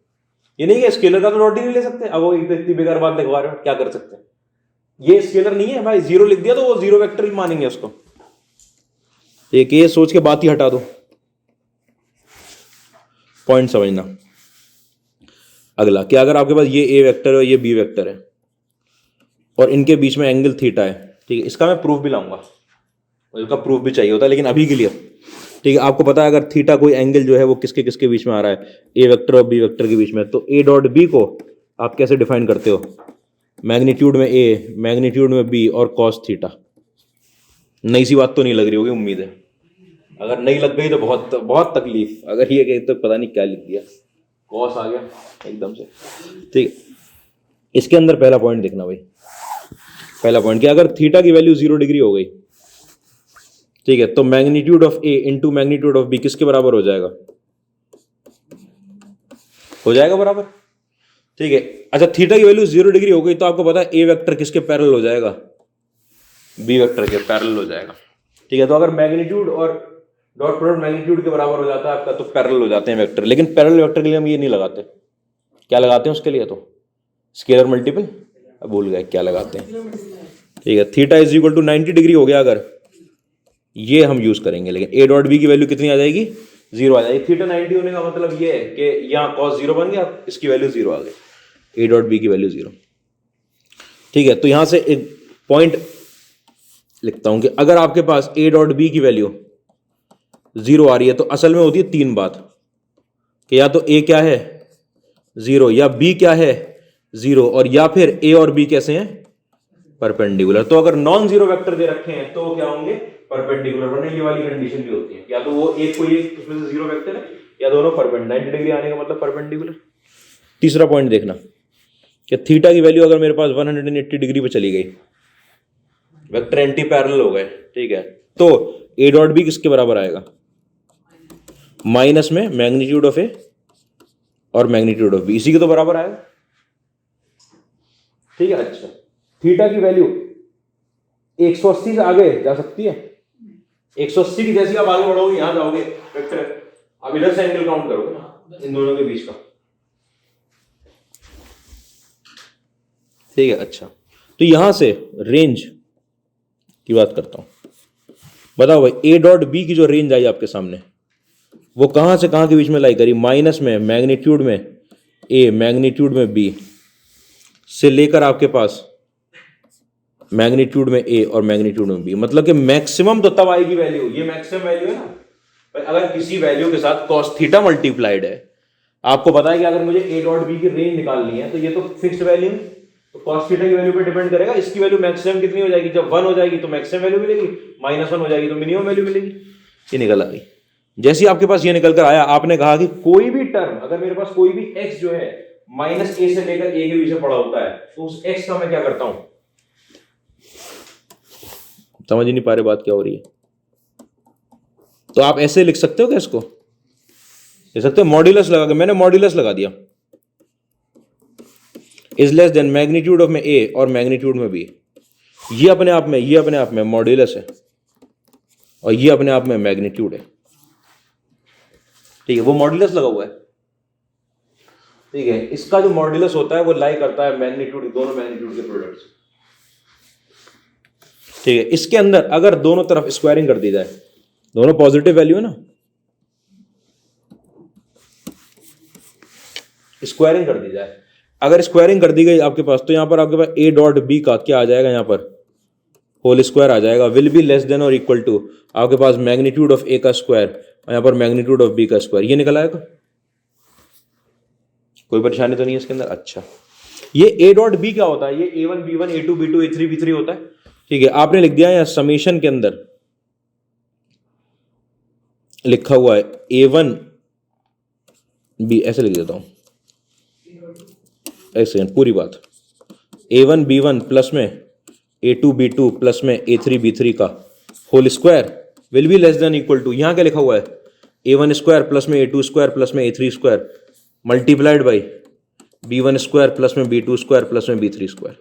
Speaker 1: ये नहीं है स्केलर का तो डॉट ही नहीं ले सकते, अब वो इतनी बेकार बात लिखवा रहे हो, क्या कर सकते हैं, ये स्केलर नहीं है भाई, जीरो लिख दिया तो वो जीरो वेक्टर ही मानेंगे उसको। एक ये सोच के बात ही हटा दो, पॉइंट समझना। अगला कि अगर आपके पास ये ए वेक्टर है, ये बी वेक्टर है, और इनके बीच में एंगल थीटा है, ठीक है, इसका मैं प्रूफ भी लाऊंगा, इसका प्रूफ भी चाहिए होता है, लेकिन अभी के लिए ठीक है, आपको पता है अगर थीटा कोई एंगल जो है वो किसके किसके बीच में आ रहा है, ए वेक्टर और बी वेक्टर के बीच में, तो ए डॉट बी को आप कैसे डिफाइन करते हो, मैग्नीट्यूड में ए, मैग्नीट्यूड में बी और कॉस थीटा। नई सी बात तो नहीं लग रही होगी उम्मीद है, अगर नहीं लग गई तो बहुत बहुत तकलीफ, अगर ये कहे तो पता नहीं क्या लिख दिया, कॉस आ गया एकदम से। ठीक, इसके अंदर पहला पॉइंट देखना भाई, पहला पॉइंट कि अगर थीटा की वैल्यू 0 डिग्री हो गई, ठीक है, तो magnitude of A into magnitude of B किसके बराबर हो जाएगा, हो जाएगा बराबर। ठीक है, अच्छा थीटा की वैल्यू 0 डिग्री हो गई तो आपको पता है ए वेक्टर किसके पैरेलल हो जाएगा, बी वेक्टर के पैरेलल हो जाएगा। ठीक है, तो अगर मैग्नीट्यूड और डॉट प्रोडक्ट मैग्नीट्यूड के बराबर हो जाता है आपका, तो पैरेलल हो जाते हैं वेक्टर, लेकिन पैरेलल वेक्टर के लिए हम ये नहीं लगाते, क्या लगाते हैं उसके लिए, तो स्केलर मल्टीपल, अब भूल गए क्या लगाते हैं। ठीक है, theta is equal to 90 degree हो गया अगर, ये हम यूज करेंगे, लेकिन ए डॉट बी की वैल्यू कितनी आ जाएगी, 0 आ जाएगी। थीटा 90 होने का मतलब ये है कि यहाँ कॉस 0 बन गया, इसकी वैल्यू 0 आ गई, ए डॉट बी की वैल्यू 0। ठीक है, तो यहां से एक पॉइंट लिखता हूं कि अगर आपके पास ए डॉट बी की वैल्यू 0 आ रही है तो असल में होती है तीन बात, कि या तो ए क्या है 0, या बी क्या है 0, और या फिर ए और बी कैसे हैं, परपेंडिकुलर। तो अगर नॉन जीरो वेक्टर दे रखे हैं तो क्या होंगे, परपेंडिकुलर, वरना ये वाली कंडीशन भी होती है, या तो वो एक कोई एक उसमें से जीरो वेक्टर है, या दोनों परपेंडिकुलर, 90 डिग्री आने का मतलब परपेंडिकुलर। तीसरा पॉइंट देखना कि थीटा की वैल्यू अगर मेरे पास 180 डिग्री पे चली गई, वेक्टर एंटी पैरेलल हो गए, ठीक है, तो ए डॉट बी किसके बराबर आएगा, माइनस में मैग्नीट्यूड ऑफ ए और मैग्नीट्यूड ऑफ बी, इसी के तो बराबर आएगा। ठीक है, अच्छा थीटा की वैल्यू 180 से आगे जा सकती है, 180 की जैसी आप आगे बढ़ोगे यहां जाओगे वेक्टर, आप इधर से एंगल काउंट करोगे ना इन दोनों के बीच का। ठीक है, अच्छा तो यहां से रेंज की बात करता हूं, बताओ भाई ए डॉट बी की जो रेंज आई आपके सामने वो कहां से कहां के बीच में लाई करी, माइनस में मैग्नीट्यूड में ए मैग्नीट्यूड में बी से लेकर आपके पास मैग्नीट्यूड में ए और मैग्नीट्यूड में बी, मतलब कि मैक्सिमम तो तब आएगी वैल्यू, ये मैक्सिमम वैल्यू है ना भाई, अगर किसी वैल्यू के साथ cos थीटा मल्टीप्लाइड है, आपको पता है कि अगर मुझे ए डॉट बी की रेंज निकालनी है तो ये तो फिक्स्ड वैल्यू, तो cos थीटा की वैल्यू पे डिपेंड करेगा, इसकी वैल्यू मैक्सिमम कितनी हो जाएगी, जब 1 हो जाएगी तो मैक्सिमम वैल्यू मिलेगी, -1 हो जाएगी तो मिनिमम वैल्यू मिलेगी। ये निकल आ गई, जैसे आपके पास ये निकल कर आया, आपने कहा कि कोई भी टर्म अगर मेरे पास कोई भी x जो है -a से लेकर a के बीच में पड़ा होता है, तो उस x का मैं क्या करता हूं, समझ ही नहीं पा रहे बात क्या हो रही है, तो आप ऐसे लिख सकते हो क्या, इसको लिख सकते हो मॉड्यूलस लगा के, मैंने मॉड्यूलस लगा दिया, is less than magnitude of में ए और मैग्नीट्यूड में बी, ये अपने आप में मॉड्यूलस है और ये अपने आप में मैग्नीट्यूड है। ठीक है, वो मॉड्यूलस लगा हुआ है। ठीक है, इसका जो मॉड्यूलस होता है वो लाई करता है मैग्नीट्यूड, दोनों मैग्नीट्यूड के प्रोडक्ट्स। ठीक है, इसके अंदर अगर दोनों तरफ स्क्वायरिंग कर दी जाए, दोनों पॉजिटिव वैल्यू है ना, स्क्वायरिंग कर दी जाए, अगर स्क्वायरिंग कर दी गई आपके पास, तो यहाँ पर आपके पास ए डॉट बी का क्या आ जाएगा, यहाँ पर होल स्क्वायर आ जाएगा, विल बी लेस देन और इक्वल टू आपके पास मैग्नीट्यूड ऑफ ए का स्क्वायर और यहाँ पर मैग्नीट्यूड ऑफ बी का स्क्वायर, ये निकल आएगा। कोई परेशानी तो नहीं है इसके अंदर। अच्छा, ये ए डॉट बी क्या होता है, ये A1 B1 A2 B2 A3 B3 होता है, ठीक है। आपने लिख दिया है समीशन के अंदर लिखा हुआ है A1 B, ऐसे लिख देता हूं, एक सेकंड, पूरी बात, A1 B1 प्लस में A2 B2 प्लस में A3 B3 का whole square will be less than equal to, यहां क्या लिखा हुआ है, A1 स्क्वायर प्लस में A2 स्क्वायर प्लस में A3 square multiplied by B1 square plus में B2 स्क्वायर प्लस में B3 स्क्वायर,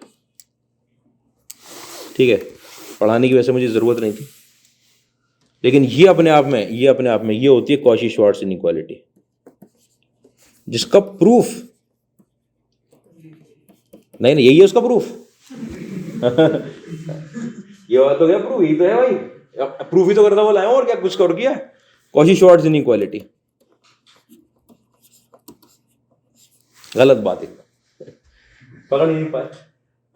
Speaker 1: ठीक है। पढ़ाने की वैसे मुझे ज़रूरत नहीं थी, लेकिन ये अपने आप में ये होती है कॉची श्वार्ट्ज इनइक्वालिटी, जिसका प्रूफ नहीं, यही है उसका प्रूफ ये बात तो क्या प्रूफ, यही तो है भाई, प्रूफ ही तो करता बोला है, और क्या कुछ कर किया, कॉची श्वार्ट्ज इनइक्वालिटी। गलत बात है, पकड़ ही नहीं पाए,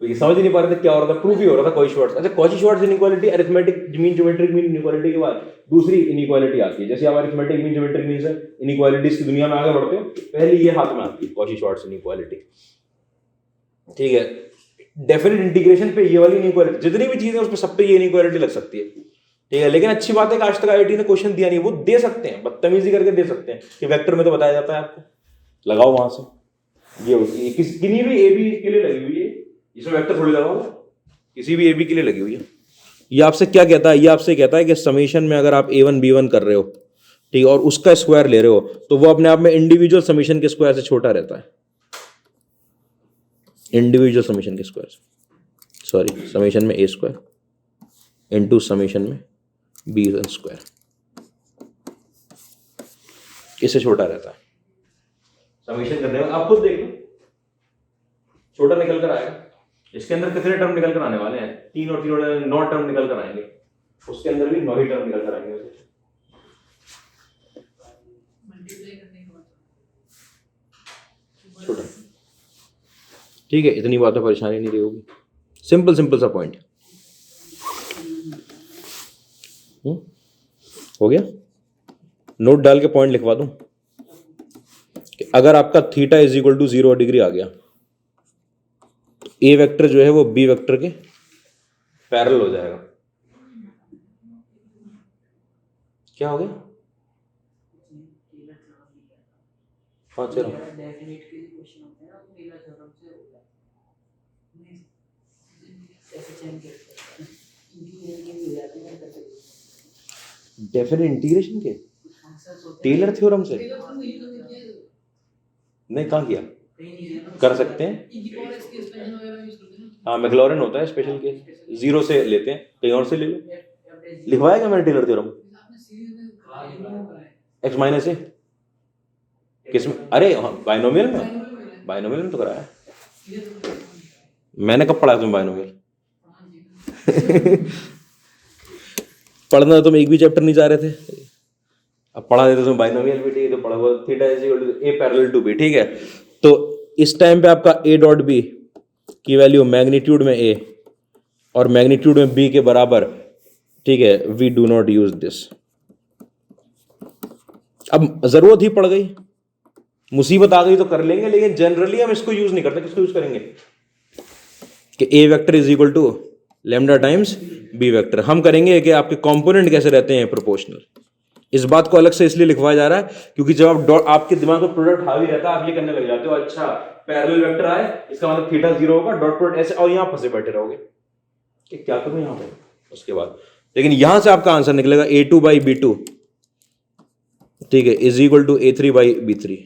Speaker 1: तो ये समझ ही नहीं पा रहे थे क्या हो रहा था, प्रूफ ही हो रहा था कॉची श्वार्ट्ज। अच्छा, Cauchy Schwarz inequality arithmetic mean geometric mean inequality के बाद दूसरी इनइक्वालिटी आती है। जैसे आप अरिथमेटिक मीन ज्योमेट्रिक मीन से इनइक्वालिटीज की दुनिया में आगे बढ़ते हो, पहले ये हाथ में आती है कॉची श्वार्ट्ज इनइक्वालिटी, ठीक है। डेफिनेट इंटीग्रेशन पे ये वाली इनइक्वालिटी, जितनी भी चीजें उस पर सब पे ये इनइक्वालिटी लग सकती है, ठीक है। लेकिन अच्छी बात है कि आज तक आईआईटी ने क्वेश्चन दिया नहीं, वो दे सकते हैं, बदतमीजी करके दे सकते हैं कि वेक्टर में तो बताया जाता है आपको, लगाओ वहां से, ये होती है किसी भी ए बी के लिए लगी हुई है, इसमें वेक्टर थोड़ी लगाओ, किसी भी ए बी के लिए लगी हुई है। ये आपसे क्या कहता है, ये आपसे कहता है कि समीशन में अगर आप A1 B1 कर रहे हो, ठीक है, और उसका स्क्वायर ले रहे हो, तो वो अपने आप में इंडिविजुअल समीशन के स्क्वायर से छोटा रहता है, इंडिविजुअल समीशन के स्क्वायर से, सॉरी, समीशन में A स्क्वायर इनटू समीशन में B1 स्क्वायर, इससे छोटा रहता है। समीशन करने में आप खुद देख लो, छोटा निकल कर आएगा। इसके अंदर कितने टर्म निकल कर आने वाले हैं, 3 और 3 9 टर्म निकल कर आएंगे, उसके अंदर भी 9 ही टर्म निकल कर आएंगे। छोटा, ठीक है, इतनी बात में परेशानी नहीं रही होगी, सिंपल सा पॉइंट हो गया। नोट डाल के पॉइंट लिखवा दूं कि अगर आपका theta is equal to 0 degree आ गया, तो ए वेक्टर जो है वो बी वेक्टर के पैरेलल हो जाएगा। क्या हो गया, हाँ चलो, डेफिनेट इंटीग्रेशन के टेलर थ्योरम से नहीं, कहाँ किया, कर सकते हैं, हाँ मैक्लॉरिन होता है स्पेशल केस, 0 से लेते हैं, कहीं और से ले लो, लिखवाया क्या मैंने टेलर थ्योरम, x माइनस ए किसमें, अरे बाइनोमियल में तो कराया, मैंने कब पढ़ा तुम बाइनोमियल पढ़ना, तुम एक भी चैप्टर नहीं जा रहे थे, अब पढ़ा देते तुम बाइनोमियल भी, ठीक है, तो पढ़ा हुआ theta is equal to A parallel to B, ठीक है। तो इस टाइम पे आपका ए डॉट बी की वैल्यू मैग्नीट्यूड में ए और मैग्नीट्यूड में बी के बराबर, ठीक है, we do not use this. अब जरूरत ही पड़ गई, मुसीबत आ गई तो कर लेंगे, लेकिन जनरली हम इसको यूज नहीं करते। किसको यूज करेंगे कि ए vector is equal to lambda times B vector. हम करेंगे कि आपके कंपोनेंट कैसे रहते हैं प्रोपोर्शनल। इस बात को अलग से इसलिए लिखवाया जा रहा है क्योंकि जब आप आपके दिमाग में प्रोडक्ट हावी रहता है, आप ये करने लग जाते हो, अच्छा पैरेलल वेक्टर आए इसका मतलब थीटा 0 होगा, डॉट प्रोडक्ट ऐसे, और यहां फंसे बैठे रहोगे कि क्या करूं यहां पे उसके बाद। लेकिन यहां से आपका आंसर निकलेगा A2 by B2, ठीक है, is equal to A3 by B3।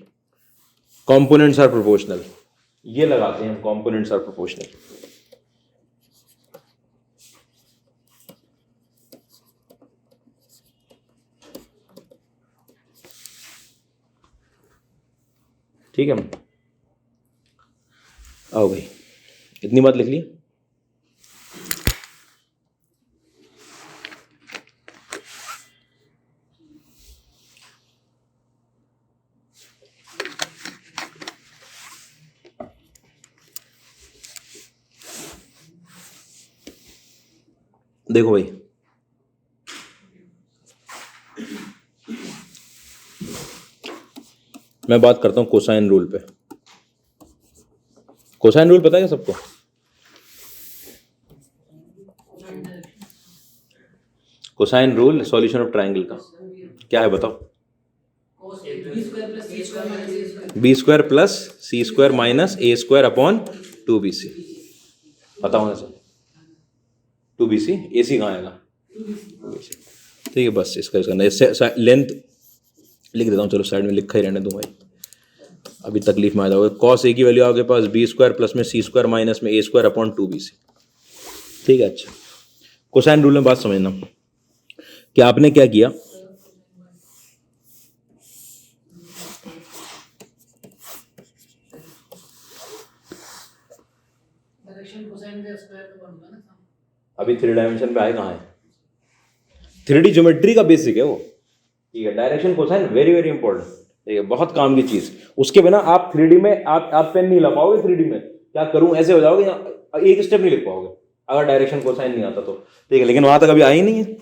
Speaker 1: Components are proportional, ये लगाते हैं, कंपोनेंट्स आर प्रोपोर्शनल। ठीक है, आओ भाई, इतनी बात लिख ली। देखो भाई, मैं बात करता हूं कोसाइन रूल पे। कोसाइन रूल पता है क्या सबको? Cosine rule solution of triangle का क्या है बताओ? बी स्क्वायर प्लस सी स्क्वायर माइनस ए स्क्वायर अपॉन 2bc। पता होना चाहिए। 2bc, ए सी कहाँ आएगा? 2bc। ठीक है, बस इसका लेंथ लिख देता हूँ, चलो साइड में लिखा ही रहने दूँ भाई, अभी तकलीफ में आ जाओगे। कॉस ए की वैल्यू आपके पास बी स्क्वायर प्लस में सी स्क्वायर माइनस में ए स्क्वायर अपॉन 2bc। ठीक है, अच्छा कोसाइन रूल में बात समझना कि आपने क्या किया, अभी 3 डायमेंशन पे आए कहाँ है? 3D ज्योमेट्री का बेसिक है वो। ठीक है, direction cosine very very important. ठीक है, बहुत काम की चीज। उसके बिना आप 3D में आप पेन नहीं ला पाओगे। 3D में क्या करूं ऐसे हो जाओगे, एक स्टेप नहीं लिख पाओगे अगर डायरेक्शन कोसाइन नहीं आता तो। ठीक है, लेकिन वहां तक अभी आई नहीं है,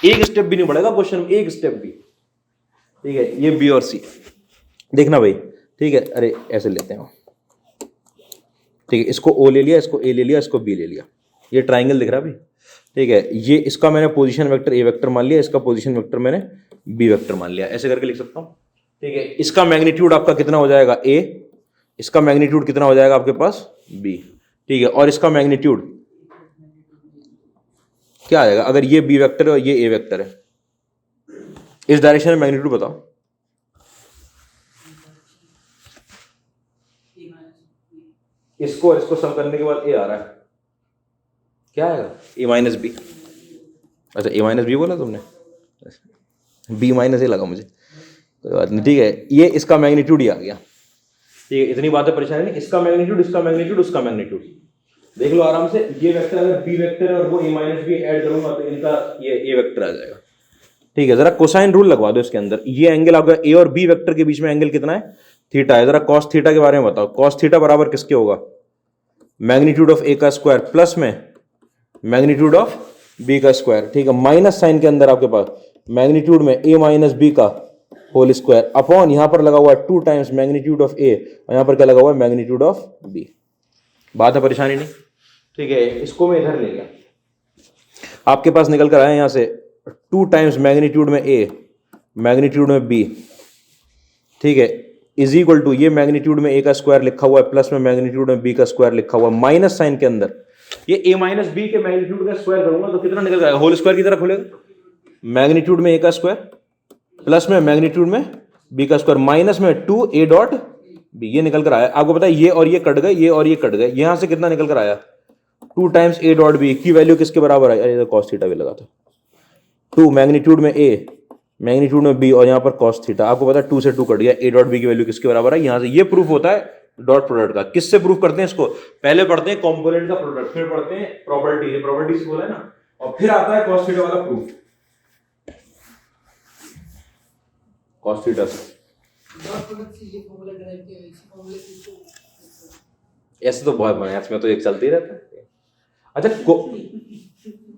Speaker 1: एक स्टेप भी नहीं बढ़ेगा क्वेश्चन में, एक स्टेप भी। ठीक है, ये बी और सी देखना भाई। ठीक है, अरे ऐसे लेते हैं, ठीक है, इसको ओ ले लिया, इसको ए ले लिया, इसको बी ले लिया, ये ट्राइंगल दिख रहा है भाई। ठीक है, ये इसका मैंने पोजीशन वेक्टर ए वेक्टर मान लिया, इसका पोजीशन वेक्टर मैंने बी वेक्टर मान लिया, ऐसे करके लिख सकता हूँ। ठीक है, इसका मैग्नीट्यूड आपका कितना हो जाएगा? ए। इसका मैग्नीट्यूड कितना हो जाएगा आपके पास? बी। ठीक है, और इसका मैग्नीट्यूड क्या आएगा? अगर ये बी वेक्टर है और ये ए वेक्टर है, इस डायरेक्शन में मैग्नीट्यूड बताओ। इसको और इसको सम करने के बाद ए आ रहा है, क्या आएगा? ए माइनस बी। अच्छा, ए माइनस बी बोला तुमने, बी माइनस ए लगा मुझे, कोई बात नहीं। ठीक है, ये इसका मैग्नीट्यूड ही आ गया। ठीक है, इतनी बातें परेशानी नहीं। इसका मैग्नीट्यूड, इसका मैग्नीट्यूड, उसका मैग्नीट्यूड देख लो आराम से। ये वेक्टर अगर बी वेक्टर है और वो ए माइनस बी ऐड करूंगा तो इनका ये ए वेक्टर आ जाएगा। ठीक है, जरा कोसाइन रूल लगवा दो इसके अंदर। ये एंगल आपका ए और बी वेक्टर के बीच में एंगल कितना है? थीटा है। जरा कॉस थीटा के बारे में बताओ। कॉस थीटा बराबर किसके होगा? मैग्नीट्यूड ऑफ ए का स्क्वायर प्लस में मैग्नीट्यूड ऑफ बी का स्क्वायर। ठीक है, माइनस साइन के अंदर आपके पास मैग्नीट्यूड में ए माइनस बी का होल स्क्वायर अपॉन यहां पर लगा हुआ है 2 टाइम्स मैग्नीट्यूड ऑफ ए, और यहां पर क्या लगा हुआ है? Magnitude of B. बात है, परेशानी नहीं। ठीक है, इसको मैं इधर ले गया, आपके पास निकल कर आया यहां से 2 टाइम्स मैग्नीट्यूड में ए मैग्नीट्यूड में बी। ठीक है, इज इक्वल टू ये मैग्नीट्यूड में ए का स्क्वायर लिखा हुआ है प्लस में मैग्नीट्यूड में बी का स्क्वायर लिखा हुआ है, माइनस साइन के अंदर ये ए माइनस बी के मैग्नीट्यूड का स्क्वायर करूंगा तो कितना निकल जाएगा? होल स्क्वायर की तरह खुलेगा। मैग्नीट्यूड में ए का स्क्वायर प्लस में मैग्नीट्यूड में बी का स्क्वायर माइनस में 2 ए डॉट बी, ये निकल कर आया। आपको पता है ये और ये कट गए, ये और ये कट गए, यहां से कितना निकल कर आया? 2 टाइम्स ए डॉट बी की वैल्यू किसके बराबर आई? अरे कॉस थीटा भी लगा था। 2 मैग्नीट्यूड में ए मैग्नीट्यूड में बी और यहाँ पर कॉस थीटा। आपको पता है 2 से 2 कट गया, ए डॉट बी की वैल्यू किसके बराबर है? यहाँ से ये प्रूफ होता है डॉट प्रोडक्ट का। किससे प्रूफ करते हैं इसको? पहले पढ़ते हैं कंपोनेंट का प्रोडक्ट, फिर पढ़ते हैं प्रॉपर्टी, प्रॉपर्टीज बोला है ना, और फिर आता है कॉस थीटा वाला प्रूफ। कॉस थीटा से ऐसे तो बहुत बने, इसमें तो एक चलती रहता है। अच्छा,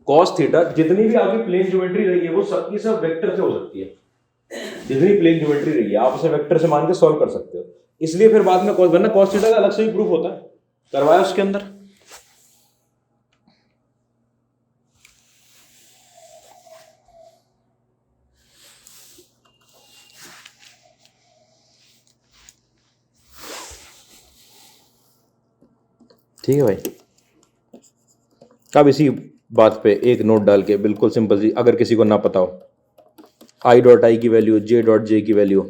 Speaker 1: कॉस थीटा जितनी भी आपकी प्लेन ज्योमेट्री रही है वो सबकी सब वेक्टर से हो सकती है। जितनी प्लेन ज्योमेट्री रही है आप उसे वेक्टर से मान के सॉल्व कर सकते हो। इसलिए फिर बाद में वरना कॉस थीटा का अलग से ही प्रूफ होता है, करवाया उसके अंदर। ठीक है भाई, अब इसी बात पे एक नोट डाल के बिल्कुल सिंपल सी, अगर किसी को ना पता हो, आई डॉट आई की वैल्यू, जे डॉट जे की वैल्यू,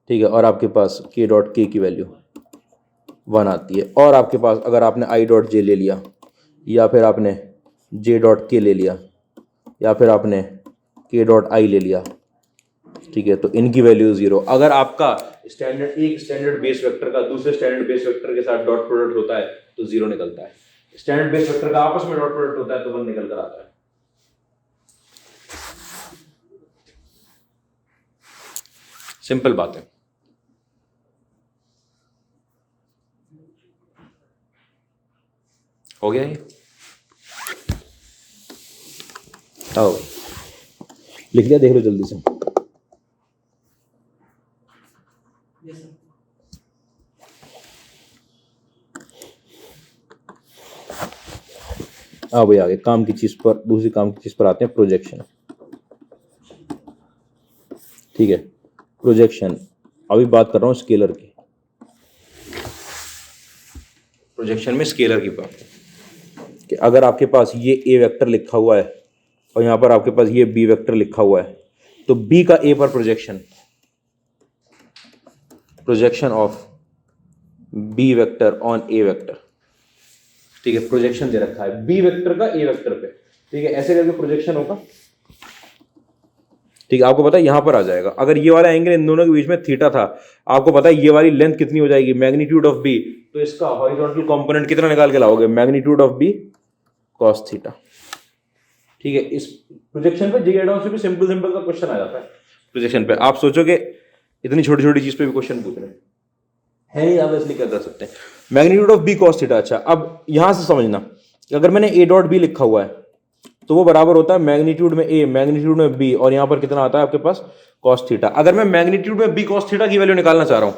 Speaker 1: ठीक है, और आपके पास के डॉट के की वैल्यू 1 आती है, और आपके पास अगर आपने आई डॉट जे ले लिया या फिर आपने जे डॉट के ले लिया या फिर आपने के डॉट आई ले लिया, ठीक है, तो इनकी वैल्यू 0। अगर आपका एक स्टैंडर्ड बेस वेक्टर का दूसरे स्टैंडर्ड बेस वेक्टर के साथ डॉट प्रोडक्ट होता है तो 0 निकलता है। स्टैंडर्ड बेस वेक्टर का आपस में डॉट प्रोडक्ट होता है तो 1 निकल कर आता है। सिंपल बात है। हो गया ये? आओ भाई, लिख दिया, देख लो जल्दी से।
Speaker 2: Yes sir.
Speaker 1: आओ भाई आगे काम की चीज पर, दूसरी काम की चीज पर आते हैं, प्रोजेक्शन। ठीक है, प्रोजेक्शन अभी बात कर रहा हूँ स्केलर की। प्रोजेक्शन में स्केलर की बात कि अगर आपके पास ये ए वेक्टर लिखा हुआ है और यहाँ पर आपके पास ये बी वेक्टर लिखा हुआ है, तो बी का ए पर projection, projection of B vector on A vector. ठीक है, प्रोजेक्शन दे रखा है बी वेक्टर का ए वेक्टर पे। ठीक है, ऐसे करके प्रोजेक्शन होगा। ठीक है, आपको पता है यहां पर आ जाएगा, अगर ये वाला एंगल इन दोनों के बीच में थीटा था, आपको पता है ये वाली लेंथ कितनी हो जाएगी, मैग्नीट्यूड ऑफ बी, तो इसका हॉरिजॉन्टल कंपोनेंट कितना निकाल के लाओगे, magnitude of B cos theta. ठीक है, इस प्रोजेक्शन पे जे एडवांस से भी सिंपल सिंपल का क्वेश्चन आ जाता है। प्रोजेक्शन पे आप सोचोगे इतनी छोटी छोटी चीज पे भी क्वेश्चन पूछ रहे हैं, नहीं आप इसलिए क्या कर सकते हैं, magnitude of B cos theta. अच्छा, अब यहां से समझना, अगर मैंने ए डॉट बी लिखा हुआ है तो वो बराबर होता है मैग्नीट्यूड में ए, मैग्नीट्यूड में बी, और यहां पर कितना आता है आपके पास कॉस थीटा। अगर मैं मैग्नीट्यूड में बी कॉस थीटा की वैल्यू निकालना चाह रहा हूं,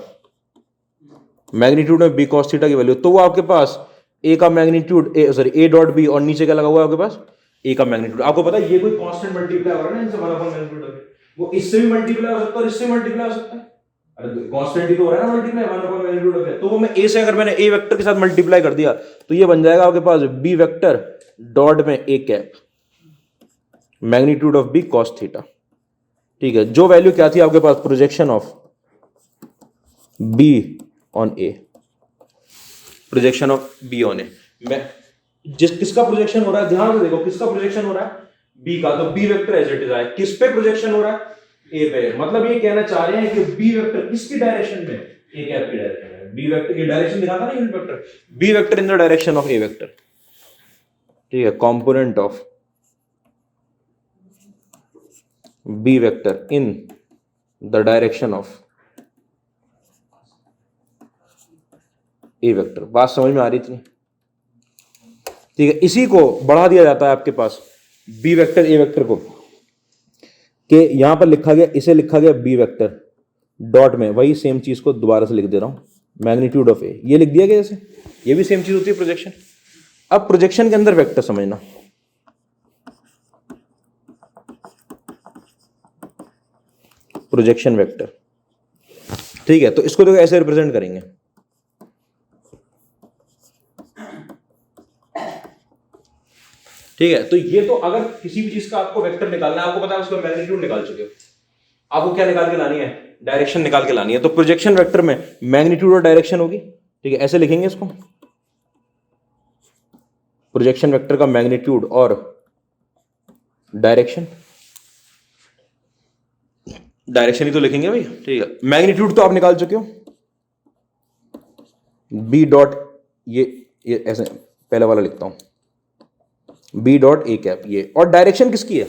Speaker 1: मैग्नीट्यूड में बी कॉस थीटा की वैल्यू, तो वो आपके पास ए का मैग्नीट्यूड, ए डॉट बी, और नीचे क्या लगा हुआ है आपके पास ए का मैग्नीट्यूड। आपको पता है ये कोई कांस्टेंट मल्टीप्लाई हो रहा है ना इनसे, 1 मैग्नीट्यूड है, वो इससे भी मल्टीप्लाई हो सकता है और इससे मल्टीप्लाई हो सकता है। अरे कांस्टेंट ही तो हो रहा है ना मल्टीप्लाई, 1 मैग्नीट्यूड है, तो वो मैं ए से अगर मैंने ए वेक्टर के साथ मल्टीप्लाई कर दिया तो ये बन जाएगा आपके पास बी वेक्टर डॉट में A cap, magnitude of B cos theta. ठीक है, जो वैल्यू क्या थी आपके पास, projection of B on A, projection of B on A. मैं किसका प्रोजेक्शन हो रहा है, ध्यान से देखो, किसका प्रोजेक्शन हो रहा है, बी का, तो B vector as it is आए, किस पे प्रोजेक्शन हो रहा है, ए पे। मतलब ये कहना चाह रहे हैं कि बी वेक्टर किसकी डायरेक्शन में, ए कैप की डायरेक्शन में। बी वेक्टर ये डायरेक्शन दिखाता ना unit vector, B vector in the direction of A vector. ठीक है, component of B vector in the direction of A vector. बात समझ में आ रही थी? ठीक है, इसी को बढ़ा दिया जाता है आपके पास बी वेक्टर ए वेक्टर को, कि यहां पर लिखा गया, इसे लिखा गया बी वेक्टर डॉट में, वही सेम चीज को दोबारा से लिख दे रहा हूं, मैग्नीट्यूड ऑफ ए, ये लिख दिया गया जैसे, ये भी सेम चीज होती है प्रोजेक्शन। अब प्रोजेक्शन के अंदर वेक्टर समझना, प्रोजेक्शन वेक्टर। ठीक है, तो इसको देखो ऐसे रिप्रेजेंट करेंगे, ठीक है, तो ये तो अगर किसी भी चीज का आपको वेक्टर निकालना है, आपको पता है उसका मैग्नीट्यूड निकाल चुके हो, आपको क्या निकाल के लानी है, डायरेक्शन निकाल के लानी है। तो प्रोजेक्शन वेक्टर में मैग्नीट्यूड और डायरेक्शन होगी। ठीक है, ऐसे लिखेंगे इसको, प्रोजेक्शन वेक्टर का मैग्नीट्यूड और डायरेक्शन, डायरेक्शन ही तो लिखेंगे भाई। ठीक है, मैग्नीट्यूड तो आप निकाल चुके हो, बी डॉट ये ऐसे पहला वाला लिखता हूं, बी डॉट ए कैप ये, और डायरेक्शन किसकी है,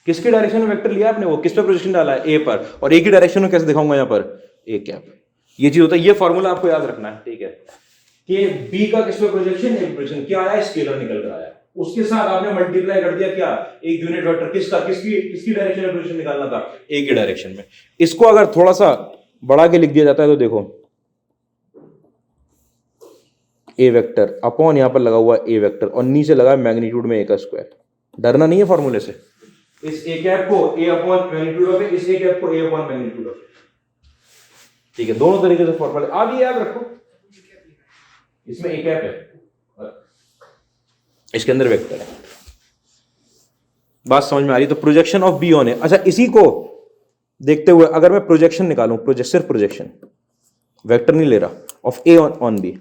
Speaker 1: किसकी डायरेक्शन में वेक्टर लिया आपने, वो किस पे प्रोजेक्शन डाला है, ए पर, और ए की डायरेक्शन में कैसे दिखाऊंगा यहां पर, ए कैप। ये चीज होता है, ये फॉर्मूला आपको याद रखना है। ठीक है, कि बी का किस पे प्रोजेक्शन, ए प्रोजेक्शन क्या आया, स्केलर निकल कर आया, उसके साथ आपने मल्टीप्लाई कर दिया क्या, एक यूनिट वेक्टर, किसका, किसकी डायरेक्शन में प्रोजेक्शन निकालना था, ए की डायरेक्शन में। इसको अगर थोड़ा सा बढ़ा के लिख दिया जाता है तो देखो, ए वेक्टर अपॉन यहां पर लगा हुआ ए वेक्टर, और नीचे लगा मैग्नीट्यूड में ए का स्क्वायर। डरना नहीं है फॉर्मूले से, इस ए कैप को ए अपॉन मैग्नीट्यूड ऑफ ए, इस ए कैप को ए अपॉन मैग्नीट्यूड ऑफ ए। ठीक है, दोनों तरीके से फॉर्मूले आप ये याद रखो, इसमें ए कैप है, इसके अंदर वेक्टर है। बात समझ में आ रही? तो प्रोजेक्शन ऑफ बी ऑन ए। अच्छा, इसी को देखते हुए अगर मैं प्रोजेक्शन निकालूं, सिर्फ प्रोजेक्शन, वेक्टर नहीं ले रहा, ऑफ ए ऑन बी,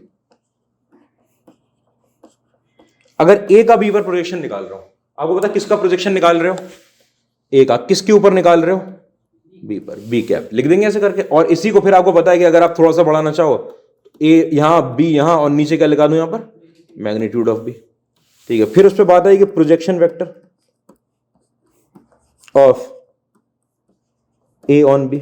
Speaker 1: अगर ए का बी पर प्रोजेक्शन निकाल रहा हूं, आपको पता किसका प्रोजेक्शन निकाल रहे हो, ए का, किसके ऊपर निकाल रहे हो, बी पर, बी कैप लिख देंगे ऐसे करके। और इसी को फिर आपको पता है कि अगर आप थोड़ा सा बढ़ाना चाहो, ए यहां, बी यहां, और नीचे क्या लगा दूं यहां पर, मैग्नीट्यूड ऑफ बी। ठीक है, फिर उस पर बात आएगी projection vector of A on B,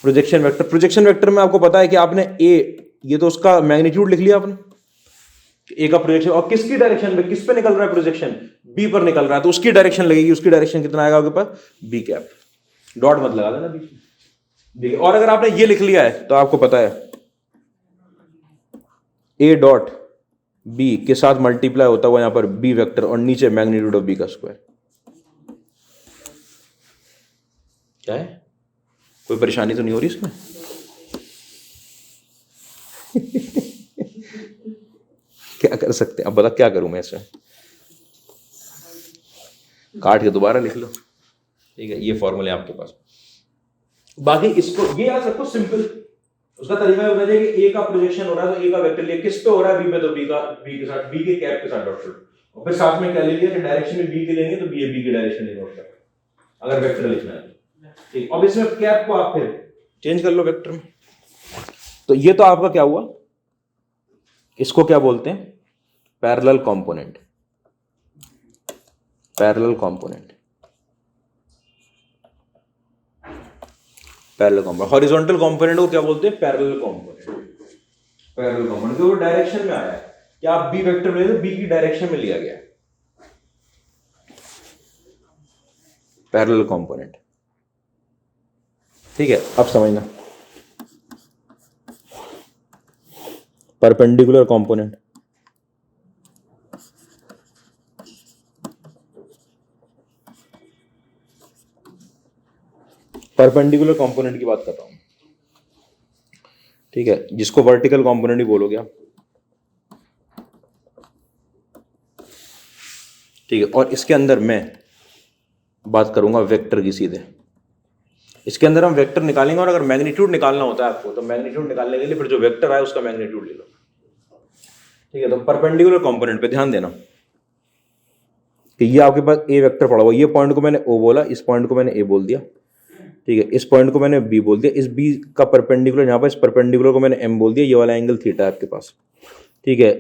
Speaker 1: projection vector में आपको पता है कि आपने ए, ये तो उसका मैग्नीट्यूड लिख लिया आपने, ए का प्रोजेक्शन, और किसकी डायरेक्शन में, किस पे निकल रहा है प्रोजेक्शन, बी पर निकल रहा है तो उसकी डायरेक्शन लगेगी, उसकी डायरेक्शन कितना आएगा आपके पास, बी कैप। डॉट मत लगा देना बीच में, देखिए। और अगर आपने ये लिख लिया है तो आपको पता है ए डॉट बी के साथ मल्टीप्लाई होता हुआ यहां पर बी वेक्टर और नीचे मैग्नीट्यूड ऑफ बी का स्क्वायर। क्या है, कोई परेशानी तो नहीं हो रही इसमें? क्या कर सकते हैं अब, बता क्या करूं मैं इसमें? काट के दोबारा लिख लो, ठीक है। ये फॉर्मूले आपके पास, बाकी इसको ये याद रखो सिंपल। उसका तरीका ये बताइए कि ए का प्रोजेक्शन हो रहा है तो ए का वेक्टर लिए किस पे हो रहा है, बी पे, तो बी का बी के साथ, बी के कैप के साथ डॉट प्रोडक्ट, और फिर साथ में क्या ले लिया कि डायरेक्शन में बी के लेंगे तो बी की डायरेक्शन ले नोट कर अगर वेक्टर लिखना है, ठीक। अब इसमें कैप को आप फिर चेंज कर लो वेक्टर में। तो ये तो आपका क्या हुआ, इसको क्या बोलते हैं, parallel component. Parallel component, parallel component. Horizontal component को क्या बोलते हैं, पैरेलल कंपोनेंट। पैरेलल कंपोनेंट तो वो डायरेक्शन में आया है कि आप बी वेक्टर ले लो, बी की डायरेक्शन में लिया गया, पैरेलल कंपोनेंट, ठीक है। अब समझना, परपेंडिकुलर कंपोनेंट, परपेंडिकुलर कंपोनेंट की बात कर रहा हूं, ठीक है, जिसको वर्टिकल कंपोनेंट ही बोलोगे आप, ठीक है। और इसके अंदर मैं बात करूंगा वेक्टर की सीधे। इसके अंदर हम वेक्टर निकालेंगे और अगर मैग्नीट्यूड निकालना होता है आपको तो मैग्नीट्यूड निकालने के लिए फिर जो वेक्टर आए उसका मैग्नीट्यूड ले लो, ठीक है। तो परपेंडिकुलर कंपोनेंट पे ध्यान देना कि ये आपके पास ए वेक्टर पड़ा हुआ, ये पॉइंट को मैंने ओ बोला, इस पॉइंट को मैंने ए बोल दिया, ठीक है। इस पॉइंट को मैंने बी बोल दिया, इस बी का परपेंडिकुलर यहाँ पर, इस परपेंडिकुलर को मैंने एम बोल दिया, ये वाला एंगल थीटा है आपके पास, ठीक है।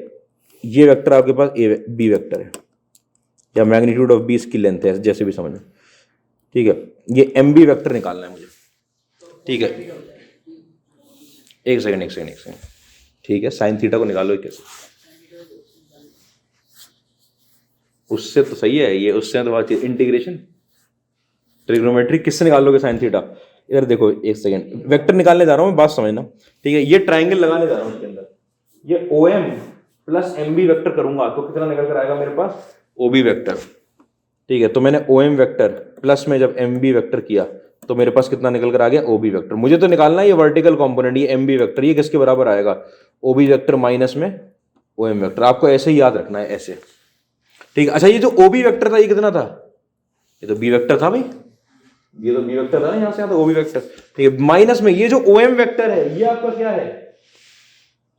Speaker 1: ये वेक्टर आपके पास ए बी वेक्टर है, या मैग्नीट्यूड ऑफ बी इसकी लेंथ है, जैसे भी समझो, ठीक है। ये एम बी वेक्टर निकालना है मुझे, ठीक है। एक सेकंड, ठीक है। साइन थीटा को निकालो कैसे, उससे तो सही है ये, उससे तो बात इंटीग्रेशन ट्रिग्नोमेट्री, किससे निकालोगे साइन थीटा? इधर देखो, एक सेकंड, वेक्टर निकालने जा रहा हूं मैं, बात समझना, ठीक है। ये ट्राइंगल लगाने जा रहा हूं इसके अंदर, ये O M plus M B vector करूंगा तो कितना निकल कर आएगा मेरे पास, ओ बी वेक्टर, ठीक है। तो मैंने ओ एम वेक्टर प्लस में जब एम बी वेक्टर किया तो मेरे पास कितना निकल कर आ गया, ओ बी वेक्टर। मुझे तो निकालना है ये वर्टिकल कंपोनेंट, ये एम बी वेक्टर, ये किसके बराबर आएगा, ओ बी वेक्टर माइनस में ओ एम वेक्टर। आपको ऐसे ही याद रखना है, ऐसे, ठीक है। अच्छा, ये जो ओ बी वेक्टर था ये कितना था, ये तो बी वेक्टर था भाई, ये तो बी वेक्टर था ना, यहां से यहां तो ओ बी वेक्टर, ठीक है। माइनस में ये जो ओ एम वेक्टर है ये आपका क्या है,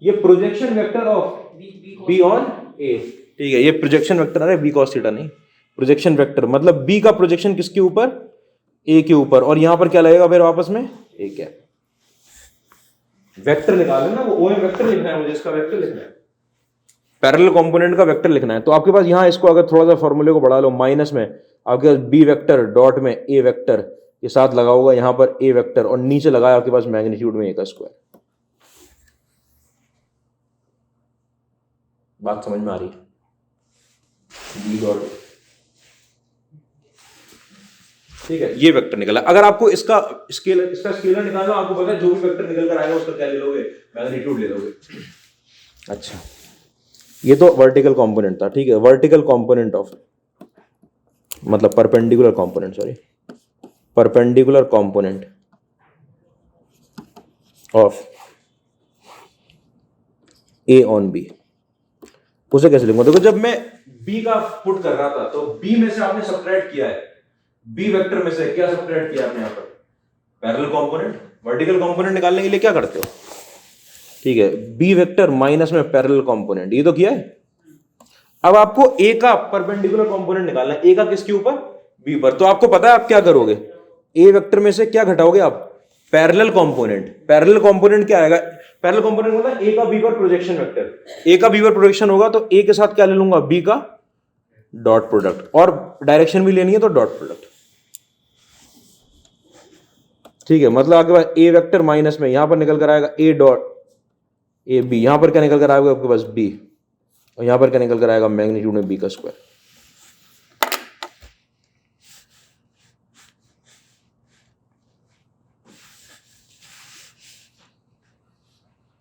Speaker 1: ये projection vector of B on A, ठीक है। ये प्रोजेक्शन वेक्टर है, बी कॉस थीटा नहीं, प्रोजेक्शन वेक्टर मतलब बी का प्रोजेक्शन किसके ऊपर, ए के ऊपर, और यहां पर क्या लगेगा फिर वापस में, ए क्या वेक्टर निकाल लेना, वो ओ एम वेक्टर लिखना है मुझे, इसका वेक्टर लिखना है, पैरेलल कंपोनेंट का वेक्टर लिखना है। तो आपके पास यहां इसको अगर थोड़ा सा फॉर्मूले को बढ़ा लो, माइनस में आपके पास बी वेक्टर डॉट में ए वेक्टर के साथ लगा होगा यहां पर ए वेक्टर, और नीचे लगाया आपके पास मैग्नीट्यूड में ए का स्क्वायर। बात समझ में आ रही है, बी डॉट, ठीक है। ये वेक्टर निकला। अगर आपको इसका स्केलर निकालना, आपको पता है जो भी वेक्टर निकल कर आएगा उसका क्या ले लोगे, मैग्नीट्यूड ले लोगे। अच्छा, ये तो वर्टिकल कंपोनेंट था, ठीक है। वर्टिकल कंपोनेंट ऑफ, मतलब perpendicular component, sorry, perpendicular component of A on B, उसे कैसे लिखूंगा? देखो, जब मैं बी का पुट कर रहा था तो बी में से आपने सब्ट्रैक्ट किया है, बी वेक्टर में से क्या सब्ट्रैक्ट किया आपने यहाँ पर, पैरेलल कंपोनेंट। वर्टिकल कंपोनेंट निकालने के लिए क्या करते हो, ठीक है, बी वेक्टर माइनस में पैरेलल कंपोनेंट, ये तो किया है। अब आपको ए का परपेंडिकुलर कंपोनेंट निकालना है, ए का किसके ऊपर, बी पर। तो आपको पता है आप क्या करोगे, ए वेक्टर में से क्या घटाओगे आप, पैरेलल कंपोनेंट। पैरेलल कंपोनेंट क्या आएगा, पैरेलल कंपोनेंट मतलब ए का बी पर प्रोजेक्शन वेक्टर, ए का बी पर प्रोजेक्शन होगा तो ए के साथ क्या ले लूंगा, बी का डॉट प्रोडक्ट, और डायरेक्शन भी लेनी है तो डॉट प्रोडक्ट, ठीक है। मतलब आपके पास ए वेक्टर माइनस में यहां पर निकल कर आएगा ए डॉट ए बी, यहां पर क्या निकल कर आएगा आपके पास बी, और यहां पर क्या निकल कर आएगा मैग्नीट्यूड में बी का स्क्वायर।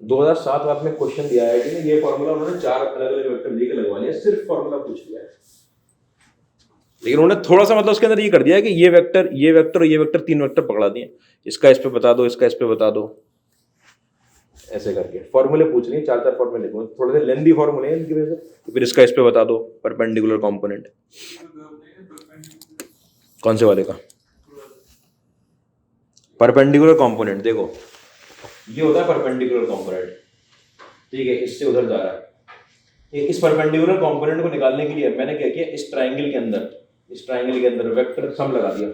Speaker 1: 2007 वात में क्वेश्चन दिया है कि ये फॉर्मूला उन्होंने 4 अलग अलग वेक्टर लेके लगवा लिया, सिर्फ फॉर्मूला पूछ लिया है, लेकिन उन्होंने थोड़ा सा मतलब उसके अंदर ये कर दिया है कि ये वेक्टर ये वेक्टर और ये वेक्टर 3 वेक्टर पकड़ा दिए, इसका इस पे बता दो, इसका इस पे बता दो, ऐसे करके फॉर्मूले पूछ रही है, 4 फॉर्मूले लिखो, थोड़े से लेंदी फॉर्मूले हैं इनकी वजह से। फिर इसका इस पे बता दो, परपेंडिकुलर कंपोनेंट कौन से वाले का, परपेंडिकुलर कंपोनेंट देखो ये होता है परपेंडिकुलर कंपोनेंट, ठीक है, इससे उधर जा रहा है। इस परपेंडिकुलर कंपोनेंट को निकालने के लिए मैंने क्या किया, इस ट्रायंगल के अंदर वेक्टर सम लगा दिया,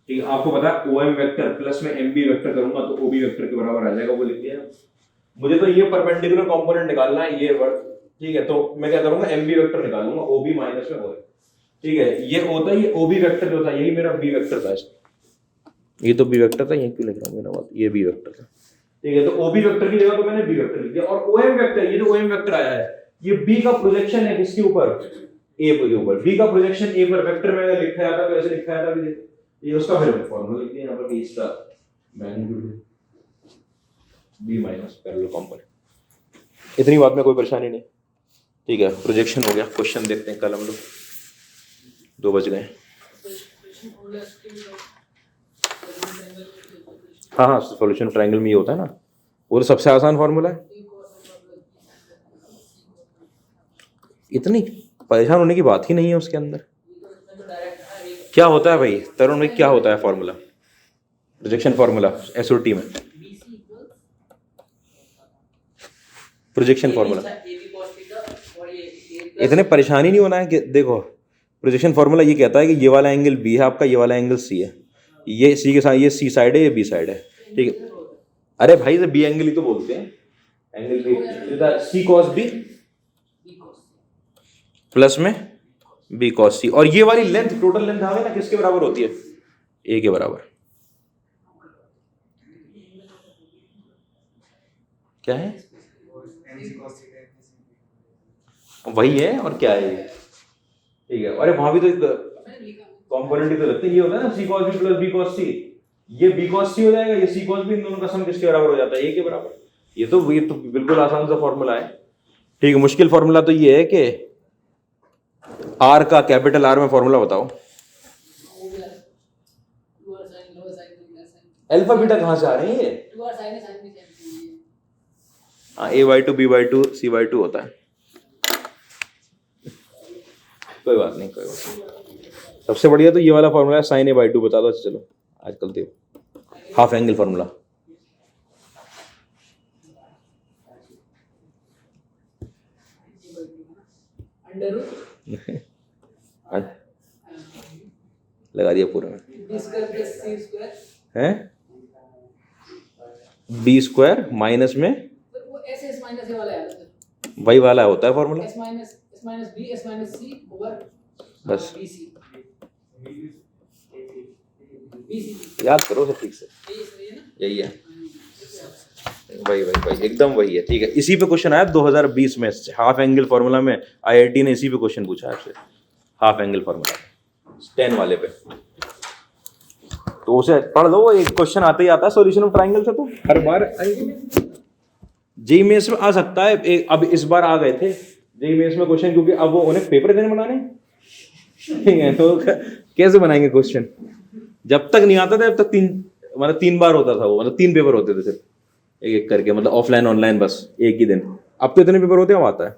Speaker 1: ठीक है। आपको पता है OM वेक्टर प्लस में MB वेक्टर करूंगा तो OB वेक्टर के बराबर आ जाएगा, वो लिख दिया। मुझे तो ये परपेंडिकुलर कंपोनेंट निकालना है, ये वर्ड, ठीक है, तो मैं क्या करूंगा, MB वेक्टर निकालूंगा, OB माइनस में OA, ठीक है। ये होता है, ये OB वेक्टर जो था यही मेरा B वेक्टर था, ये तो B वेक्टर था, ये क्यों लिख रहा हूँ मेरा बात, ये B वेक्टर था, ठीक है। तो OB वेक्टर की जगह तो मैंने B वेक्टर लिख दिया, और OM वेक्टर, ये जो OM वेक्टर आया है ये B का प्रोजेक्शन है किसके ऊपर, A के ऊपर, B का प्रोजेक्शन A पर, वेक्टर में अगर लिखा जाता तो ऐसे लिखा जाता भी, ये उसका फिर फॉर्मूला लिख दिया यहाँ पर, B इसका magnitude B minus parallel component. इतनी बात में कोई परेशानी नहीं, ठीक है। प्रोजेक्शन हो गया, क्वेश्चन देखते हैं कल हम लोग, 2 बज गए। हाँ हाँ, सॉल्यूशन ट्रायंगल में ये होता है ना, वो तो सबसे आसान फॉर्मूला है, इतनी परेशान होने की बात ही नहीं है उसके अंदर। क्या होता है भाई तरुण भाई, क्या होता है फॉर्मूला, प्रोजेक्शन फॉर्मूला एसओटी में, प्रोजेक्शन फॉर्मूला, इतने परेशानी नहीं होना है कि देखो प्रोजेक्शन फॉर्मूला ये कहता है कि ये वाला एंगल B है आपका, ये वाला एंगल C है, ये C के साथ ये C साइड है, ये B साइड है, ठीक है। अरे भाई ये B एंगल ही तो बोलते हैं, angle B C cos B plus में B cos C, और ये वाली लेंथ, टोटल लेंथ आ गई ना, किसके बराबर होती है, A के बराबर। क्या है, वही है और क्या है, ठीक है। अरे वहां भी तो कंपोनेंट ही तो लगते हैं, ये होता है ना C cos B plus B cos C, ये B cos C हो जाएगा, ये C cos B, इन दोनों का सम किसके बराबर हो जाता है, A के बराबर। ये तो बिल्कुल आसान सा फॉर्मूला है, ठीक है। मुश्किल फॉर्मूला तो ये है कि R का, कैपिटल R में फॉर्मूला बताओ, अल्फा बीटा कहाँ से आ रहे हैं ये, हाँ A/2 B/2 C/2 होता है, कोई बात नहीं, कोई बात नहीं। सबसे बढ़िया तो ये वाला फॉर्मूला है, sin A/2 बता दो, चलो आजकल देखो हाफ एंगल फॉर्मूला, लगा दिया पूरे में, हैं B² माइनस में वही वाला होता है फॉर्मूला, बस याद करो सब ठीक से, यही है, वही एकदम वही है, ठीक है। इसी पे क्वेश्चन आया 2020 में, हाफ एंगल फॉर्मूला में, IIT ने इसी पे क्वेश्चन पूछा आपसे, हाफ एंगल फॉर्मूला 10 वाले पे, तो उसे पढ़ लो, एक क्वेश्चन आता ही आता है सॉल्यूशन ऑफ ट्रायंगल से, तो हर बार जेईई मेंस में आ सकता है, अब इस बार आ गए थे जेईई मेंस में क्वेश्चन, क्योंकि अब वो उन्हें पेपर देने बनाने, ठीक है, तो कैसे बनाएंगे क्वेश्चन, जब तक नहीं आता था तब तक 3 बार होता था वो, मतलब 3 पेपर होते थे सिर्फ एक एक करके, मतलब ऑफलाइन ऑनलाइन बस एक ही दिन, अब तो इतने पेपर होते हैं, अब आता है।